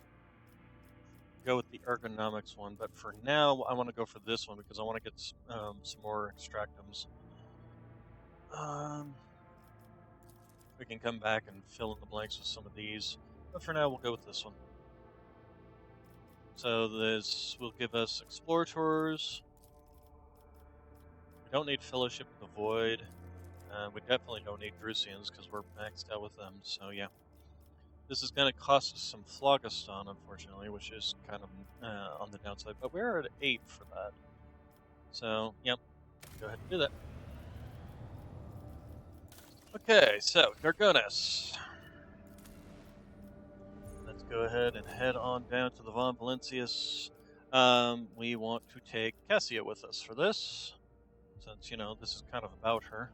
go with the ergonomics one, but for now I want to go for this one because I want to get some more extractums. We can come back and fill in the blanks with some of these, but for now we'll go with this one. So this will give us explorators. We don't need fellowship of the void. We definitely don't need Drusians because we're maxed out with them, so yeah. This is going to cost us some phlogiston, unfortunately, which is kind of on the downside, but we're at 8 for that. So, yep, go ahead and do that. Okay, so, Gargonis. Let's go ahead and head on down to the Von Valencius. We want to take Cassia with us for this, since, you know, this is kind of about her.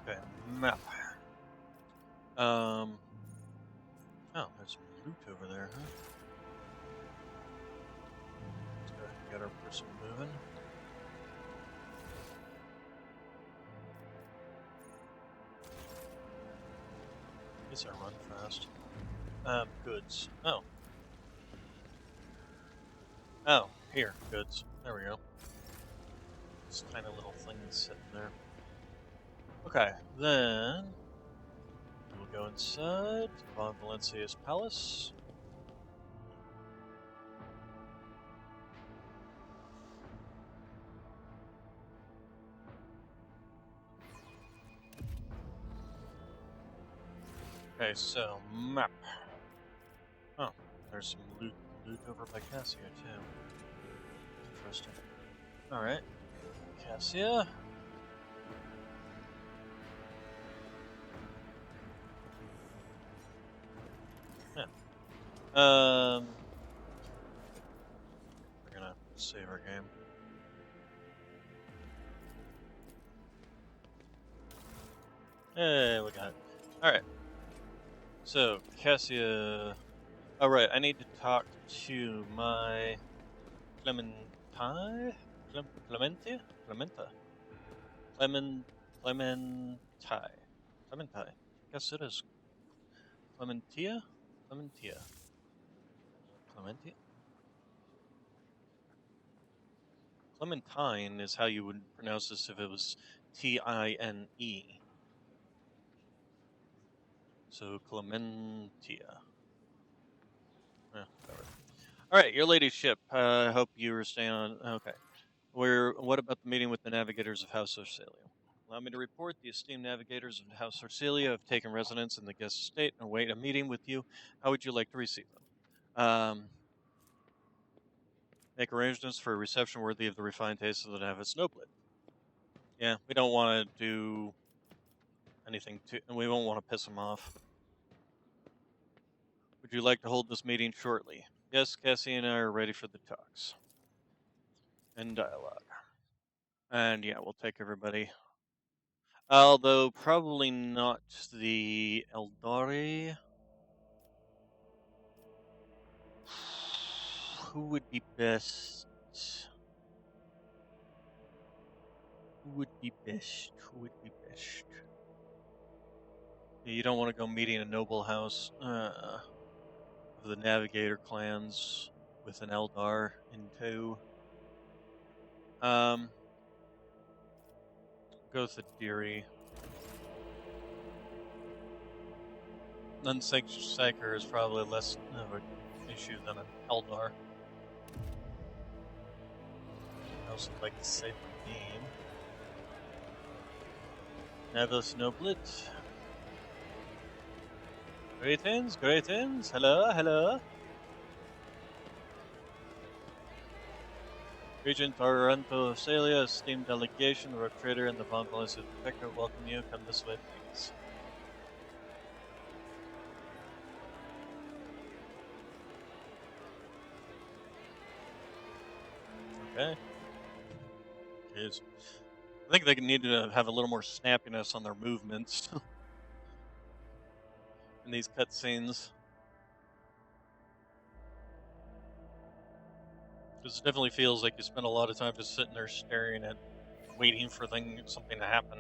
Okay, map. Oh, there's some loot over there, huh? Let's go ahead and get our person moving. Guess I run fast. Goods. Oh. Oh, here, goods. There we go. This tiny little thing is sitting there. Okay, then we'll go inside Von Valencia's palace. Okay, so map. Oh, there's some loot over by Cassia too. Interesting. All right, Cassia. Yeah. We're gonna save our game. Hey, we got it. All right. So Cassia. All right, I need to talk to my Clementia. I guess it is Clementia. Clementine is how you would pronounce this if it was Tine. So Clementia. Whatever. All right, your ladyship. I hope you were staying on. Okay. What about the meeting with the navigators of House Orcelia? Allow me to report the esteemed navigators of House Orcelia have taken residence in the guest estate and await a meeting with you. How would you like to receive them? Make arrangements for a reception worthy of the refined taste of the Navis Snowblade. Yeah, we don't want to do anything and we won't want to piss them off. Would you like to hold this meeting shortly? Yes, Cassie and I are ready for the talks and dialogue. And yeah, we'll take everybody. Although probably not the Eldari. Who would be best? Who would be best? Who would be best? You don't want to go meeting a noble house of the Navigator clans with an Eldar in tow. Go with the Deary. Unsaker is probably less of an issue than an Eldar. I also like to say the name. Nevis Noblet. Greetings, greetings. Hello, hello. Regent Aranto of Salia, esteemed delegation, the Rogue Trader, and the Von Valencia Protector welcome you. Come this way, please. Okay. Jeez. I think they need to have a little more snappiness on their movements in these cutscenes. Because it definitely feels like you spend a lot of time just sitting there staring at, waiting for something to happen.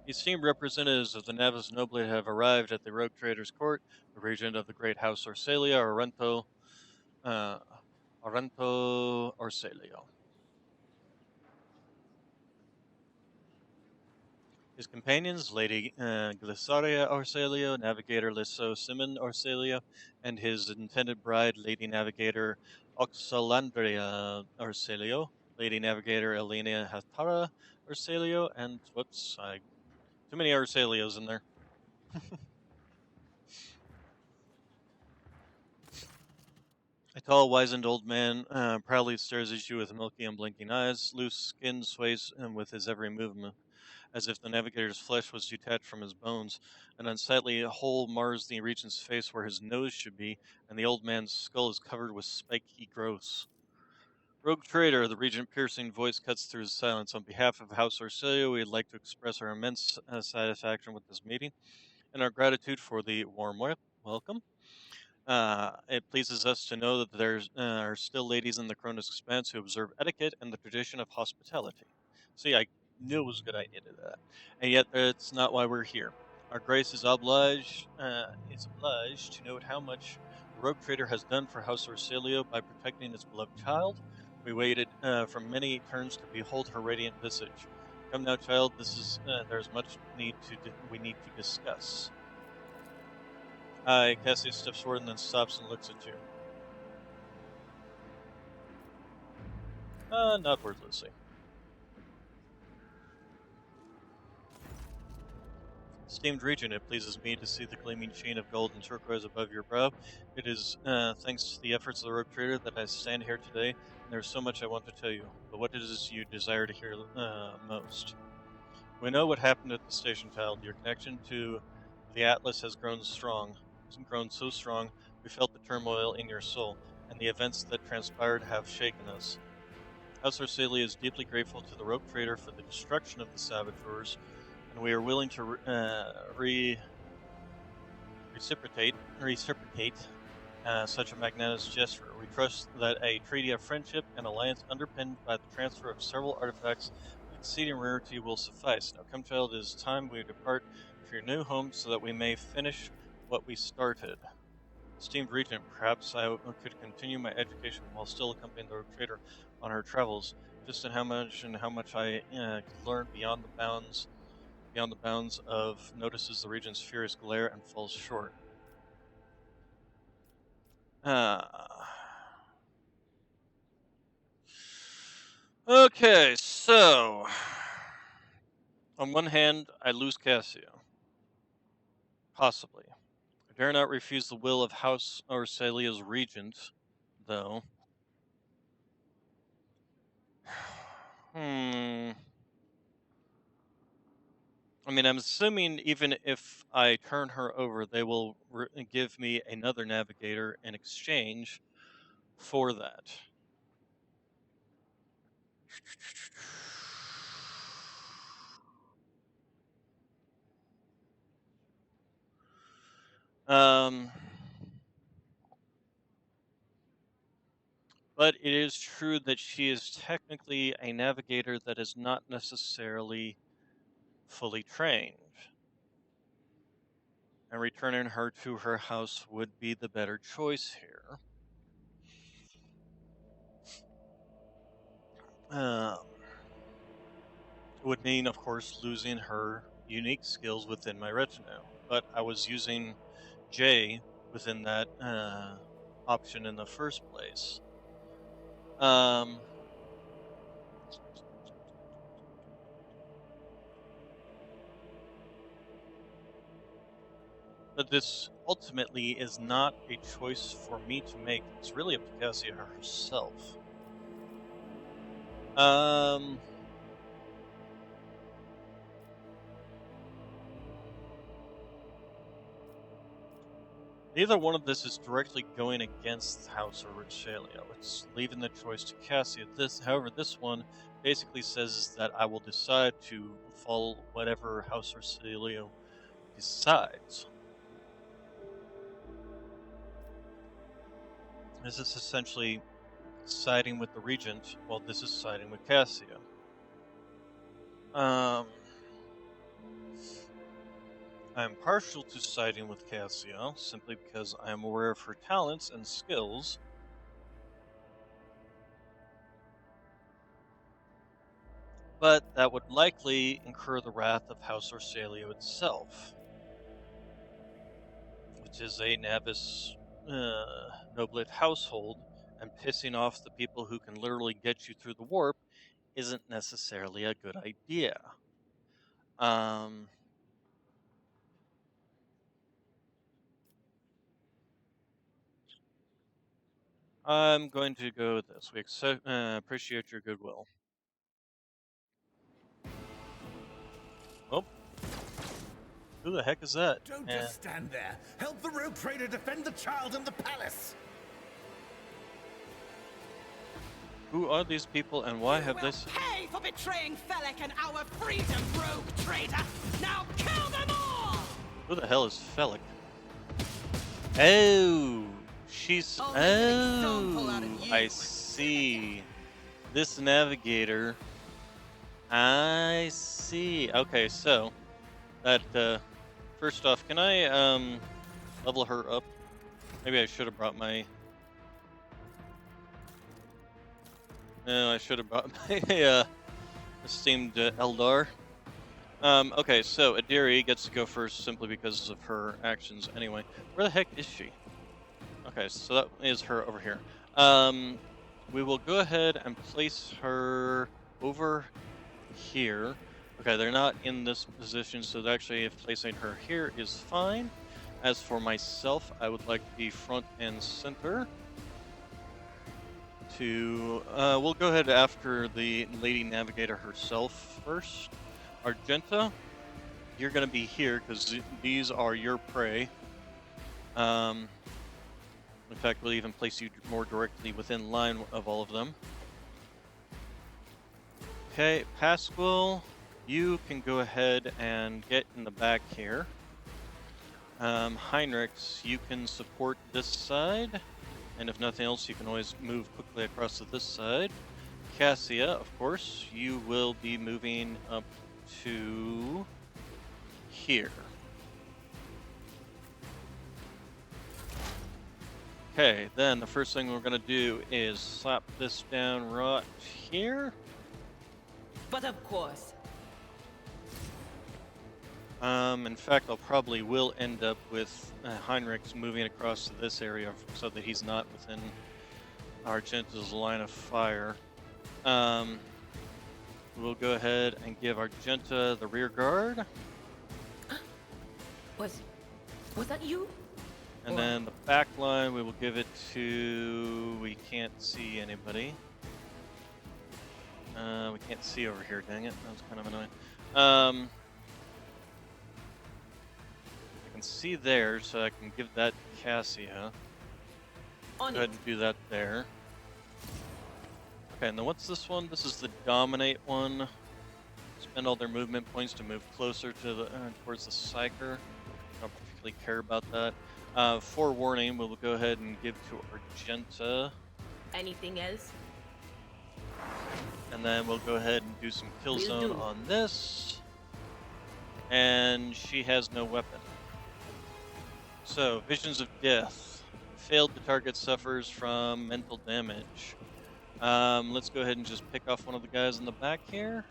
Esteemed representatives of the Navis Noble have arrived at the Rogue Trader's Court. The regent of the Great House Orsalia, Arento Orsalio. His companions, Lady Glysaria Orsalio, Navigator Lisso Simon Orsalio, and his intended bride, Lady Navigator Oxalandria Orsalio, Lady Navigator Elena Hatara Orsalio, and whoops, too many Orsalios in there. A tall, wizened old man proudly stares at you with milky and blinking eyes. Loose skin sways with his every movement, as if the navigator's flesh was detached from his bones. An unsightly hole mars the regent's face where his nose should be, and the old man's skull is covered with spiky growths. Rogue Trader, the regent-piercing voice cuts through the silence. On behalf of House Orsilio, we'd like to express our immense satisfaction with this meeting and our gratitude for the warm welcome. It pleases us to know that there are still ladies in the Cronus Expanse who observe etiquette and the tradition of hospitality. See, I knew it was a good idea to do that. And yet, that's not why we're here. Our grace is obliged to note how much the Rogue Trader has done for House Orsilio by protecting its beloved child. We waited for many turns to behold her radiant visage. Come now, child. There's much we need to discuss. Cassie steps forward and then stops and looks at you. Not wordlessly. Esteemed Regent, it pleases me to see the gleaming sheen of gold and turquoise above your brow. It is thanks to the efforts of the Rogue Trader that I stand here today, and there's so much I want to tell you. But what is it you desire to hear most? We know what happened at the station, child. Your connection to the Atlas has grown so strong, we felt the turmoil in your soul, and the events that transpired have shaken us. House Orsalia is deeply grateful to the Rogue Trader for the destruction of the Saboteurs, and we are willing to reciprocate such a magnanimous gesture. We trust that a treaty of friendship and alliance underpinned by the transfer of several artifacts of exceeding rarity will suffice. Now come, child, it is time we depart for your new home so that we may finish what we started. Esteemed Regent, perhaps I could continue my education while still accompanying the Rogue Trader on her travels, just in how much I could learn beyond the bounds of notices the Regent's furious glare and falls short. Okay, so on one hand, I lose Cassio. Possibly. I dare not refuse the will of House Orsalia's regent, though. I mean, I'm assuming even if I turn her over, they will give me another navigator in exchange for that. Um, but it is true that she is technically a navigator that is not necessarily fully trained. And returning her to her house would be the better choice here. Um, it would mean, of course, losing her unique skills within my retinue. But I was using J within that option in the first place. Um, but this ultimately is not a choice for me to make. It's really up to Cassia herself. Um, Neither one of this is directly going against House or Richelieu. It's leaving the choice to Cassia. However, this one basically says that I will decide to follow whatever House Richelieu decides. This is essentially siding with the Regent, while this is siding with Cassia. I'm partial to siding with Cassia, simply because I am aware of her talents and skills. But that would likely incur the wrath of House Orsalio itself, which is a Navis noblet household, and pissing off the people who can literally get you through the warp isn't necessarily a good idea. Um, I'm going to go with this. We appreciate your goodwill. Oh, who the heck is that? Don't just stand there. Help the rogue trader defend the child and the palace. Who are these people and why have this? Pay for betraying Felek and our freedom, rogue trader! Now kill them all! Who the hell is Felek? Oh, she's. I'll make an example out of Oh, you. I see. This navigator. I see. Okay, so that first off, can I level her up? Maybe I should have brought my. No, I should have brought my esteemed Eldar. Okay, so Adiri gets to go first simply because of her actions. Anyway, where the heck is she? Okay, so that is her over here. We will go ahead and place her over here. Okay, they're not in this position, so actually if placing her here is fine. As for myself, I would like to be front and center. We'll go ahead after the Lady Navigator herself first. Argenta, you're going to be here because these are your prey. In fact, we'll even place you more directly within line of all of them. Okay, Pasquale, you can go ahead and get in the back here. Heinrichs, you can support this side. And if nothing else, you can always move quickly across to this side. Cassia, of course, you will be moving up to here. Okay, then the first thing we're going to do is slap this down right here. But of course. In fact, I'll probably will end up with Heinrichs moving across to this area so that he's not within Argenta's line of fire. We'll go ahead and give Argenta the rear guard. Was that you? And then the back line, we will give it to... We can't see anybody. We can't see over here, dang it. That was kind of annoying. I can see there, so I can give that to Cassia. Go ahead and do that there. Okay, and then what's this one? This is the dominate one. Spend all their movement points to move closer to the towards the psyker. Don't particularly care about that. Forewarning, we'll go ahead and give to Argenta, Anything else? and then we'll go ahead and do some kill Will zone do. on this. And she has no weapon. So, Visions of Death. Failed, the target suffers from mental damage. Let's go ahead and just pick off one of the guys in the back here.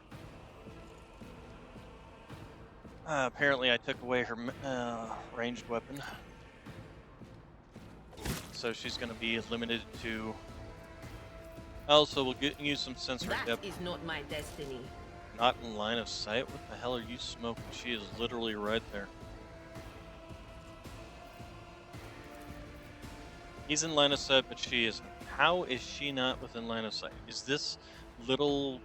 Apparently I took away her ranged weapon. So she's going to be limited to... Also, we'll use some sensory That depth. is not my destiny. Not in line of sight? What the hell are you smoking? She is literally right there. He's in line of sight, but she isn't. How is she not within line of sight? Is this little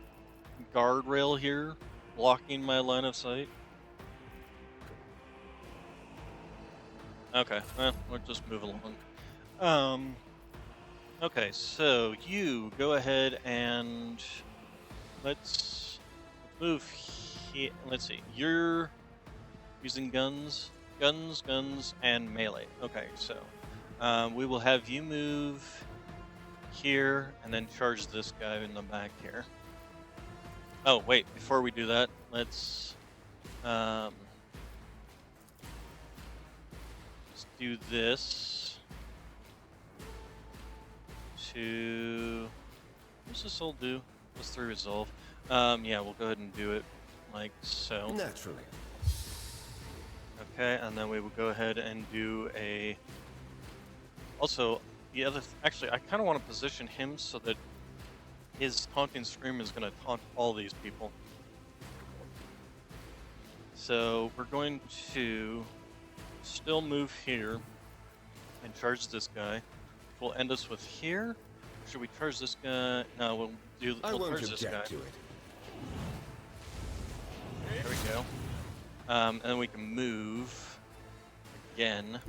guardrail here blocking my line of sight? Okay, well, we'll just move along. Okay, so you go ahead and let's move here. Let's see, you're using guns, and melee. Okay, so we will have you move here and then charge this guy in the back here. Oh, wait, before we do that, let's do this to... What's this all do? Plus 3 resolve. Yeah, we'll go ahead and do it like so. Naturally. Okay, and then we will go ahead and do a... Also, the other... Actually, I kind of want to position him so that his taunting scream is going to taunt all these people. So, we're going to still move here and charge this guy. We'll end us with here. Should we charge this guy? No, we'll won't charge this guy. object to it. There we go. And then we can move again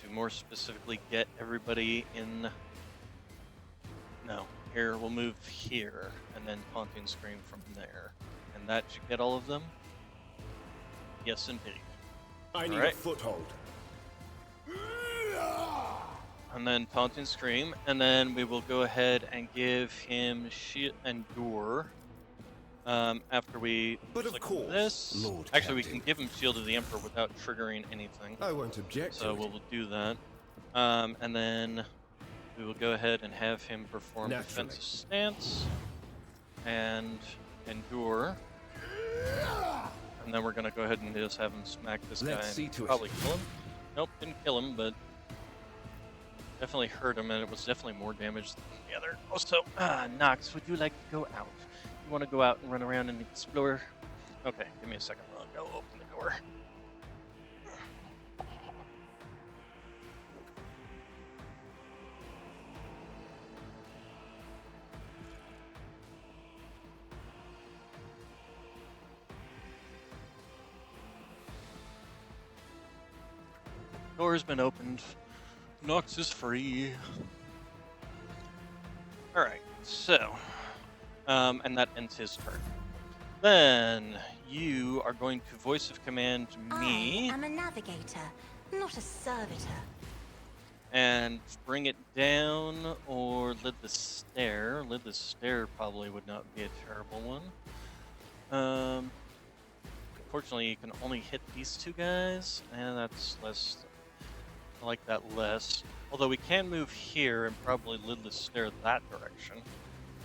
to more specifically get everybody in. No, here we'll move here and then taunting scream from there, and that should get all of them. Yes, indeed. I need Alright. a foothold. And then taunting scream, and then we will go ahead and give him shield and door. After we But of click course, this, Lord actually we Captain. can give him shield of the emperor without triggering anything. I won't object So to it. we'll do that. And then we will go ahead and have him perform Naturally. defensive stance and endure. And then we're gonna go ahead and just have him smack this Let's guy see and to it. probably kill him. Nope, didn't kill him, but definitely hurt him, and it was definitely more damage than the other. Also, Nox, would you like to go out? You want to go out and run around and explore? Okay, give me a second. I'll go open the door. Door's been opened. Nox is free. Alright, so, and that ends his turn. Then, you are going to voice of command me I am a navigator, not a servitor. and bring it down, or lid the stair. Lid the stair probably would not be a terrible one. Unfortunately, you can only hit these two guys, and that's less. I like that less. Although we can move here and probably lidless stair that direction.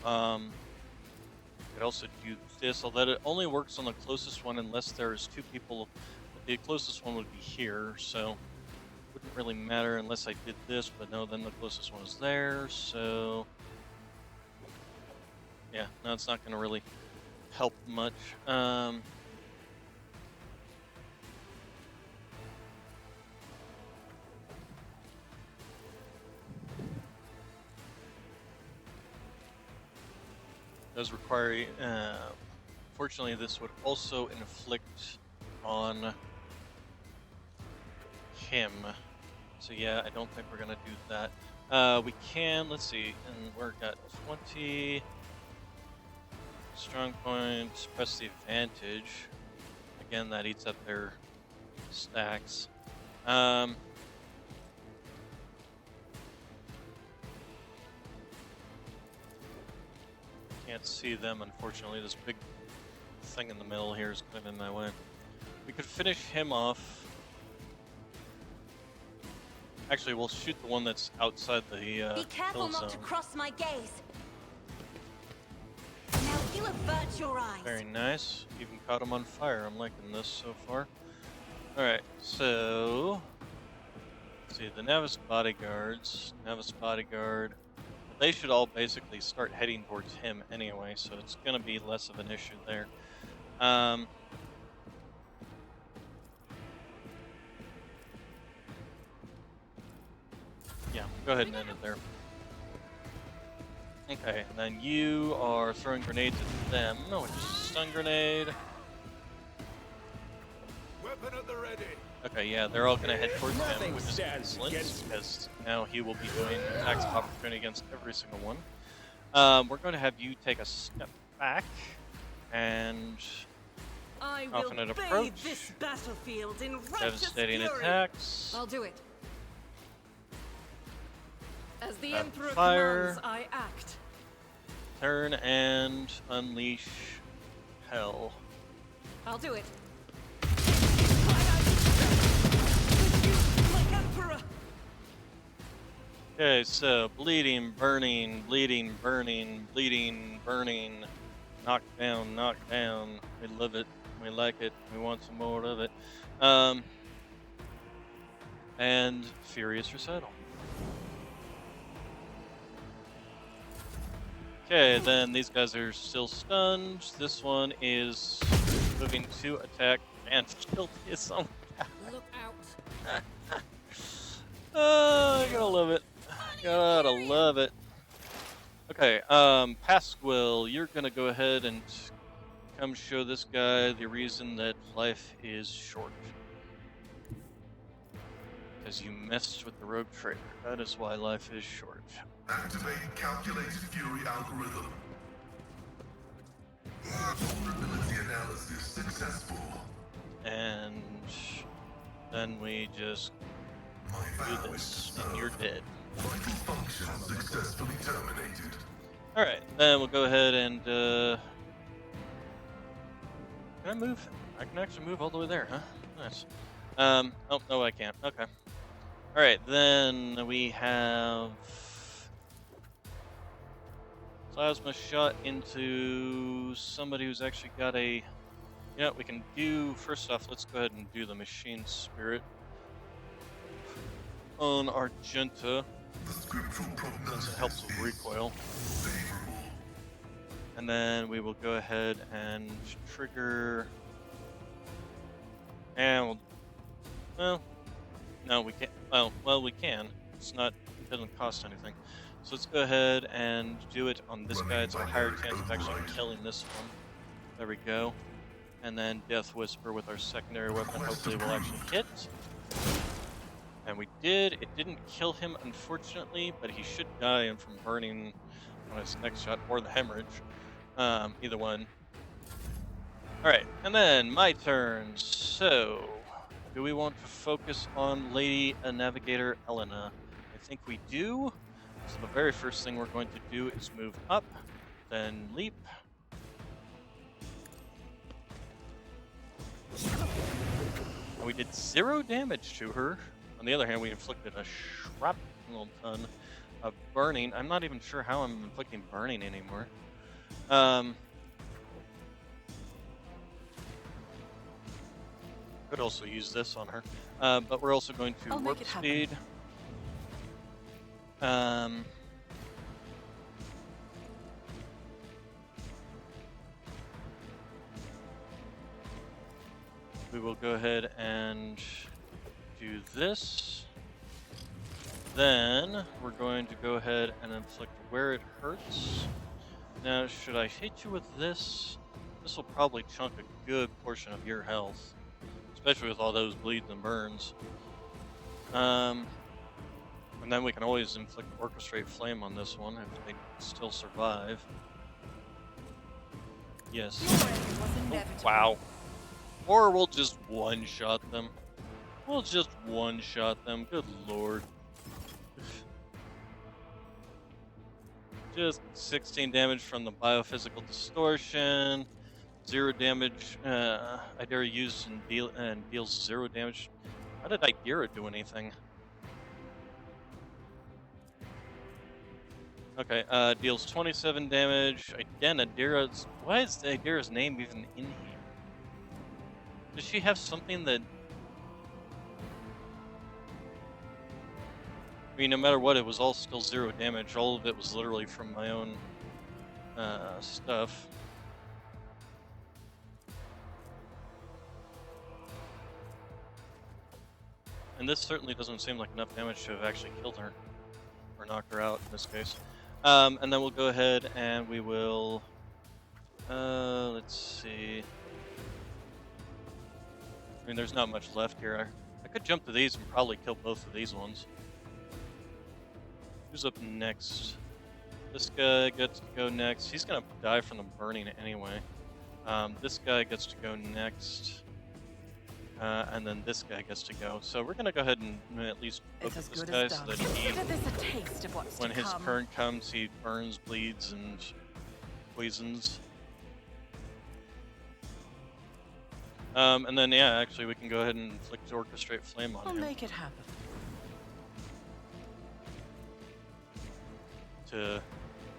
We could also do this, although it only works on the closest one unless there's two people. The closest one would be here, so wouldn't really matter unless I did this. But no, then the closest one is there. So yeah, no, it's not going to really help much. Does require, fortunately this would also inflict on him. So yeah, I don't think we're gonna do that. We can, let's see, and we're got 20, Strong point, press the advantage. Again, that eats up their stacks. Can't see them, unfortunately. This big thing in the middle here is kind of in my way. We could finish him off. Actually, we'll shoot the one that's outside the Be careful kill not zone. to cross my gaze. Now you avert your eyes. Very nice. Even caught him on fire. I'm liking this so far. Alright, so... let's see, the Nemesis bodyguards. Nemesis bodyguard. They should all basically start heading towards him anyway, so it's going to be less of an issue there. Yeah, go ahead and end it there. Okay, and then you are throwing grenades at them, which is a stun grenade. Weapon at the ready. Okay, yeah, they're all gonna head towards him, Nothing which is stands excellent, against me. because now he will be doing attacks of opportunity against every single one. We're going to have you take a step back, and I will confident bathe approach. this battlefield in righteous Devastating fury. attacks. I'll do it. As the Rapid Emperor fire. commands, I act. Turn and unleash hell. I'll do it. With you, like Emperor. Okay, so bleeding, burning, bleeding, burning, bleeding, burning. Knock down, knock down. We love it. We like it. We want some more of it. And furious recital. Okay, then these guys are still stunned. This one is moving to attack and killed his own guy. Look out. Oh, I gotta love it. Gotta love it. Okay, Pasquil, you're gonna go ahead and come show this guy the reason that life is short. Because you messed with the rogue trader. That is why life is short. Activate calculated fury algorithm. Vulnerability analysis successful. And then we just My do vow is this, to and you're serve. dead. Vital function successfully terminated. Alright, then we'll go ahead and, can I move? I can actually move all the way there, huh? Nice. Oh, no, I can't. Okay. Alright, then we have plasma shot into somebody who's actually got a... You know what we can do? First off, let's go ahead and do the machine spirit on Argenta, The scriptural since prognosis it helps with is recoil. favorable. And then we will go ahead and trigger... And well, no, we can't. Well, we can. It's not. It doesn't cost anything. So let's go ahead and do it on this guy. It's a higher chance of actually killing this one. There we go. And then Death Whisper with our secondary weapon. Hopefully, will actually hit. And we did. It didn't kill him, unfortunately, but he should die from burning on his next shot or the hemorrhage. Either one. Alright, and then my turn. So, do we want to focus on Lady Navigator Elena? I think we do. So the very first thing we're going to do is move up, then leap. And we did 0 damage to her. On the other hand, we inflicted a shrapnel ton of burning. I'm not even sure how I'm inflicting burning anymore. Could also use this on her, but we're also going to I'll make warp it happen. speed. We will go ahead and do this. Then we're going to go ahead and inflict where it hurts. Now, should I hit you with this? This will probably chunk a good portion of your health, especially with all those bleeds and burns. And then we can always inflict Orchestrate Flame on this one if they still survive. Yes. Your end was Oh, inevitable. wow. Or we'll just one-shot them. We'll just one-shot them. Good lord. Just 16 damage from the biophysical distortion. 0 damage. Idera used and deals 0 damage. How did Idera do anything? Okay, deals 27 damage. Again, Idera's. Why is Idera's name even in here? Does she have something that? I mean, no matter what, it was all still 0 damage. All of it was literally from my own stuff. And this certainly doesn't seem like enough damage to have actually killed her. Or knocked her out in this case. And then we'll go ahead and we will... let's see... I mean, there's not much left here. I could jump to these and probably kill both of these ones. Who's up next? This guy gets to go next. He's gonna die from the burning anyway. This guy gets to go next. And then this guy gets to go. So we're gonna go ahead and at least It's focus as this good guy as so done. that he, Consider this a taste of what's when to his come. turn comes, he burns, bleeds, and poisons. And then yeah, actually we can go ahead and inflict Orchestrate Flame on I'll him make it happen. to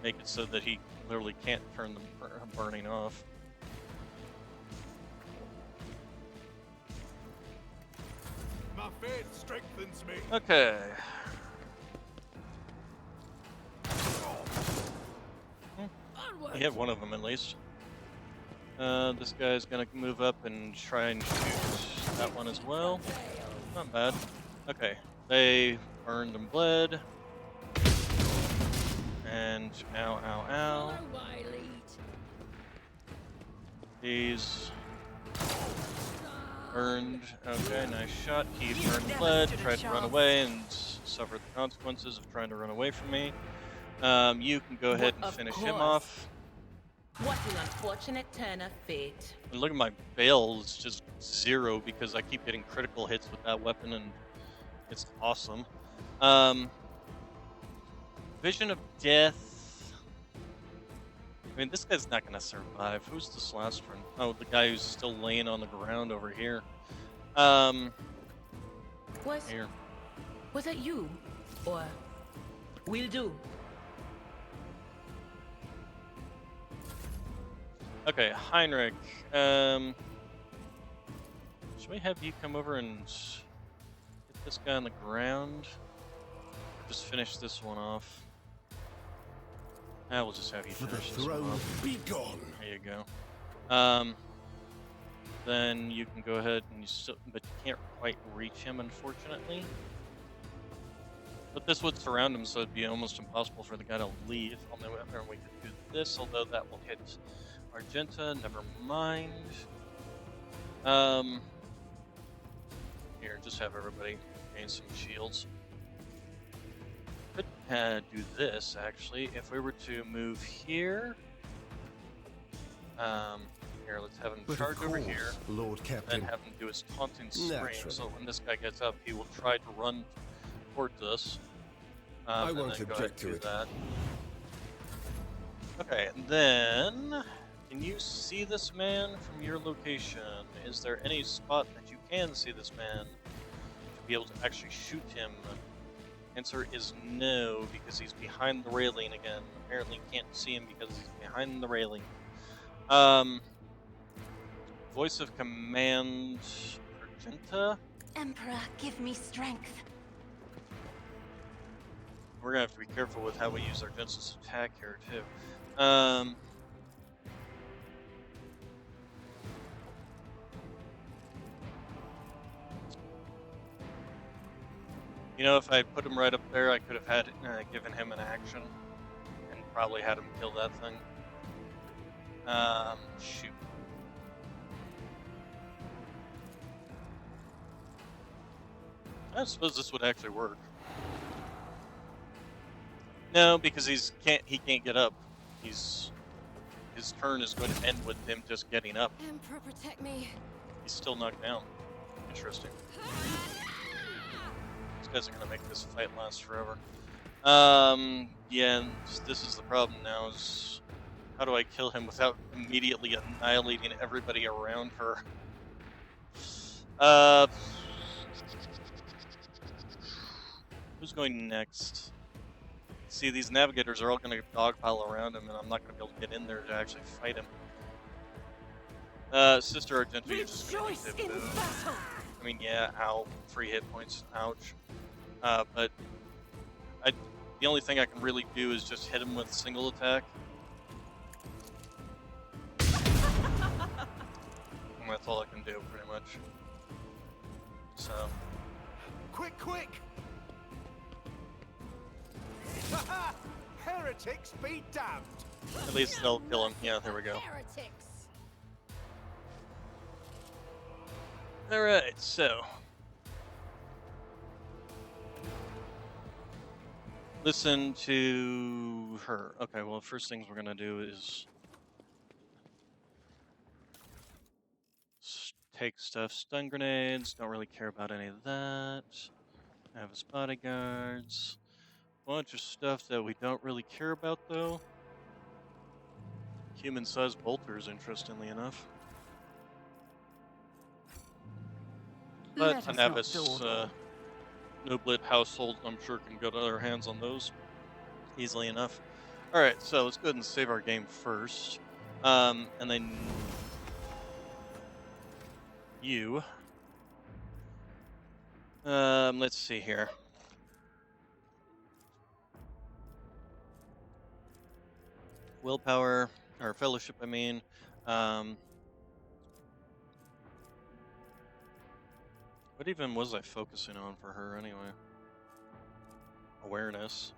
make it so that he literally can't turn the burning off. My faith strengthens me. Okay. He hit one of them at least. This guy's gonna move up and try and shoot that one as well. Not bad. Okay, they burned and bled. And ow, ow, ow. He's burned. Okay, nice shot. He burned and bled, tried to run away, and suffered the consequences of trying to run away from me. You can go ahead and finish him off. What an unfortunate turn of fate. And look at my bail, it's just 0 because I keep getting critical hits with that weapon and it's awesome. Vision of Death. I mean, this guy's not gonna survive. Who's this last one? Oh, the guy who's still laying on the ground over here. Here. Was that you? Or will do? Okay, Heinrich. Should we have you come over and get this guy on the ground? Just finish this one off. We'll just have you For the finish this one throne, off. be gone. There you go. Then you can go ahead and you still, but you can't quite reach him, unfortunately. But this would surround him, so it'd be almost impossible for the guy to leave. Although we could do this, although that will hit Argenta. Never mind. Here, just have everybody gain some shields. Could do this actually if we were to move here. Here, let's have him But charge of over course, here, Lord and Captain. have him do his taunting scream. Naturally. So when this guy gets up, he will try to run towards us. I and won't then go ahead object and to do it. that. Okay, and then can you see this man from your location? Is there any spot that you can see this man to be able to actually shoot him? Answer is no, because he's behind the railing again. Apparently can't see him because he's behind the railing. Voice of Command, Argenta. Emperor, give me strength. We're gonna have to be careful with how we use Argenta's attack here too. You know, if I put him right up there, I could have had given him an action and probably had him kill that thing. Shoot. I suppose this would actually work. No, because he can't get up. He's his turn is going to end with him just getting up. Emperor, protect me. He's still knocked down. Interesting. These guys are going to make this fight last forever. Yeah, and this is the problem now, is how do I kill him without immediately annihilating everybody around her? Who's going next? See, these navigators are all going to dogpile around him, and I'm not going to be able to get in there to actually fight him. Sister Argento, you're just going to in battle. I mean, yeah, ow, 3 hit points, ouch. But the only thing I can really do is just hit him with single attack. And that's all I can do, pretty much. So. Quick, quick! Heretics be damned! At least they'll kill him. Yeah, there we go. Heretics. Alright, so. Listen to her. Okay, well, first things we're gonna do is take stuff. Stun grenades, don't really care about any of that. Have his bodyguards. Bunch of stuff that we don't really care about, though. Human-sized bolters, interestingly enough. But a Nemesis, Noblet household, I'm sure, can get their hands on those easily enough. Alright, so let's go ahead and save our game first. And then you. Let's see here. Willpower, or fellowship, I mean. What even was I focusing on for her anyway? Awareness.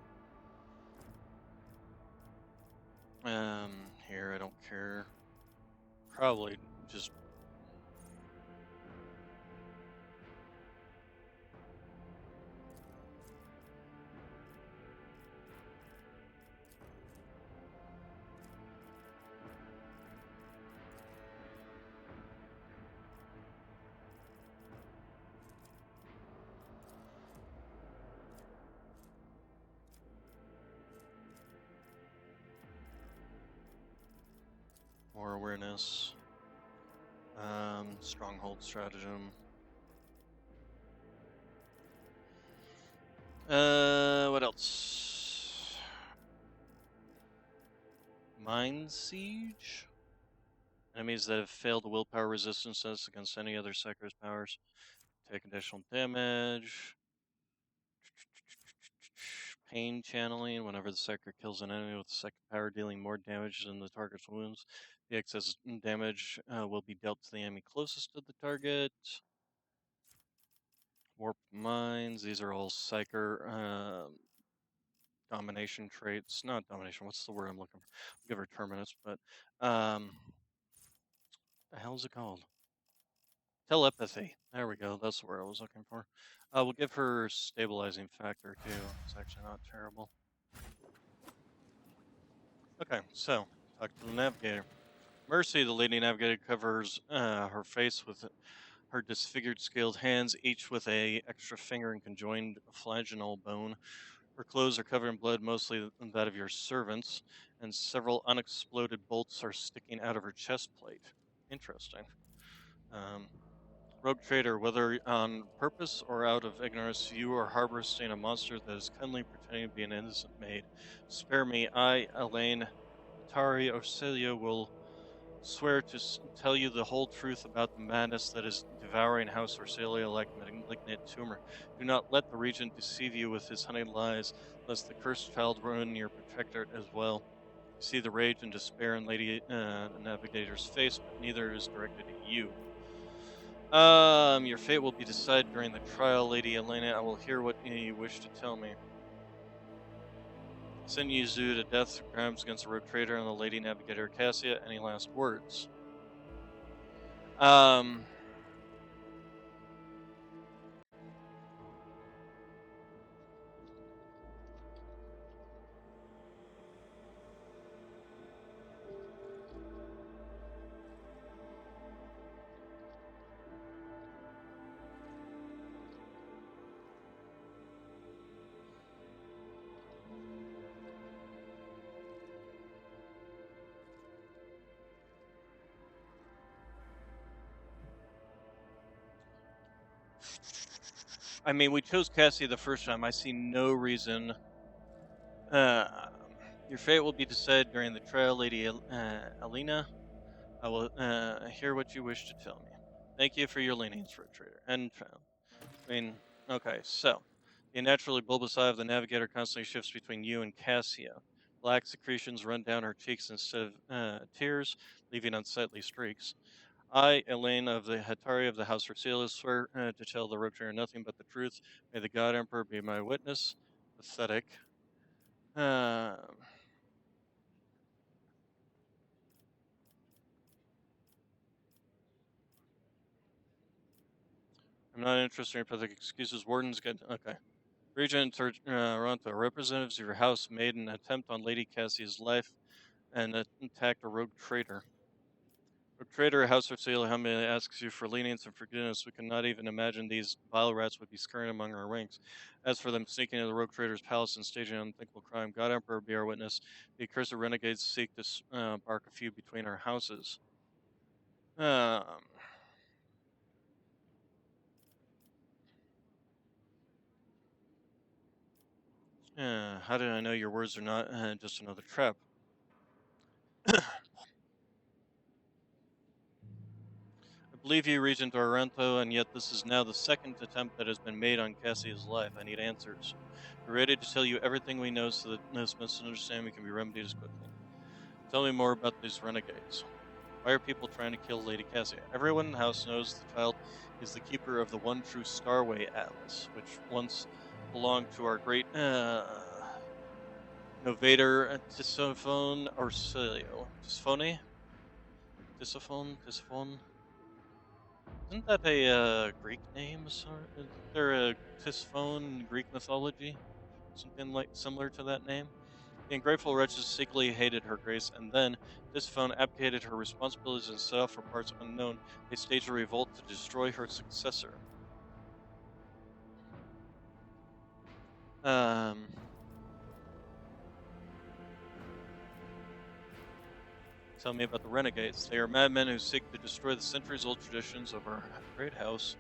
Here, I don't care. Probably just... More awareness. Stronghold stratagem. What else? Mind Siege? Enemies that have failed the willpower resistance test against any other sector's powers take additional damage. Pain channeling. Whenever the sector kills an enemy with a second power dealing more damage than the target's wounds, the excess damage will be dealt to the enemy closest to the target. Warp Minds. These are all Psyker domination traits. Not domination. What's the word I'm looking for? I'll give her Terminus, but the hell is it called? Telepathy. There we go. That's the word I was looking for. We'll give her stabilizing factor too. It's actually not terrible. Okay, so talk to the navigator. Mercy, the lady navigator, covers her face with her disfigured scaled hands, each with a extra finger and conjoined flagellar bone. Her clothes are covered in blood, mostly that of your servants, and several unexploded bolts are sticking out of her chest plate. Interesting. Rogue trader, whether on purpose or out of ignorance, you are harboring a monster that is cunningly pretending to be an innocent maid. Spare me. I, Elaine, Tari Orcelio, will swear to tell you the whole truth about the madness that is devouring House Orcelio like a malignant tumor. Do not let the regent deceive you with his honeyed lies, lest the cursed child ruin your protectorate as well. You see the rage and despair in Lady Navigator's face, but neither is directed at you. Your fate will be decided during the trial, Lady Elena. I will hear what you wish to tell me. Send Yuzu to death for crimes against the rogue trader and the Lady Navigator Cassia. Any last words? I mean, we chose Cassie the first time. I see no reason. Uh, your fate will be decided during the trial, Lady Alina. I will hear what you wish to tell me. Thank you for your lenience, Road Trader. And I mean, okay, so the naturally bulbous eye of the navigator constantly shifts between you and Cassia. Black secretions run down her cheeks instead of tears, leaving unsightly streaks. I, Elaine of the Hatari of the House Roselius, swear to tell the Road Trader nothing but the truth. May the God Emperor be my witness. Pathetic. Uh, I'm not interested in pathetic excuses. Warden's good. Okay. Regent Ronto, representatives of your house made an attempt on Lady Cassia's life and attacked a rogue traitor. Rogue traitor, House of Seal humbly asks you for lenience and forgiveness. We cannot even imagine these vile rats would be scurrying among our ranks. As for them sneaking into the rogue traitor's palace and staging an unthinkable crime, God Emperor be our witness. The accursed renegades seek to bark a feud between our houses. Um, how did I know your words are not just another trap? I believe you, Regent Orento, and yet this is now the second attempt that has been made on Cassia's life. I need answers. We're ready to tell you everything we know so that this misunderstanding can be remedied as quickly. Tell me more about these renegades. Why are people trying to kill Lady Cassia? Everyone in the house knows the child is the keeper of the one true Starway Atlas, which once belonged to our great novator Tisiphone Orsilio. Tisiphone? Tisiphone? Isn't that a Greek name? Isn't there a Tisiphone in Greek mythology? Something like similar to that name? The ungrateful wretches secretly hated her grace, and then Tisiphone abdicated her responsibilities and set off for parts unknown. They staged a revolt to destroy her successor. Um, Tell me about the renegades. They are madmen who seek to destroy the centuries-old traditions of our great house,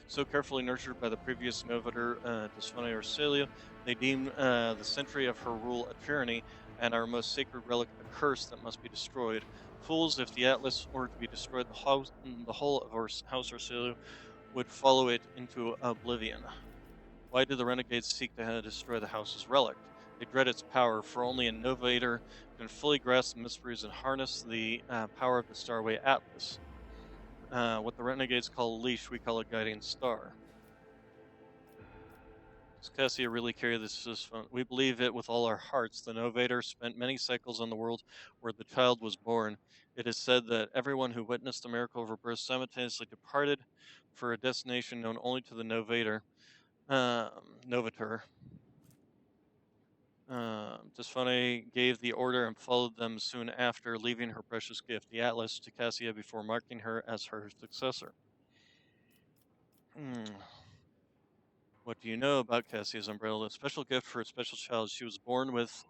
so carefully nurtured by the previous novator, Tisphone Orsilio. They deem the century of her rule a tyranny, and our most sacred relic a curse that must be destroyed. Fools, if the Atlas were to be destroyed, the whole of our House Orsilio would follow it into oblivion. Why do the renegades seek to destroy the house's relic? They dread its power, for only a novator can fully grasp the mysteries and harness the power of the Starway Atlas. What the renegades call a leash, we call a guiding star. Does Cassia really carry this system? We believe it with all our hearts. The novator spent many cycles on the world where the child was born. It is said that everyone who witnessed the miracle of her birth simultaneously departed for a destination known only to the novator, novator. Tisphone gave the order and followed them soon after, leaving her precious gift, the Atlas, to Cassia before marking her as her successor. Hmm. What do you know about Cassia's umbrella? A special gift for a special child. She was born with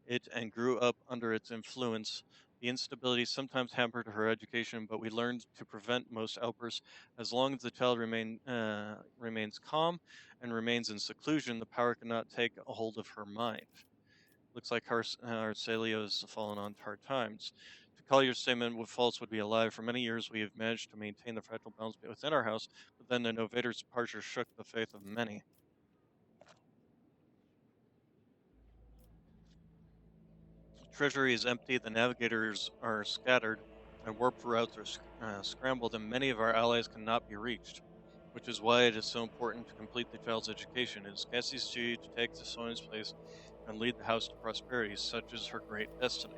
it and grew up under its influence. The instability sometimes hampered her education, but we learned to prevent most outbursts. As long as the child remains calm and remains in seclusion, the power cannot take a hold of her mind. Looks like Arcelio has fallen on hard times. To call your statement false would be a lie. For many years, we have managed to maintain the fragile balance within our house, but then the Novator's departure shook the faith of many. The treasury is empty, the navigators are scattered, and warp routes are scrambled, and many of our allies cannot be reached. Which is why it is so important to complete the child's education. It is Cassie's duty to take the Sonic's place and lead the house to prosperity. Such is her great destiny.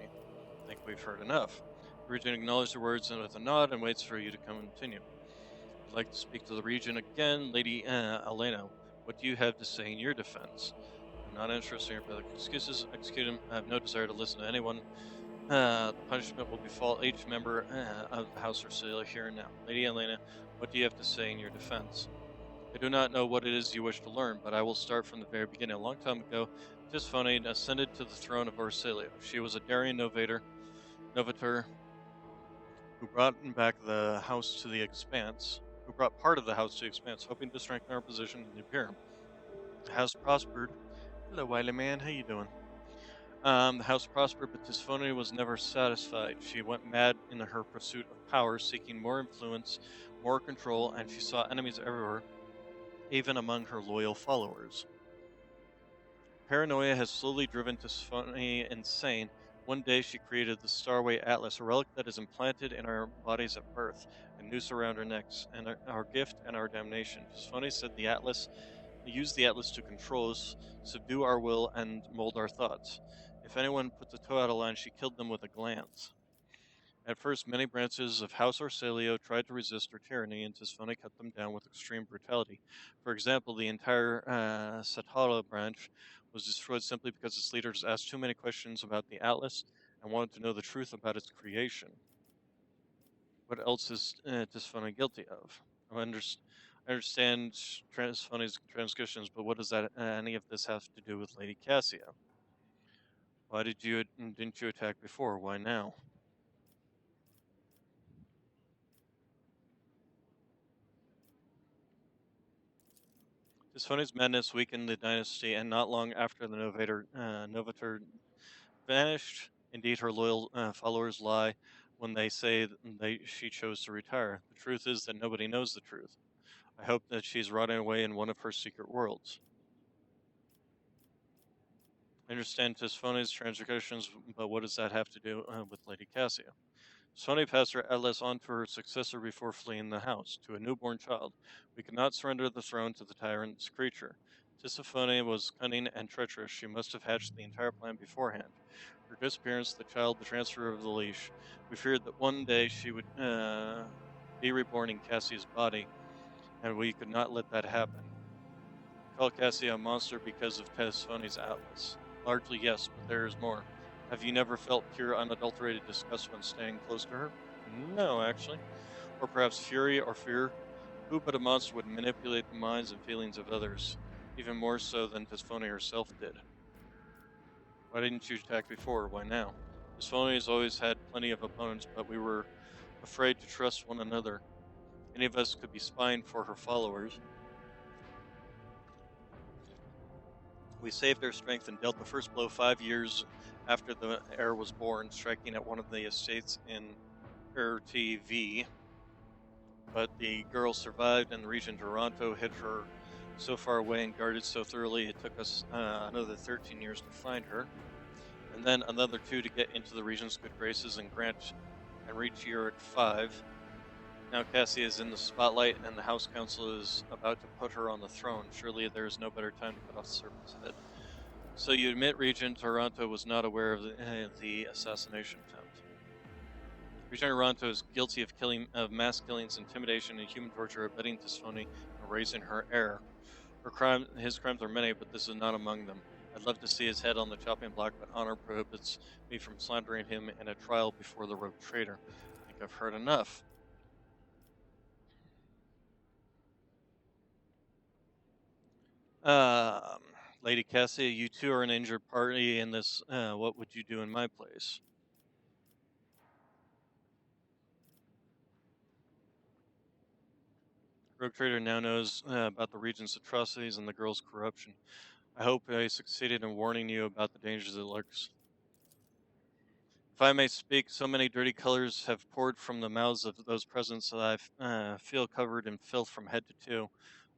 I think we've heard enough. The regent acknowledges the words and with a nod and waits for you to continue. I'd like to speak to the regent again. Lady Elena, what do you have to say in your defense? I'm not interested in your public excuses. Execute him. I have no desire to listen to anyone. The punishment will befall each member of the House Orsilio here and now. Lady Elena, what do you have to say in your defense? I do not know what it is you wish to learn, but I will start from the very beginning. A long time ago, Tisphone ascended to the throne of Orsilio. She was a daring novator who brought back the house to the expanse, who brought part of the house to the expanse, hoping to strengthen our position in the Imperium. The house prospered. Hello, Wiley man. How you doing? The house prospered, but Tisphone was never satisfied. She went mad in her pursuit of power, seeking more influence, more control, and she saw enemies everywhere, even among her loyal followers. Paranoia has slowly driven Tisphone insane. One day she created the Starway Atlas, a relic that is implanted in our bodies at birth, a noose around our necks, and our gift and our damnation. Tisphone said the Atlas use the Atlas to control us, subdue our will, and mold our thoughts. If anyone put the toe out of line, she killed them with a glance. At first, many branches of House Orsalio tried to resist her tyranny, and Tisphone cut them down with extreme brutality. For example, the entire Satala branch was destroyed simply because its leaders asked too many questions about the Atlas and wanted to know the truth about its creation. What else is Tisphone guilty of? I understand Tisphone's transgressions, but what does that any of this have to do with Lady Cassia? Why didn't you attack before? Why now? Tisphone's madness weakened the dynasty, and not long after the Novator vanished. Indeed, her loyal followers lie when they say she chose to retire. The truth is that nobody knows the truth. I hope that she's rotting away in one of her secret worlds. I understand Tisphone's transgressions, but what does that have to do with Lady Cassia? Tispone passed her atlas on to her successor before fleeing the house, to a newborn child. We could not surrender the throne to the tyrant's creature. Tisiphone was cunning and treacherous. She must have hatched the entire plan beforehand. Her disappearance, the child, the transfer of the leash. We feared that one day she would be reborn in Cassia's body, and we could not let that happen. Call Cassia a monster because of Tisiphone's atlas. Largely, yes, but there is more. Have you never felt pure, unadulterated disgust when standing close to her? No, actually. Or perhaps fury or fear? Who but a monster would manipulate the minds and feelings of others, even more so than Tisphone herself did? Why didn't you attack before? Why now? Tisphone has always had plenty of opponents, but we were afraid to trust one another. Any of us could be spying for her followers. We saved our strength and dealt the first blow 5 years after the heir was born, striking at one of the estates in TV. But the girl survived, and the Regent Toronto hid her so far away and guarded so thoroughly it took us another 13 years to find her, and then another 2 to get into the Regent's good graces and reach Uric 5. Now Cassie is in the spotlight, and the House Council is about to put her on the throne. Surely there is no better time to cut off the serpent's head. So you admit Regent Toronto was not aware of the assassination attempt. Regent Toronto is guilty of mass killings, intimidation, and human torture, abetting Tisphone and raising her heir. His crimes are many, but this is not among them. I'd love to see his head on the chopping block, but honor prohibits me from slandering him in a trial before the rogue traitor. I think I've heard enough. Lady Cassia, you two are an injured party in this. What would you do in my place? Rogue Trader now knows about the Regent's atrocities and the girl's corruption. I hope I succeeded in warning you about the dangers that lurks. If I may speak, so many dirty colors have poured from the mouths of those present that I feel covered in filth from head to toe.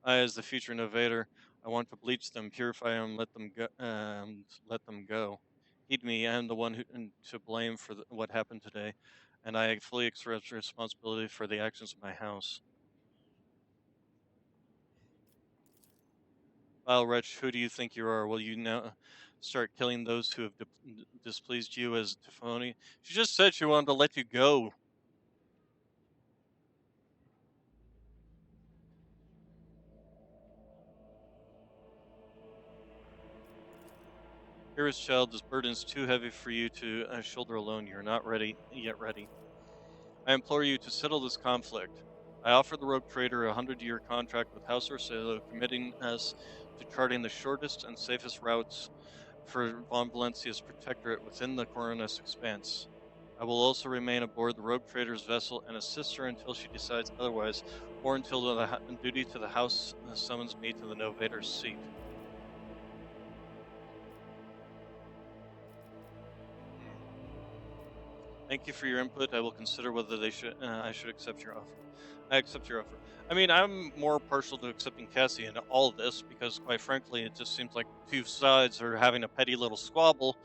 I, as the future innovator, I want to bleach them, purify them, let them go. Heed me. I am the one to blame for what happened today, and I fully accept responsibility for the actions of my house. Vile wretch, who do you think you are? Will you now start killing those who have displeased you as Tiffany? She just said she wanted to let you go. Hero's child, this burden is too heavy for you to shoulder alone. You're not yet ready. I implore you to settle this conflict. I offer the rogue trader a 100-year contract with House Orsalo, committing us to charting the shortest and safest routes for Von Valencia's protectorate within the Coronis expanse. I will also remain aboard the rogue trader's vessel and assist her until she decides otherwise, or until the duty to the house summons me to the Novator's seat. Thank you for your input. I will consider whether I should accept your offer. I accept your offer. I mean, I'm more partial to accepting Cassie in all of this because, quite frankly, it just seems like two sides are having a petty little squabble,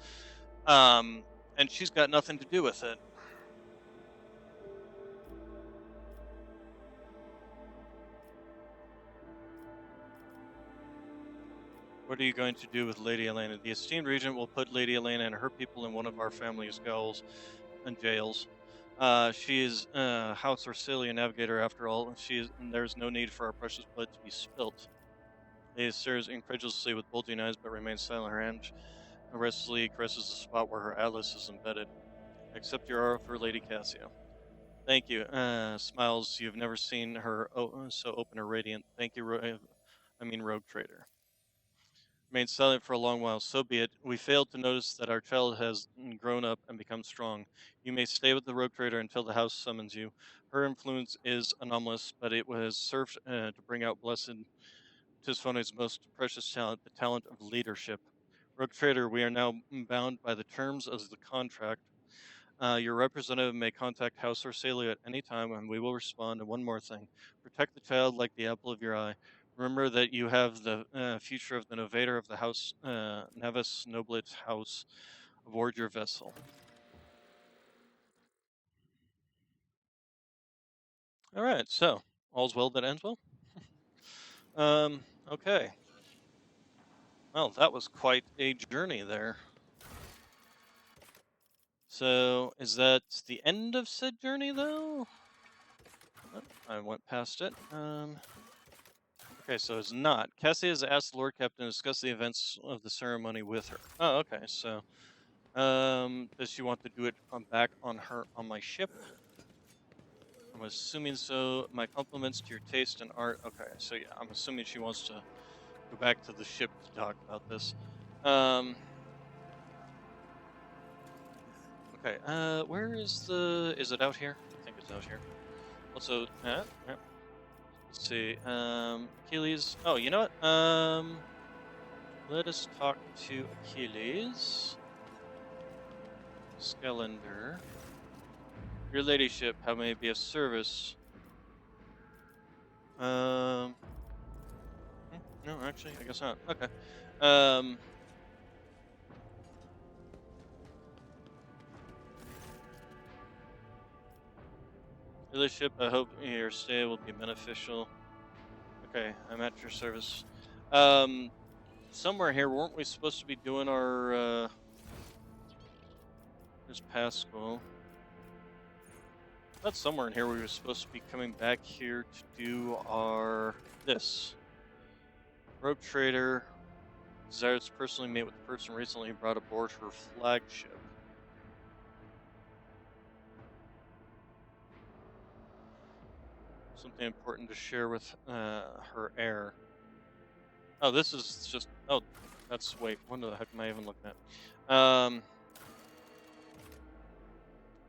um, and she's got nothing to do with it. What are you going to do with Lady Elena? The esteemed regent will put Lady Elena and her people in one of our family's jails and jails. She is House Orsilia navigator after all. And there's no need for our precious blood to be spilt. Lady stares incredulously with bulging eyes, but remains silent. Her hand restlessly caresses the spot where her atlas is embedded. Accept your offer, Lady Cassia. Thank you. Smiles. You've never seen her so open or radiant. Thank you, rogue trader. Remained silent for a long while. So be it. We failed to notice that our child has grown up and become strong. You may stay with the rogue trader until the house summons you. Her influence is anomalous, but it has served to bring out Blessed Tisfone's most precious talent, the talent of leadership. Rogue trader, we are now bound by the terms of the contract. Your representative may contact House Orsalia at any time, and we will respond. And one more thing: protect the child like the apple of your eye. Remember that you have the future of the novator of the House Nevis Noblet House aboard your vessel. All right, so all's well that ends well. Okay. Well, that was quite a journey there. So, is that the end of said journey, though? Oh, I went past it. Okay, so it's not. Cassie has asked the Lord Captain to discuss the events of the ceremony with her. Oh, okay. So, does she want to do it back on my ship? I'm assuming so. My compliments to your taste and art. Okay, so yeah, I'm assuming she wants to go back to the ship to talk about this. Okay. Where is the? Is it out here? I think it's out here. Also, yeah. Let's see. Achilles. Oh, you know what? Let us talk to Achilles. Skellender. Your ladyship, how may it be of service? No, actually, I guess not. Okay. Your ladyship, I hope your stay will be beneficial. Okay, I'm at your service. Somewhere here, weren't we supposed to be doing our, this past school? That's somewhere in here we were supposed to be coming back here to do our this. Rogue trader desires to personally meet with the person recently brought aboard her flagship. Something important to share with her heir. Oh, this is just. Oh, wait. What the heck am I even looking at?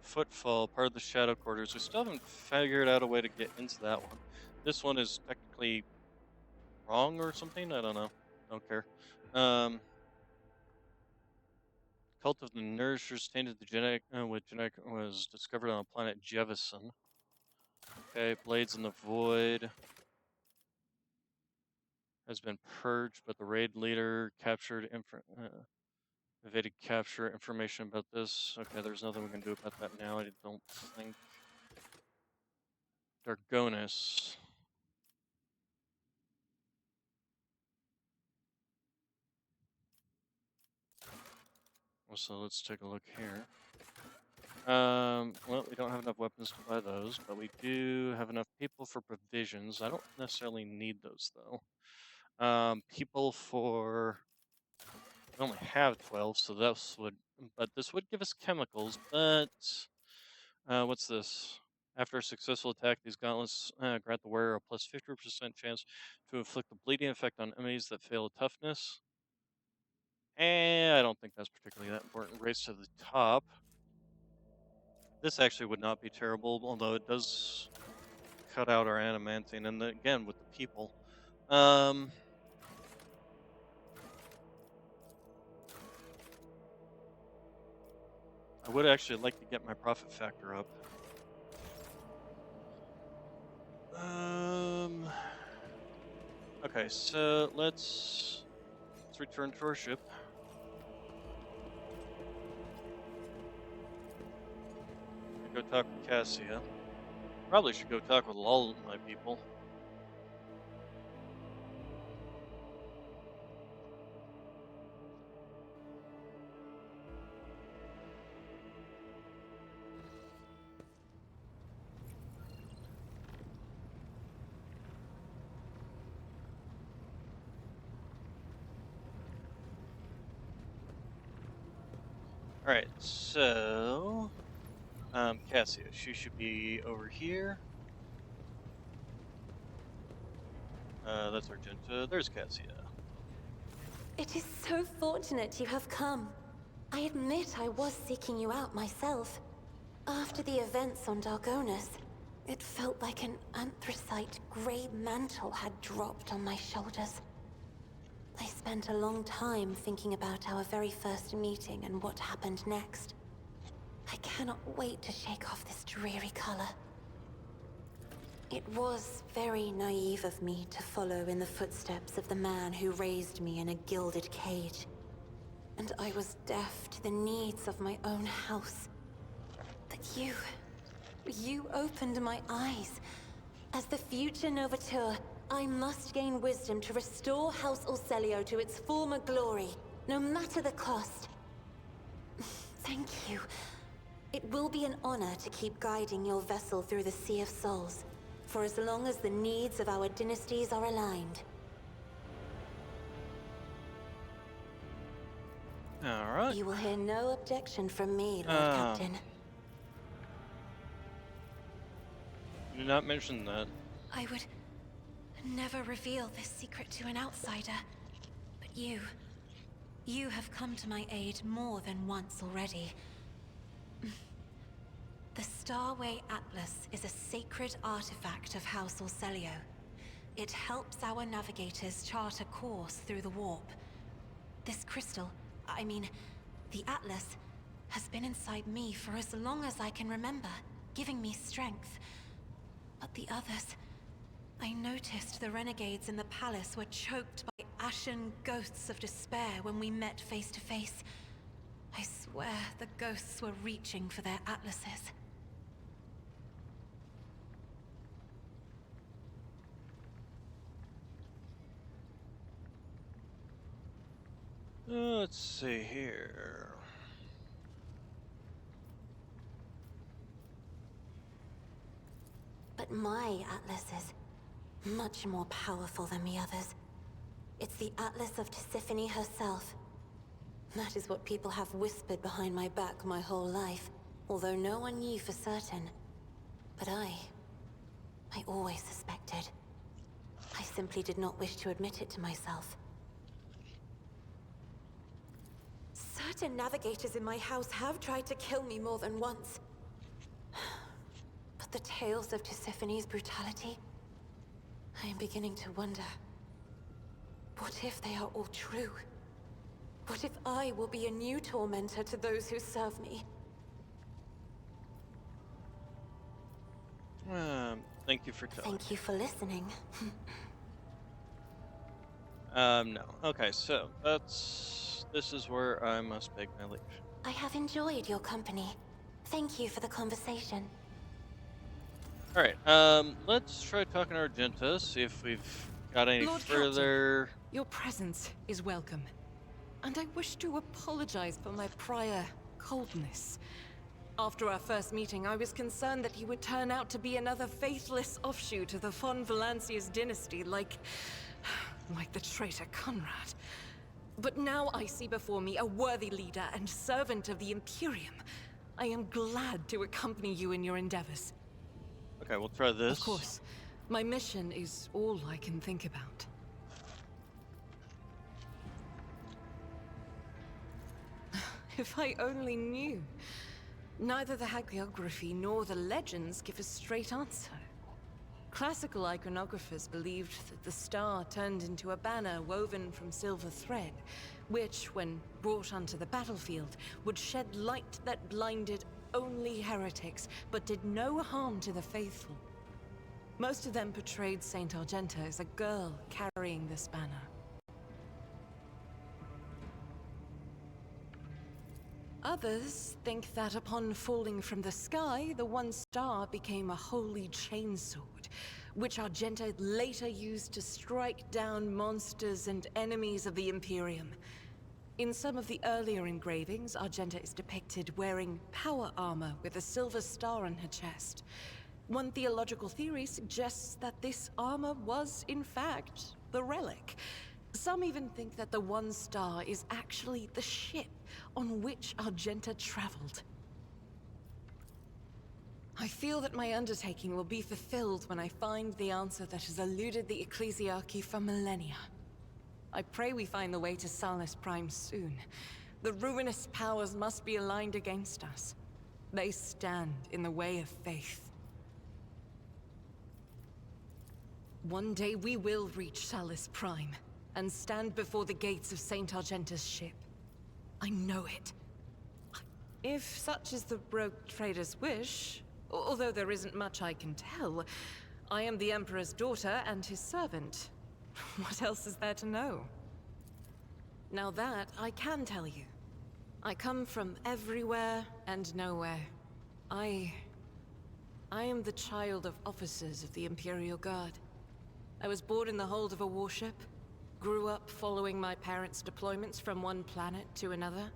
Footfall, part of the Shadow Quarters. We still haven't figured out a way to get into that one. This one is technically wrong or something. I don't know. Don't care. Cult of the Nourishers tainted the genetic with genetic was discovered on the planet Jevison. Okay, Blades in the Void has been purged, but the raid leader evaded capture information about this. Okay, there's nothing we can do about that now. I don't think. Dargonis. So let's take a look here. Well, we don't have enough weapons to buy those, but we do have enough people for provisions. I don't necessarily need those though. People for I only have 12, so but this would give us chemicals, but what's this? After a successful attack, these gauntlets grant the wearer a plus 50% chance to inflict a bleeding effect on enemies that fail a toughness. And I don't think that's particularly that important. Race to the top. This actually would not be terrible, although it does cut out our adamantine, and again with the people. I would actually like to get my profit factor up. Okay, so let's return to our ship. Go talk with Cassia. Probably should go talk with all my people. Alright, so Cassia, she should be over here. That's Argenta. There's Cassia. It is so fortunate you have come. I admit I was seeking you out myself. After the events on Dargonus, it felt like an anthracite grey mantle had dropped on my shoulders. I spent a long time thinking about our very first meeting and what happened next. I cannot wait to shake off this dreary color. It was very naive of me to follow in the footsteps of the man who raised me in a gilded cage. And I was deaf to the needs of my own house. But you opened my eyes. As the future Novateur, I must gain wisdom to restore House Orselio to its former glory, no matter the cost. Thank you. It will be an honor to keep guiding your vessel through the Sea of Souls, for as long as the needs of our dynasties are aligned. Alright. You will hear no objection from me, Lord Captain. Do not mention that. I would never reveal this secret to an outsider. But you have come to my aid more than once already. The Starway Atlas is a sacred artifact of House Orselio. It helps our navigators chart a course through the warp. This crystal, the Atlas, has been inside me for as long as I can remember, giving me strength. But the others... I noticed the renegades in the palace were choked by ashen ghosts of despair when we met face to face. I swear the ghosts were reaching for their atlases. Let's see here. But my atlas is much more powerful than the others. It's the Atlas of Tisiphone herself. That is what people have whispered behind my back my whole life, although no one knew for certain. But I always suspected. I simply did not wish to admit it to myself. Certain navigators in my house have tried to kill me more than once. But the tales of Tisiphone's brutality... I am beginning to wonder. What if they are all true? What if I will be a new tormentor to those who serve me? Thank you for telling. Thank you for listening. No. Okay, so this is where I must beg my leave. I have enjoyed your company. Thank you for the conversation. Alright, let's try talking to Argenta, see if we've got any Lord further... Your presence is welcome. And I wish to apologize for my prior coldness. After our first meeting, I was concerned that you would turn out to be another faithless offshoot of the von Valancius dynasty, like the traitor Conrad. But now I see before me a worthy leader and servant of the Imperium. I am glad to accompany you in your endeavors. Okay, we'll try this. Of course, my mission is all I can think about. If I only knew. Neither the hagiography nor the legends give a straight answer. Classical iconographers believed that the star turned into a banner woven from silver thread, which, when brought onto the battlefield, would shed light that blinded only heretics, but did no harm to the faithful. Most of them portrayed Saint Argenta as a girl carrying this banner. Others think that upon falling from the sky, the one star became a holy chainsword, which Argenta later used to strike down monsters and enemies of the Imperium. In some of the earlier engravings, Argenta is depicted wearing power armor with a silver star on her chest. One theological theory suggests that this armor was, in fact, the relic. Some even think that the one star is actually the ship on which Argenta traveled. I feel that my undertaking will be fulfilled when I find the answer that has eluded the Ecclesiarchy for millennia. I pray we find the way to Salus Prime soon. The ruinous powers must be aligned against us. They stand in the way of faith. One day we will reach Salus Prime and stand before the gates of Saint Argenta's ship. I know it. If such is the rogue trader's wish, although there isn't much I can tell, I am the Emperor's daughter and his servant. What else is there to know? Now that I can tell you. I come from everywhere and nowhere. I am the child of officers of the Imperial Guard. I was born in the hold of a warship, grew up following my parents' deployments from one planet to another,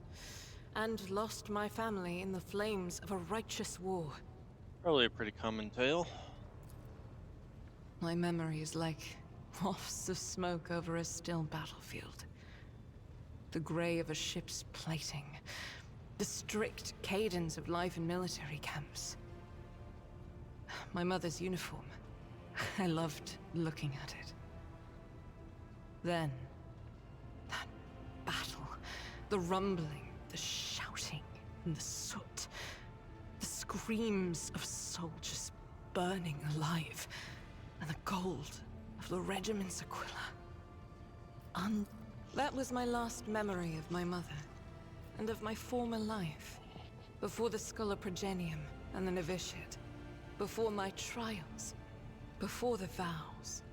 and lost my family in the flames of a righteous war. Probably a pretty common tale. My memory is like wafts of smoke over a still battlefield. The gray of a ship's plating, the strict cadence of life in military camps. My mother's uniform. I loved looking at it. Then, that battle, the rumbling, the shouting, and the soot, the screams of soldiers burning alive, and the gold of the regiment's Aquila. That was my last memory of my mother, and of my former life, before the Schola Progenium and the novitiate, before my trials, before the vows.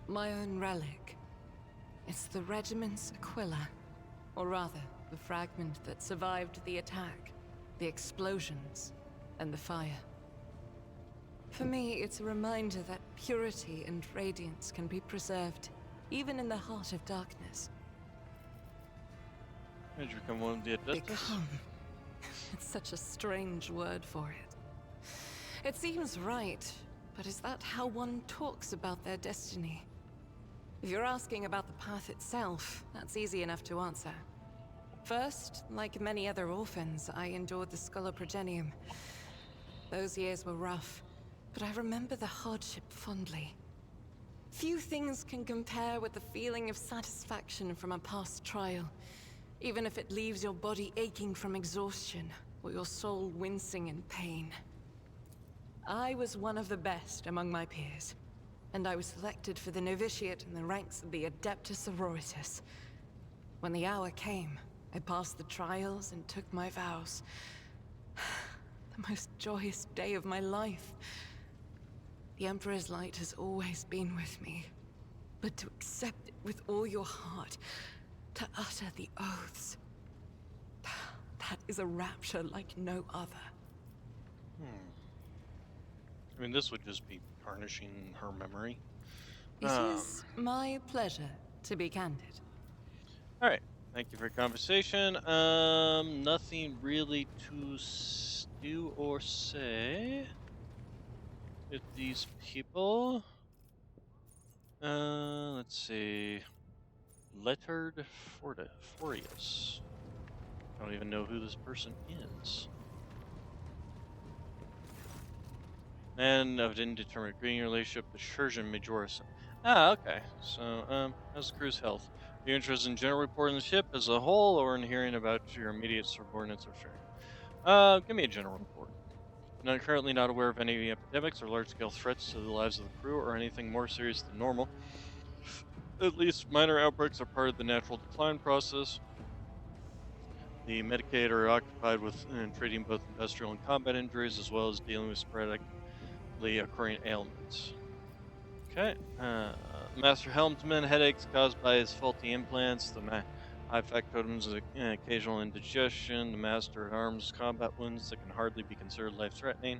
My own relic. It's the regiment's Aquila, or rather, the fragment that survived the attack, the explosions, and the fire. For me, it's a reminder that purity and radiance can be preserved, even in the heart of darkness. Did you become one of the Adeptus? Become. It's such a strange word for it. It seems right, but is that how one talks about their destiny? If you're asking about the path itself, that's easy enough to answer. First, like many other orphans, I endured the Schola Progenium. Those years were rough, but I remember the hardship fondly. Few things can compare with the feeling of satisfaction from a past trial, even if it leaves your body aching from exhaustion, or your soul wincing in pain. I was one of the best among my peers, and I was selected for the novitiate in the ranks of the Adeptus Sororitas. When the hour came, I passed the trials and took my vows. The most joyous day of my life. The Emperor's light has always been with me, but to accept it with all your heart, to utter the oaths, that is a rapture like no other. I mean, this would just be tarnishing her memory. It is my pleasure to be candid. All right. Thank you for your conversation. Nothing really to do or say with these people. Let's see. Lettered Forius. I don't even know who this person is. And of an indeterminate breeding relationship with Shurjan Majoris. Ah, okay. So, how's the crew's health? Are you interested in general reporting the ship as a whole, or in hearing about your immediate subordinates or sharing? Give me a general report. Currently not aware of any epidemics or large-scale threats to the lives of the crew or anything more serious than normal. At least minor outbreaks are part of the natural decline process. The Medicaid are occupied with treating both industrial and combat injuries, as well as dealing with sporadically occurring ailments. Okay. Master Helmsman, headaches caused by his faulty implants. The high factotum's occasional indigestion. The Master at Arms, combat wounds that can hardly be considered life-threatening.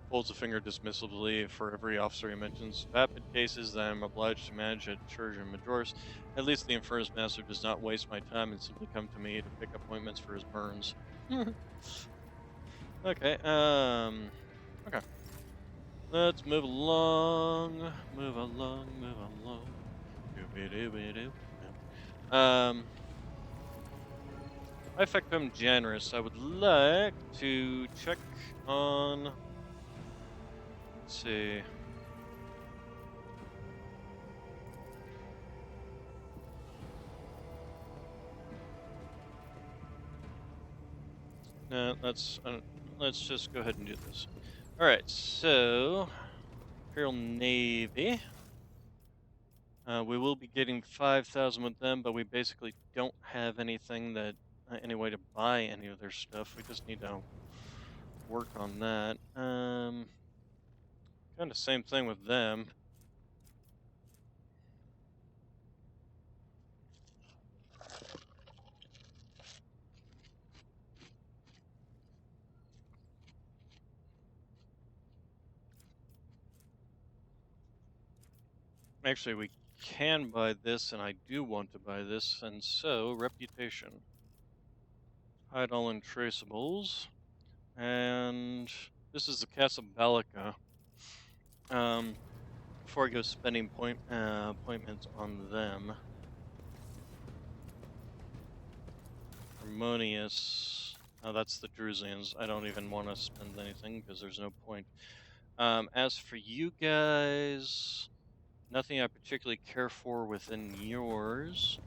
Pulls a finger dismissively for every officer he mentions. Vapid cases that I'm obliged to manage at Chirurgeon Majoris. At least the Infernus Master does not waste my time and simply come to me to pick appointments for his burns. Okay, okay. Let's move along. Move along, move along. Doo-be-doo-be-doo. I affect him generous. I would like to check on. Let's see. No, let's just go ahead and do this. All right, so Imperial Navy. We will be getting 5,000 with them, but we basically don't have anything that any way to buy any of their stuff. We just need to work on that. Kind of same thing with them. Actually, we can buy this, and I do want to buy this, and so reputation. Hide all untraceables, and this is the Casa Bellica. Before I go spending appointments on them. Harmonious. Oh, that's the Drusians. I don't even want to spend anything because there's no point. As for you guys, nothing I particularly care for within yours.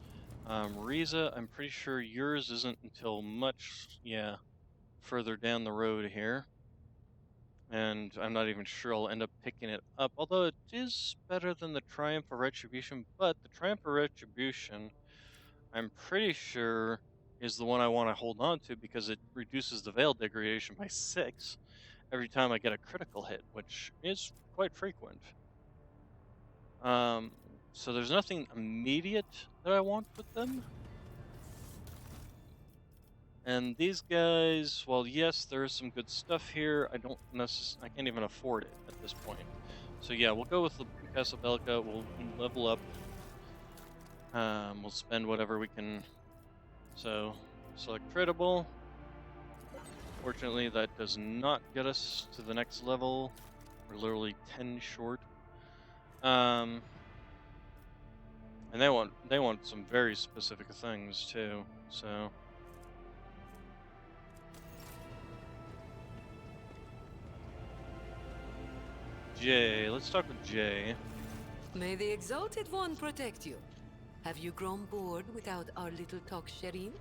Riza, I'm pretty sure yours isn't until much, further down the road here. And I'm not even sure I'll end up picking it up, although it is better than the Triumph of Retribution, but the Triumph of Retribution, I'm pretty sure, is the one I want to hold on to because it reduces the veil degradation by 6 every time I get a critical hit, which is quite frequent. So there's nothing immediate that I want with them. And these guys, well, yes, there is some good stuff here. I can't even afford it at this point. So yeah, we'll go with the Casa Bellica. We'll level up. We'll spend whatever we can. So, select tradable. Fortunately, that does not get us to the next level. We're literally 10 short. And they want some very specific things too. So. Jay, let's talk with Jay. May the Exalted One protect you. Have you grown bored without our little talk, Shireen?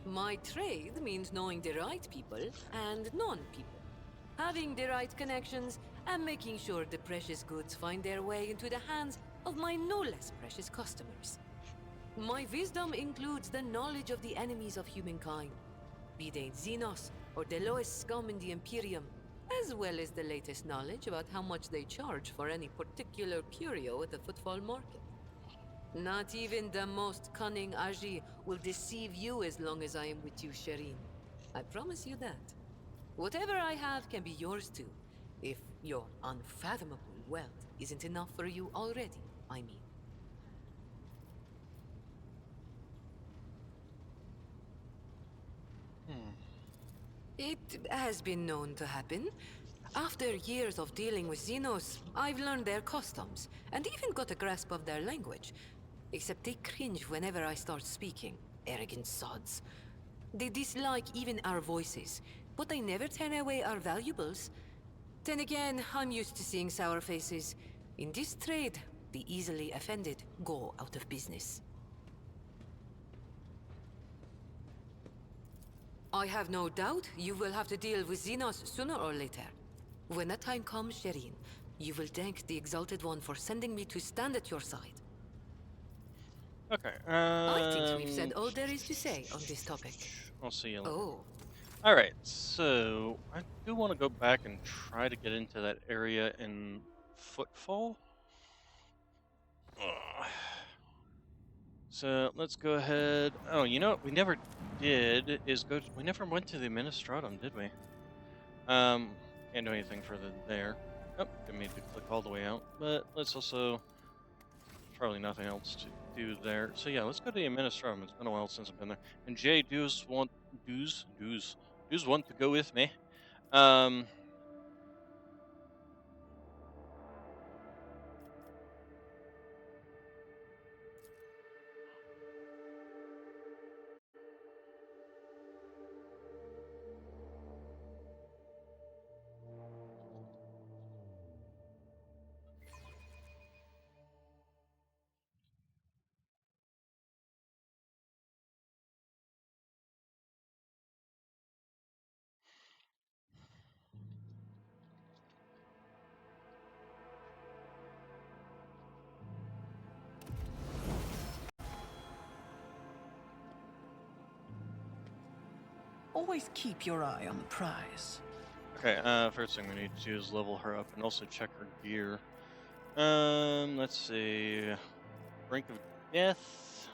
My trade means knowing the right people and non-people. Having the right connections and making sure the precious goods find their way into the hands of my no less precious customers. My wisdom includes the knowledge of the enemies of humankind, be they Xenos or the lowest scum in the Imperium, as well as the latest knowledge about how much they charge for any particular curio at the Footfall Market. Not even the most cunning Aji will deceive you as long as I am with you, Shireen. I promise you that. Whatever I have can be yours too, if your unfathomable wealth isn't enough for you already, I mean. It has been known to happen. After years of dealing with Xenos, I've learned their customs, and even got a grasp of their language. Except they cringe whenever I start speaking. Arrogant sods. They dislike even our voices, but they never turn away our valuables. Then again, I'm used to seeing sour faces. In this trade, the easily offended go out of business. I have no doubt you will have to deal with Xenos sooner or later. When that time comes, Shireen, you will thank the Exalted One for sending me to stand at your side. Okay. I think we've said all there is to say on this topic. I'll see you later. Oh, All right. So I do want to go back and try to get into that area in Footfall. Ugh. So let's go ahead. Oh, you know what we never did is go. We never went to the Administratum, did we? Can't do anything further there. Oh, didn't mean to click all the way out. But let's also. There's probably nothing else to do there. So yeah, let's go to the Administratum. It's been a while since I've been there. And Jay, does want to go with me. Um. Always keep your eye on the prize. Okay. First thing we need to do is level her up and also check her gear. Let's see. Brink of Death.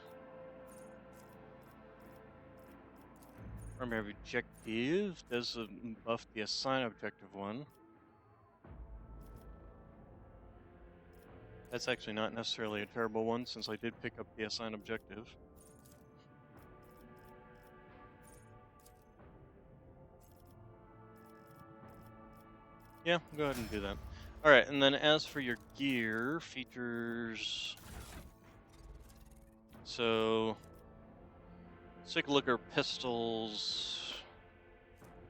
Primary objective does buff the assign objective one. That's actually not necessarily a terrible one since I did pick up the assign objective. Yeah, go ahead and do that. Alright, and then as for your gear, features... So... let's take a look at her pistols.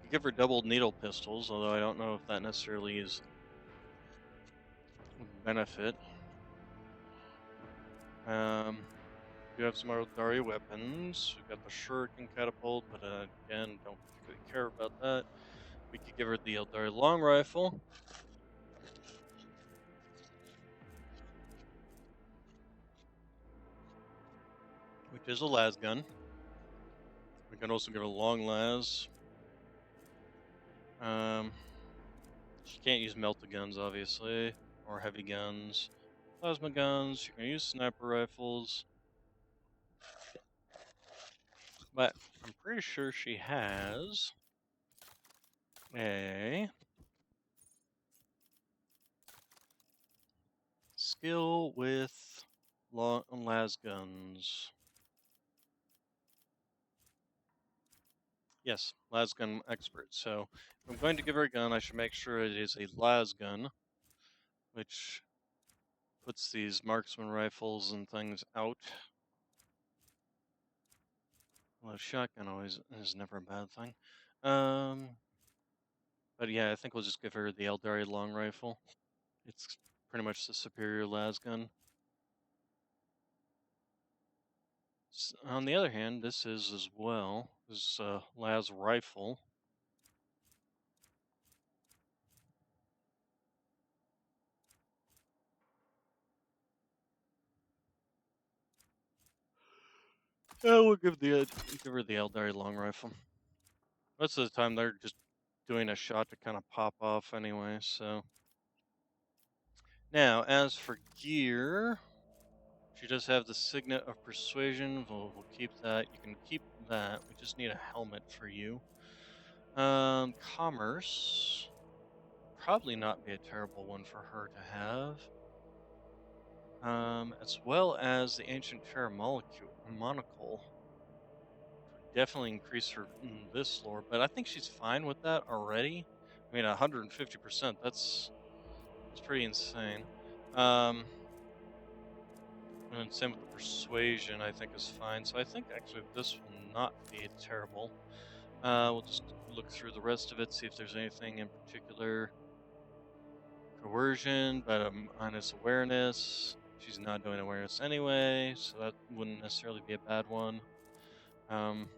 You give her double needle pistols, although I don't know if that necessarily is a benefit. We have some Eldari weapons. We've got the Shuriken catapult, but again, don't particularly care about that. We could give her the Eldari long rifle. Which is a las gun. We can also give her a long las. She can't use melta guns, obviously, or heavy guns. Plasma guns. She can use sniper rifles. But I'm pretty sure she has a skill with las guns. Yes, las gun expert. So if I'm going to give her a gun, I should make sure it is a las gun, which puts these marksman rifles and things out. Well, shotgun always is never a bad thing. But yeah, I think we'll just give her the Eldari long rifle. It's pretty much the superior las gun. On the other hand, this is as well. This las rifle. Yeah, we'll give her the Eldari long rifle. Most of the time, they're just doing a shot to kind of pop off anyway. So now, as for gear, she does have the signet of persuasion. We'll keep that. You can keep that. We just need a helmet for you. Commerce. Probably not be a terrible one for her to have. As well as the ancient Terra monocle. Definitely increase her in this lore, but I think she's fine with that already. I mean, 150%. That's pretty insane. And same with the persuasion, I think is fine. So I think actually this will not be terrible. We'll just look through the rest of it, see if there's anything in particular coercion, but minus awareness. She's not doing awareness anyway, so that wouldn't necessarily be a bad one. Um,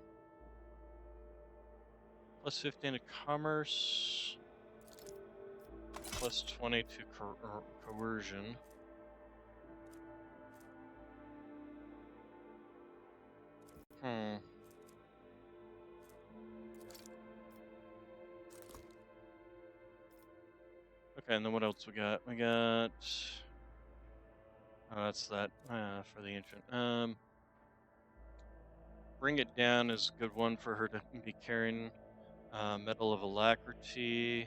plus 15 to commerce, plus 20 to coercion. Hmm. Okay, and then what else we got? We got. Oh, that's that for the ancient. Bring it down is a good one for her to be carrying. Metal of alacrity.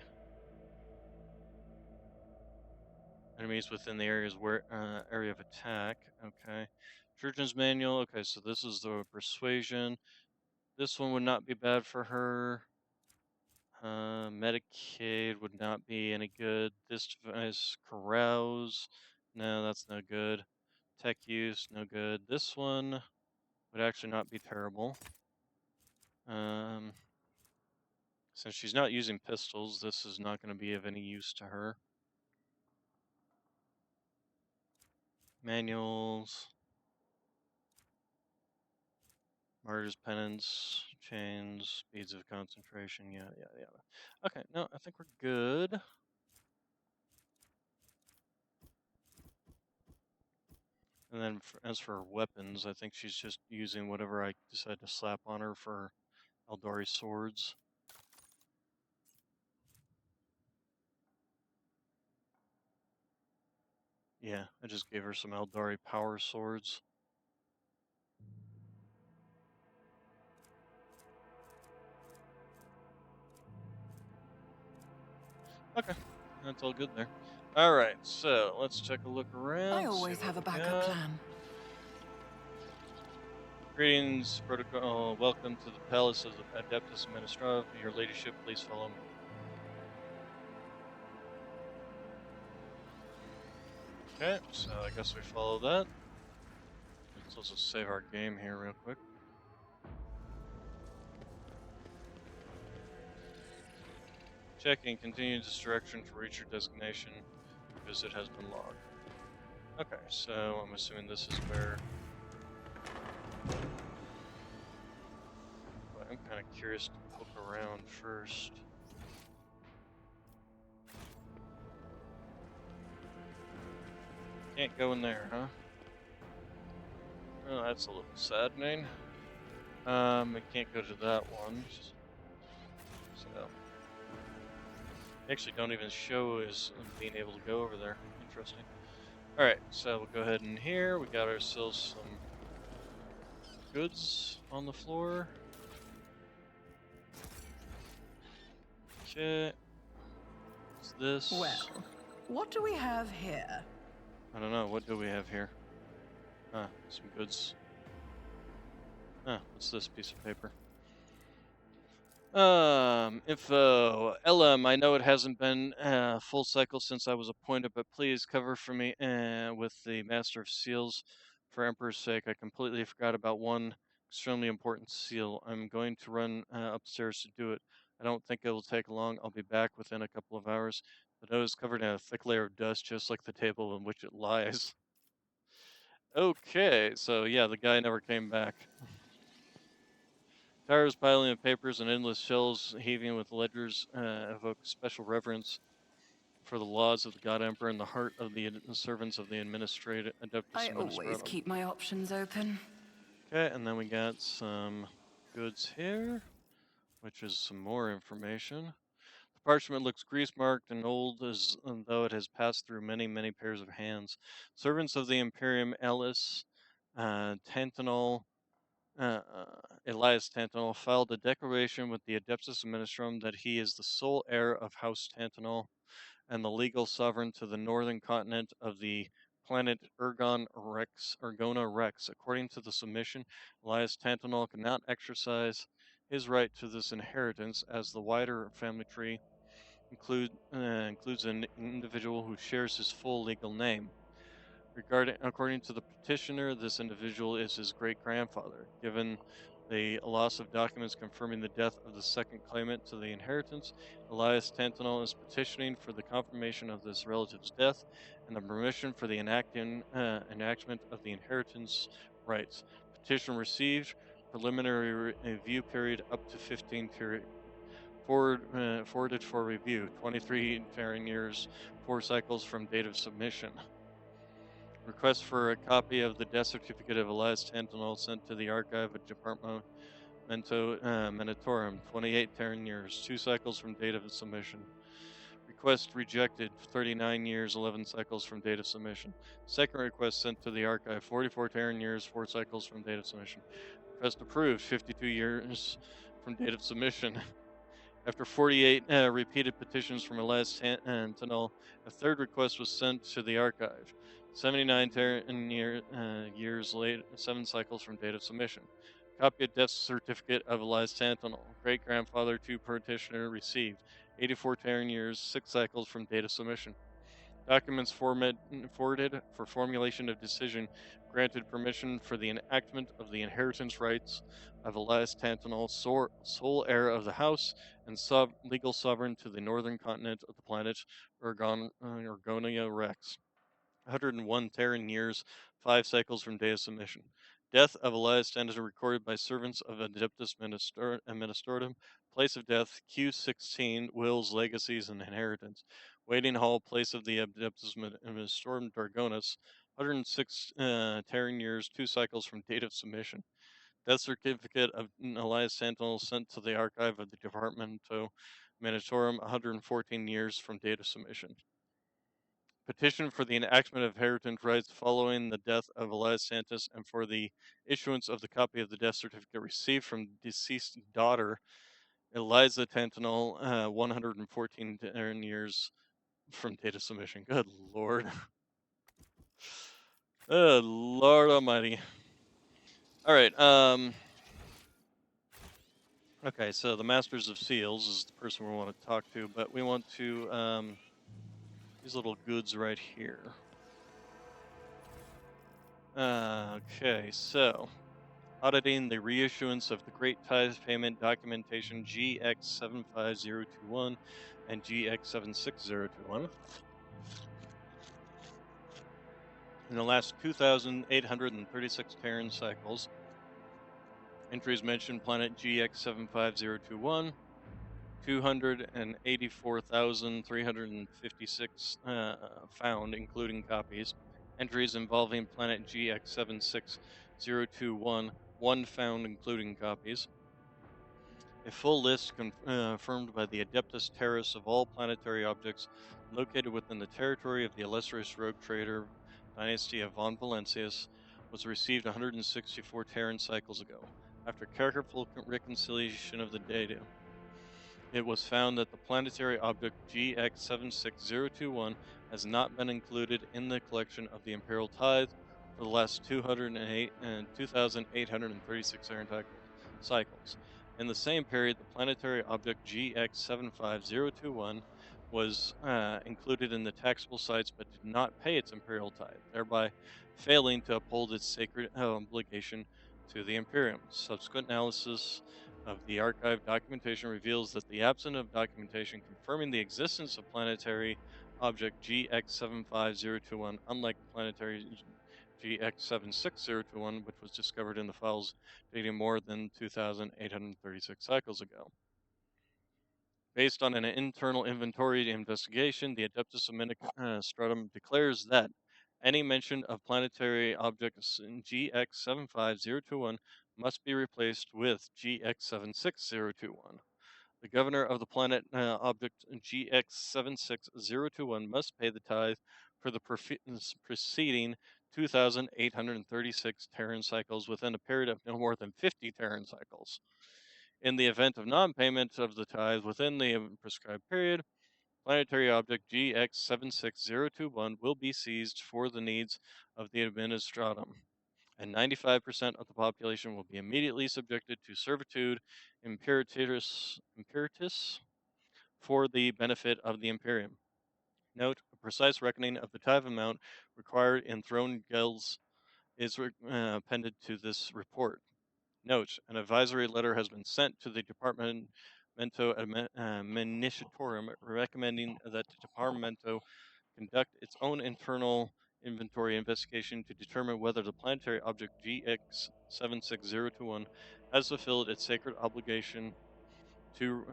Enemies within the area's area of attack. Okay. Surgeon's manual. Okay, so this is the persuasion. This one would not be bad for her. Medicaid would not be any good. This device, carouse. No, that's no good. Tech use, no good. This one would actually not be terrible. Since she's not using pistols, this is not going to be of any use to her. Manuals. Martyr's penance, chains, beads of concentration, yada yada yada. Okay, no, I think we're good. And then as for weapons, I think she's just using whatever I decide to slap on her for Eldari swords. Yeah, I just gave her some Eldari power swords. Okay, that's all good there. All right, so let's take a look around. I always have a backup plan. Greetings, protocol. Welcome to the palace of the Adeptus Administrative. Your ladyship, please follow me. Okay, so I guess we follow that. Let's also save our game here real quick. Checking, continue this direction to reach your destination. Visit has been logged. Okay, so I'm assuming this is where... But I'm kind of curious to poke around first. Can't go in there, huh? Oh, that's a little saddening. I can't go to that one. So... Actually don't even show as being able to go over there. Interesting. Alright, so we'll go ahead and here. We got ourselves some goods on the floor. Okay. What's this? Well, what do we have here? I don't know. What do we have here? Ah, some goods. Ah, what's this piece of paper? Info. Elam, I know it hasn't been a full cycle since I was appointed, but please cover for me with the Master of Seals. For Emperor's sake, I completely forgot about one extremely important seal. I'm going to run upstairs to do it. I don't think it will take long. I'll be back within a couple of hours. The note is covered in a thick layer of dust, just like the table on which it lies. Okay, so yeah, the guy never came back. Towers piling of papers and endless shelves heaving with ledgers evoke special reverence for the laws of the God Emperor in the heart of the servants of the Adeptus I always Administratum. keep my options open. Okay, and then we got some goods here, which is some more information. The parchment looks grease-marked and old as though it has passed through many, many pairs of hands. Servants of the Imperium Ellis, Tantanol, Elias Tantanol filed a declaration with the Adeptus Administrum that he is the sole heir of House Tantanol and the legal sovereign to the northern continent of the planet Ergona Rex. According to the submission, Elias Tantanol cannot exercise his right to this inheritance as the wider family tree includes an individual who shares his full legal name. According to the petitioner, this individual is his great-grandfather. Given the loss of documents confirming the death of the second claimant to the inheritance. Elias Tantanol is petitioning for the confirmation of this relative's death and the permission for the enactment of the inheritance rights. Petition received. Preliminary review period up to 15 period. Forwarded for review. 23 Terran years, 4 cycles from date of submission. Request for a copy of the death certificate of Elias Tantanol sent to the archive at Department Menatorum, 28 Terran years, 2 cycles from date of submission. Request rejected, 39 years, 11 cycles from date of submission. Second request sent to the archive, 44 Terran years, 4 cycles from date of submission. Request approved, 52 years from date of submission. After 48 repeated petitions from Elias Tantanol, a third request was sent to the archive. 79 years late, 7 cycles from date of submission. Copy of death certificate of Elias Tantanol, great grandfather to petitioner received. 84 Terran years, 6 cycles from date of submission. Documents forwarded for formulation of decision granted permission for the enactment of the inheritance rights of Elias Tantanol, sole heir of the house and legal sovereign to the northern continent of the planet Ergonia Rex. 101 Terran years, 5 cycles from day of submission. Death of Elias Tantanol recorded by servants of Adeptus Administratum. Place of death, Q16, wills, legacies, and inheritance. Waiting hall, place of the Adeptus Administratum Dargonus. 106 Terran years, 2 cycles from date of submission. Death certificate of Elias Tantanol sent to the archive of the Departamento Menatorum, 114 years from date of submission. Petition for the enactment of inheritance rights following the death of Elias Santos and for the issuance of the copy of the death certificate received from deceased daughter Eliza Tantanol, 114 years from date of submission. Good lord. Good lord almighty. Alright, okay, so the Masters of Seals is the person we want to talk to, but we want to, these little goods right here. Okay, so auditing the reissuance of the Great Tithe Payment Documentation GX75021 and GX76021 in the last 2,836 Terran cycles. Entries mentioned planet GX75021, 284,356 found, including copies. Entries involving planet GX76021, 1 found, including copies. A full list confirmed by the Adeptus Terrace of all planetary objects located within the territory of the illustrious rogue trader dynasty of Von Valencius was received 164 Terran cycles ago. After careful reconciliation of the data, it was found that the planetary object GX76021 has not been included in the collection of the Imperial Tithe for the last 2,836 Terran cycles. In the same period, the planetary object GX75021 was included in the taxable sites but did not pay its Imperial Tithe, thereby failing to uphold its sacred obligation to the Imperium. Subsequent analysis of the archive documentation reveals that the absence of documentation confirming the existence of planetary object GX75021, unlike the planetary GX76021, which was discovered in the files dating more than 2,836 cycles ago. Based on an internal inventory investigation, the Adeptus Administratum declares that any mention of planetary objects in GX75021 must be replaced with GX76021. The governor of the planet object GX76021 must pay the tithe for the preceding 2,836 Terran cycles within a period of no more than 50 Terran cycles. In the event of non-payment of the tithe within the prescribed period, planetary object GX76021 will be seized for the needs of the administratum, and 95% of the population will be immediately subjected to servitude imperatus for the benefit of the Imperium. Note, a precise reckoning of the tithe amount required in throne guilds is appended to this report. Note: an advisory letter has been sent to the Departamento Administratorum recommending that the Departamento conduct its own internal inventory investigation to determine whether the planetary object GX76021 has fulfilled its sacred obligation to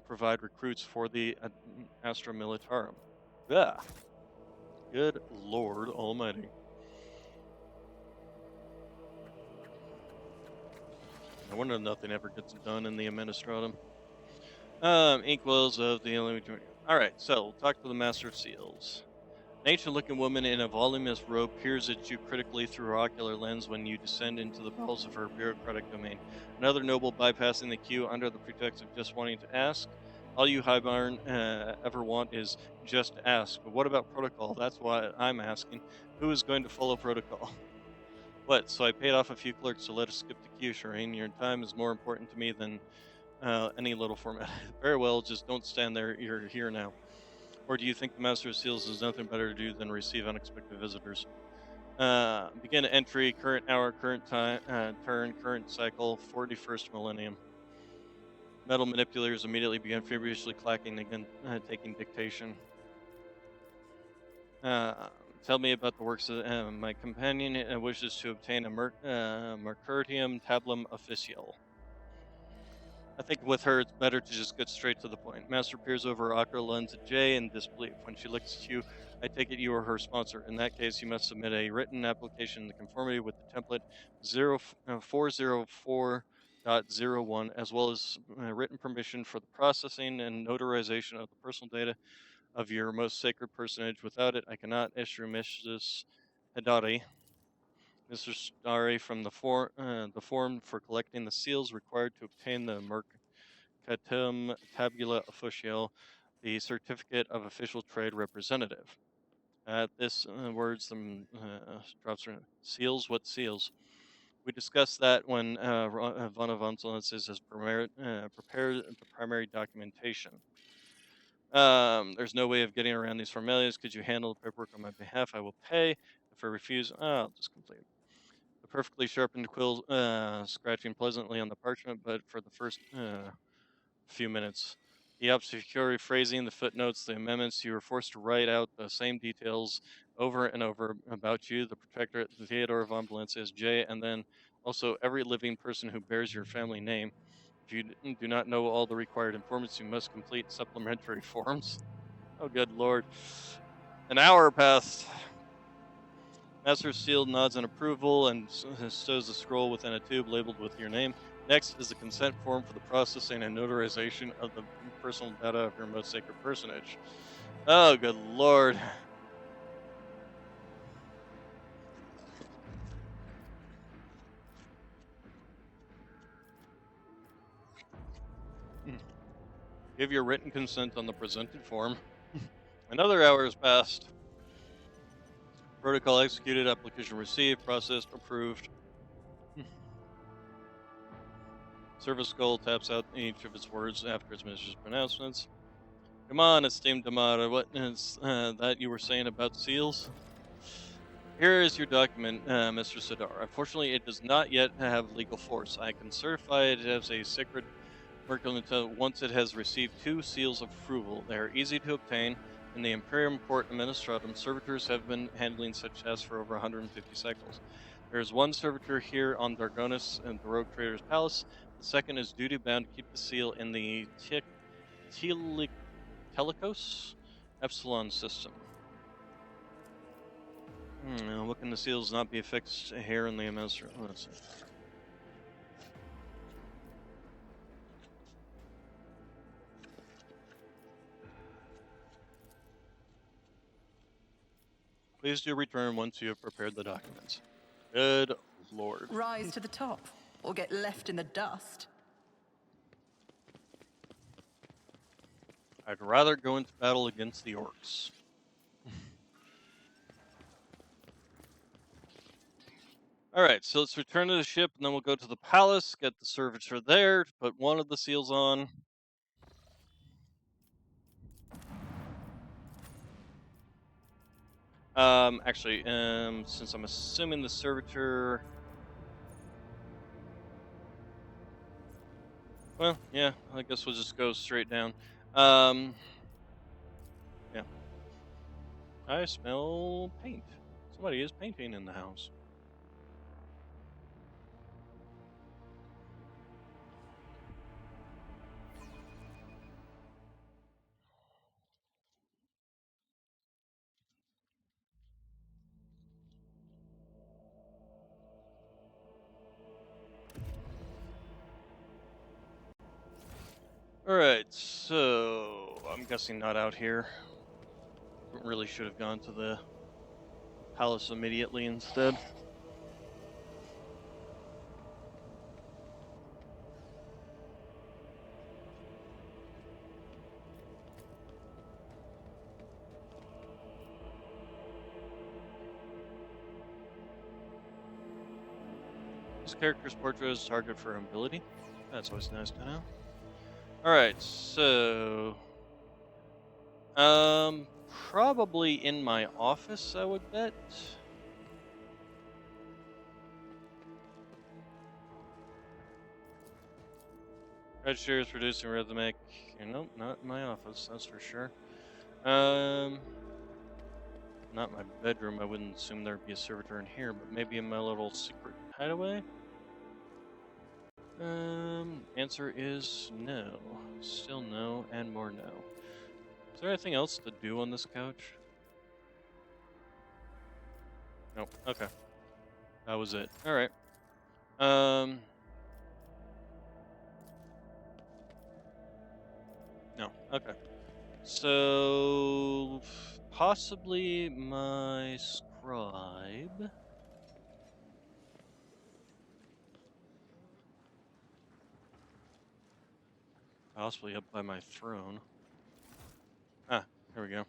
provide recruits for the Astra Militarum. Yeah. Good Lord Almighty. I wonder nothing ever gets done in the Administratum. Inkwells of the Alright, so we'll talk to the Master of Seals. An ancient-looking woman in a voluminous robe peers at you critically through her ocular lens when you descend into the bowels of her bureaucratic domain. Another noble bypassing the queue under the pretext of just wanting to ask. All you Highbarn ever want is just to ask. But what about protocol? That's why I'm asking. Who is going to follow protocol? What? So I paid off a few clerks to let us skip the queue, Shireen. Your time is more important to me than any little format. Very well, just don't stand there. You're here now. Or do you think the Master of Seals has nothing better to do than receive unexpected visitors? Begin entry, current hour, current time, turn, current cycle, 41st millennium. Metal manipulators immediately began feverishly clacking again, taking dictation. Tell me about the works of my companion wishes to obtain a Mercurium Tabulum Official. I think with her, it's better to just get straight to the point. Master peers over her ocular lens at Jay in disbelief. When she looks at you, I take it you are her sponsor. In that case, you must submit a written application in conformity with the template 404.01, as well as written permission for the processing and notarization of the personal data of your most sacred personage. Without it, I cannot issue Mrs. Hadari. Mr. Starry from the form for collecting the seals required to obtain the Mercatum Tabula Official, the certificate of official trade representative. At this words, the drops her seals. What seals? We discussed that when Von of Insolences has prepared the primary documentation. There's no way of getting around these formalities. Could you handle the paperwork on my behalf? I will pay. If I refuse, I'll just complete. The perfectly sharpened quill scratching pleasantly on the parchment, but for the first few minutes. The obscure phrasing, the footnotes, the amendments, you were forced to write out the same details over and over about you, the protectorate, Theodore von Valencia as J, and then also every living person who bears your family name. If you do not know all the required informants, you must complete supplementary forms. Oh, good lord. An hour passed. Master Seal nods in approval and stows the scroll within a tube labeled with your name. Next is the consent form for the processing and notarization of the personal data of your most sacred personage. Oh, good lord. Give your written consent on the presented form. Another hour has passed. Protocol executed, application received, processed, approved. Service Skull taps out each of its words after its mistress pronouncements. Come on, esteemed Damara, what is that you were saying about seals? Here is your document, Mr. Sidar. Unfortunately, it does not yet have legal force. I can certify it as a sacred Mercantile once it has received 2 seals of approval. They are easy to obtain. In the Imperium Court Administratum, servitors have been handling such tasks for over 150 cycles. There is one servitor here on Dargonis and the Rogue Trader's Palace. The second is duty-bound to keep the seal in the Telecos Epsilon system. What can the seals not be affixed here in the Administratum? Let's see. Please do return once you have prepared the documents. Good lord. Rise to the top, or get left in the dust. I'd rather go into battle against the orcs. Alright, so let's return to the ship, and then we'll go to the palace, get the servitor there, put one of the seals on. Actually, since I'm assuming the servitor... Well, yeah, I guess we'll just go straight down. Um, yeah. I smell paint. Somebody is painting in the house. Alright, so I'm guessing not out here. Really should have gone to the palace immediately instead. This character's portrait is target for ability. That's always nice to know. Alright, so probably in my office, I would bet. Registers producing rhythmic. Nope, not in my office, that's for sure. Not my bedroom. I wouldn't assume there'd be a servitor in here, but maybe in my little secret hideaway. Answer is no. Still no, and more no. Is there anything else to do on this couch? Nope. Okay. That was it. All right. No. Okay. So possibly my scribe. Possibly up by my throne. Ah, here we go.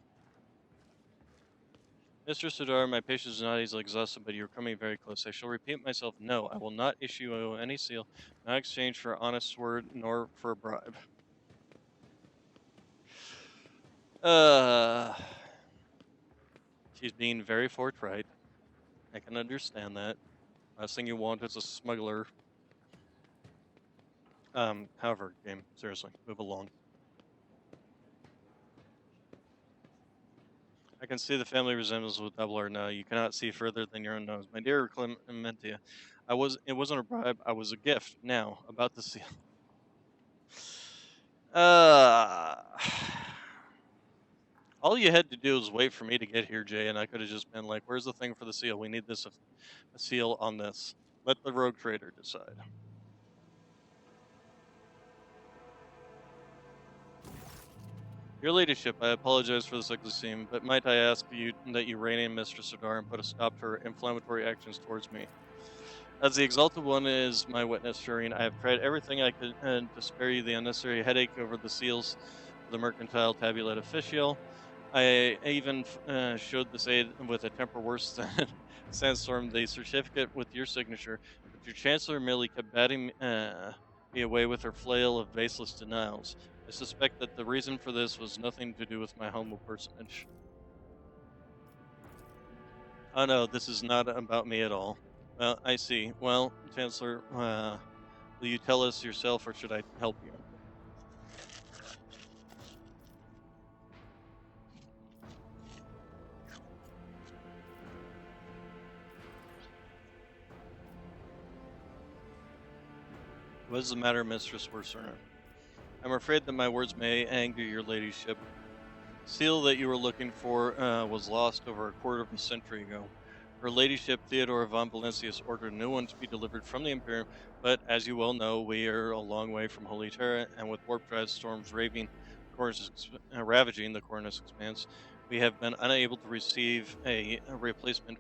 Mr. Sudar, my patience is not easily exhausted, but you're coming very close. I shall repeat myself, no, I will not issue any seal, not exchange for honest word, nor for a bribe. Uh, she's being very forthright. I can understand that. Last thing you want is a smuggler. However, game, seriously, move along. I can see the family resembles with Doubler now. You cannot see further than your own nose. My dear Clementia, it wasn't a bribe, I was a gift. Now, about the seal. Uh, all you had to do was wait for me to get here, Jay, and I could have just been like, where's the thing for the seal? We need this a seal on this. Let the rogue trader decide. Your ladyship, I apologize for this ugly scene, but might I ask you that you rein in Mistress Sardar and put a stop to her inflammatory actions towards me? As the Exalted One is my witness, Shireen, I have tried everything I could to spare you the unnecessary headache over the seals of the mercantile tabulate official. I even showed this aid with a temper worse than Sandstorm, the certificate with your signature, but your Chancellor merely kept batting me away with her flail of baseless denials. I suspect that the reason for this was nothing to do with my humble personage. Oh no, this is not about me at all. Well, I see. Well, Chancellor, will you tell us yourself or should I help you? What is the matter, Mistress Werserner? I'm afraid that my words may anger your ladyship. The seal that you were looking for was lost over a quarter of a century ago. Her ladyship Theodora von Valentius ordered a new one to be delivered from the Imperium, but as you well know, we are a long way from Holy Terra, and with warp drive storms ravaging the Cornus Expanse, we have been unable to receive a replacement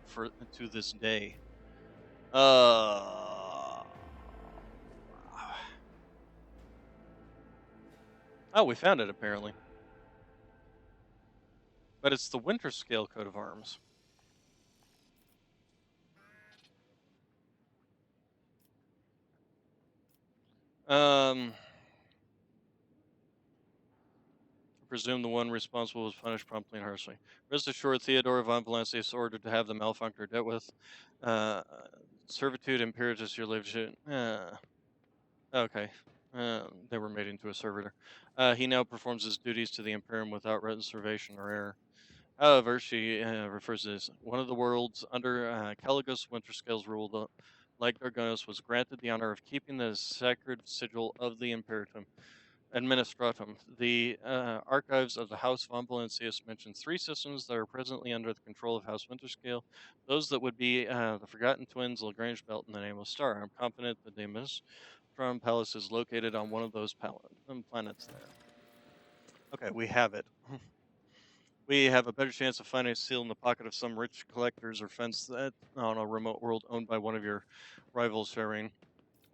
to this day. Oh, we found it apparently. But it's the Winter Scale coat of arms. I presume the one responsible was punished promptly and harshly. Rest assured, Theodora von Valancius ordered to have the malfunctor dealt with. Uh, Servitude imperatus, your ladyship. Okay. they were made into a servitor. He now performs his duties to the Imperium without reservation or error. However, she refers to this. One of the worlds under Caligos Winterscale's rule, like Dargonos, was granted the honor of keeping the sacred sigil of the Imperatum. Administratum. The archives of the House von Valencius mention 3 systems that are presently under the control of House Winterscale. Those that would be the Forgotten Twins, Lagrange Belt, and the Nameless Star. I'm confident that the Nemesis Palace is located on one of those planets there. Okay, we have it. We have a better chance of finding a seal in the pocket of some rich collectors or fence that on a remote world owned by one of your rivals, Shireen.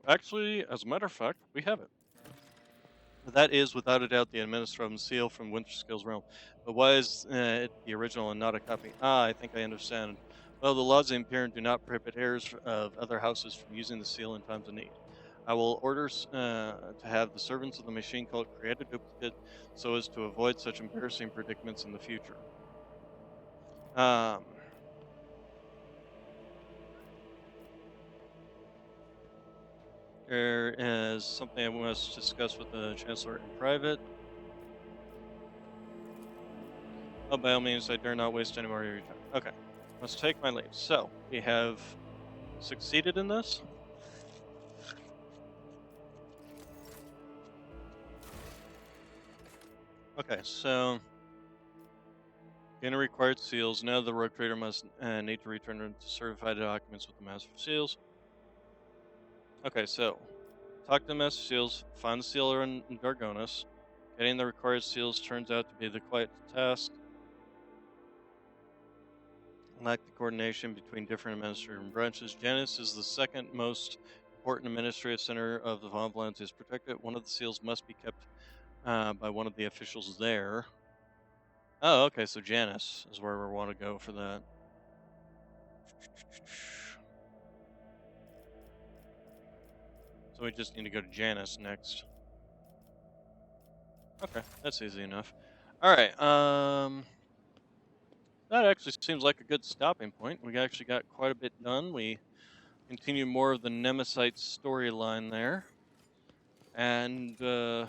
Actually, as a matter of fact, we have it. That is, without a doubt, the Administratum seal from Winterscale's realm. But why is it the original and not a copy? Ah, I think I understand. Well, the laws of the Imperium do not prohibit heirs of other houses from using the seal in times of need. I will order to have the servants of the machine cult create a duplicate so as to avoid such embarrassing predicaments in the future. There is something I must discuss with the Chancellor in private. Oh, by all means, I dare not waste any more of your time. Okay, let's take my leave. So, we have succeeded in this. Okay, so gain required seals. Now the rogue trader must need to return to certified documents with the Master of Seals. Okay, so talk to the Master of Seals, find the sealer in Dargonis. Getting the required seals turns out to be the quite task. Lack the coordination between different administrative branches. Janus is the second most important administrative center of the Von Valentius Protectorate. One of the seals must be kept by one of the officials there. Oh, okay, so Janus is where we want to go for that. So we just need to go to Janus next. Okay, that's easy enough. Alright, that actually seems like a good stopping point. We actually got quite a bit done. We continue more of the Nemesis storyline there. And then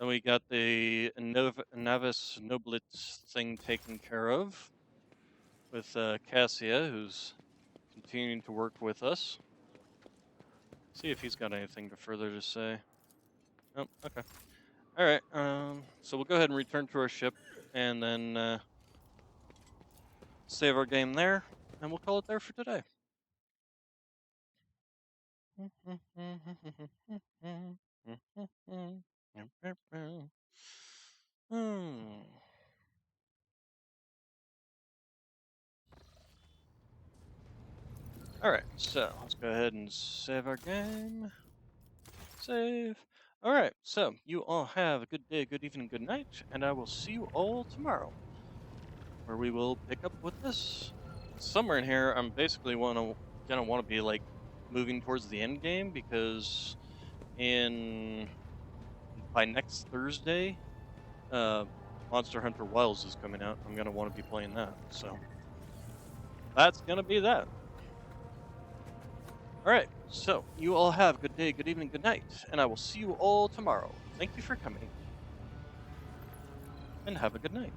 we got the Navis Noblitz thing taken care of with Cassia, who's continuing to work with us. See if he's got anything further to say. Oh, okay. Alright, so we'll go ahead and return to our ship and then save our game there, and we'll call it there for today. Alright, so let's go ahead and save our game. Save. Alright, so you all have a good day, good evening, good night, and I will see you all tomorrow, where we will pick up with this. Somewhere in here, I'm basically gonna want to be like moving towards the end game, because by next Thursday, Monster Hunter Wilds is coming out. I'm gonna want to be playing that, so that's gonna be that. Alright, so you all have a good day, good evening, good night, and I will see you all tomorrow. Thank you for coming, and have a good night.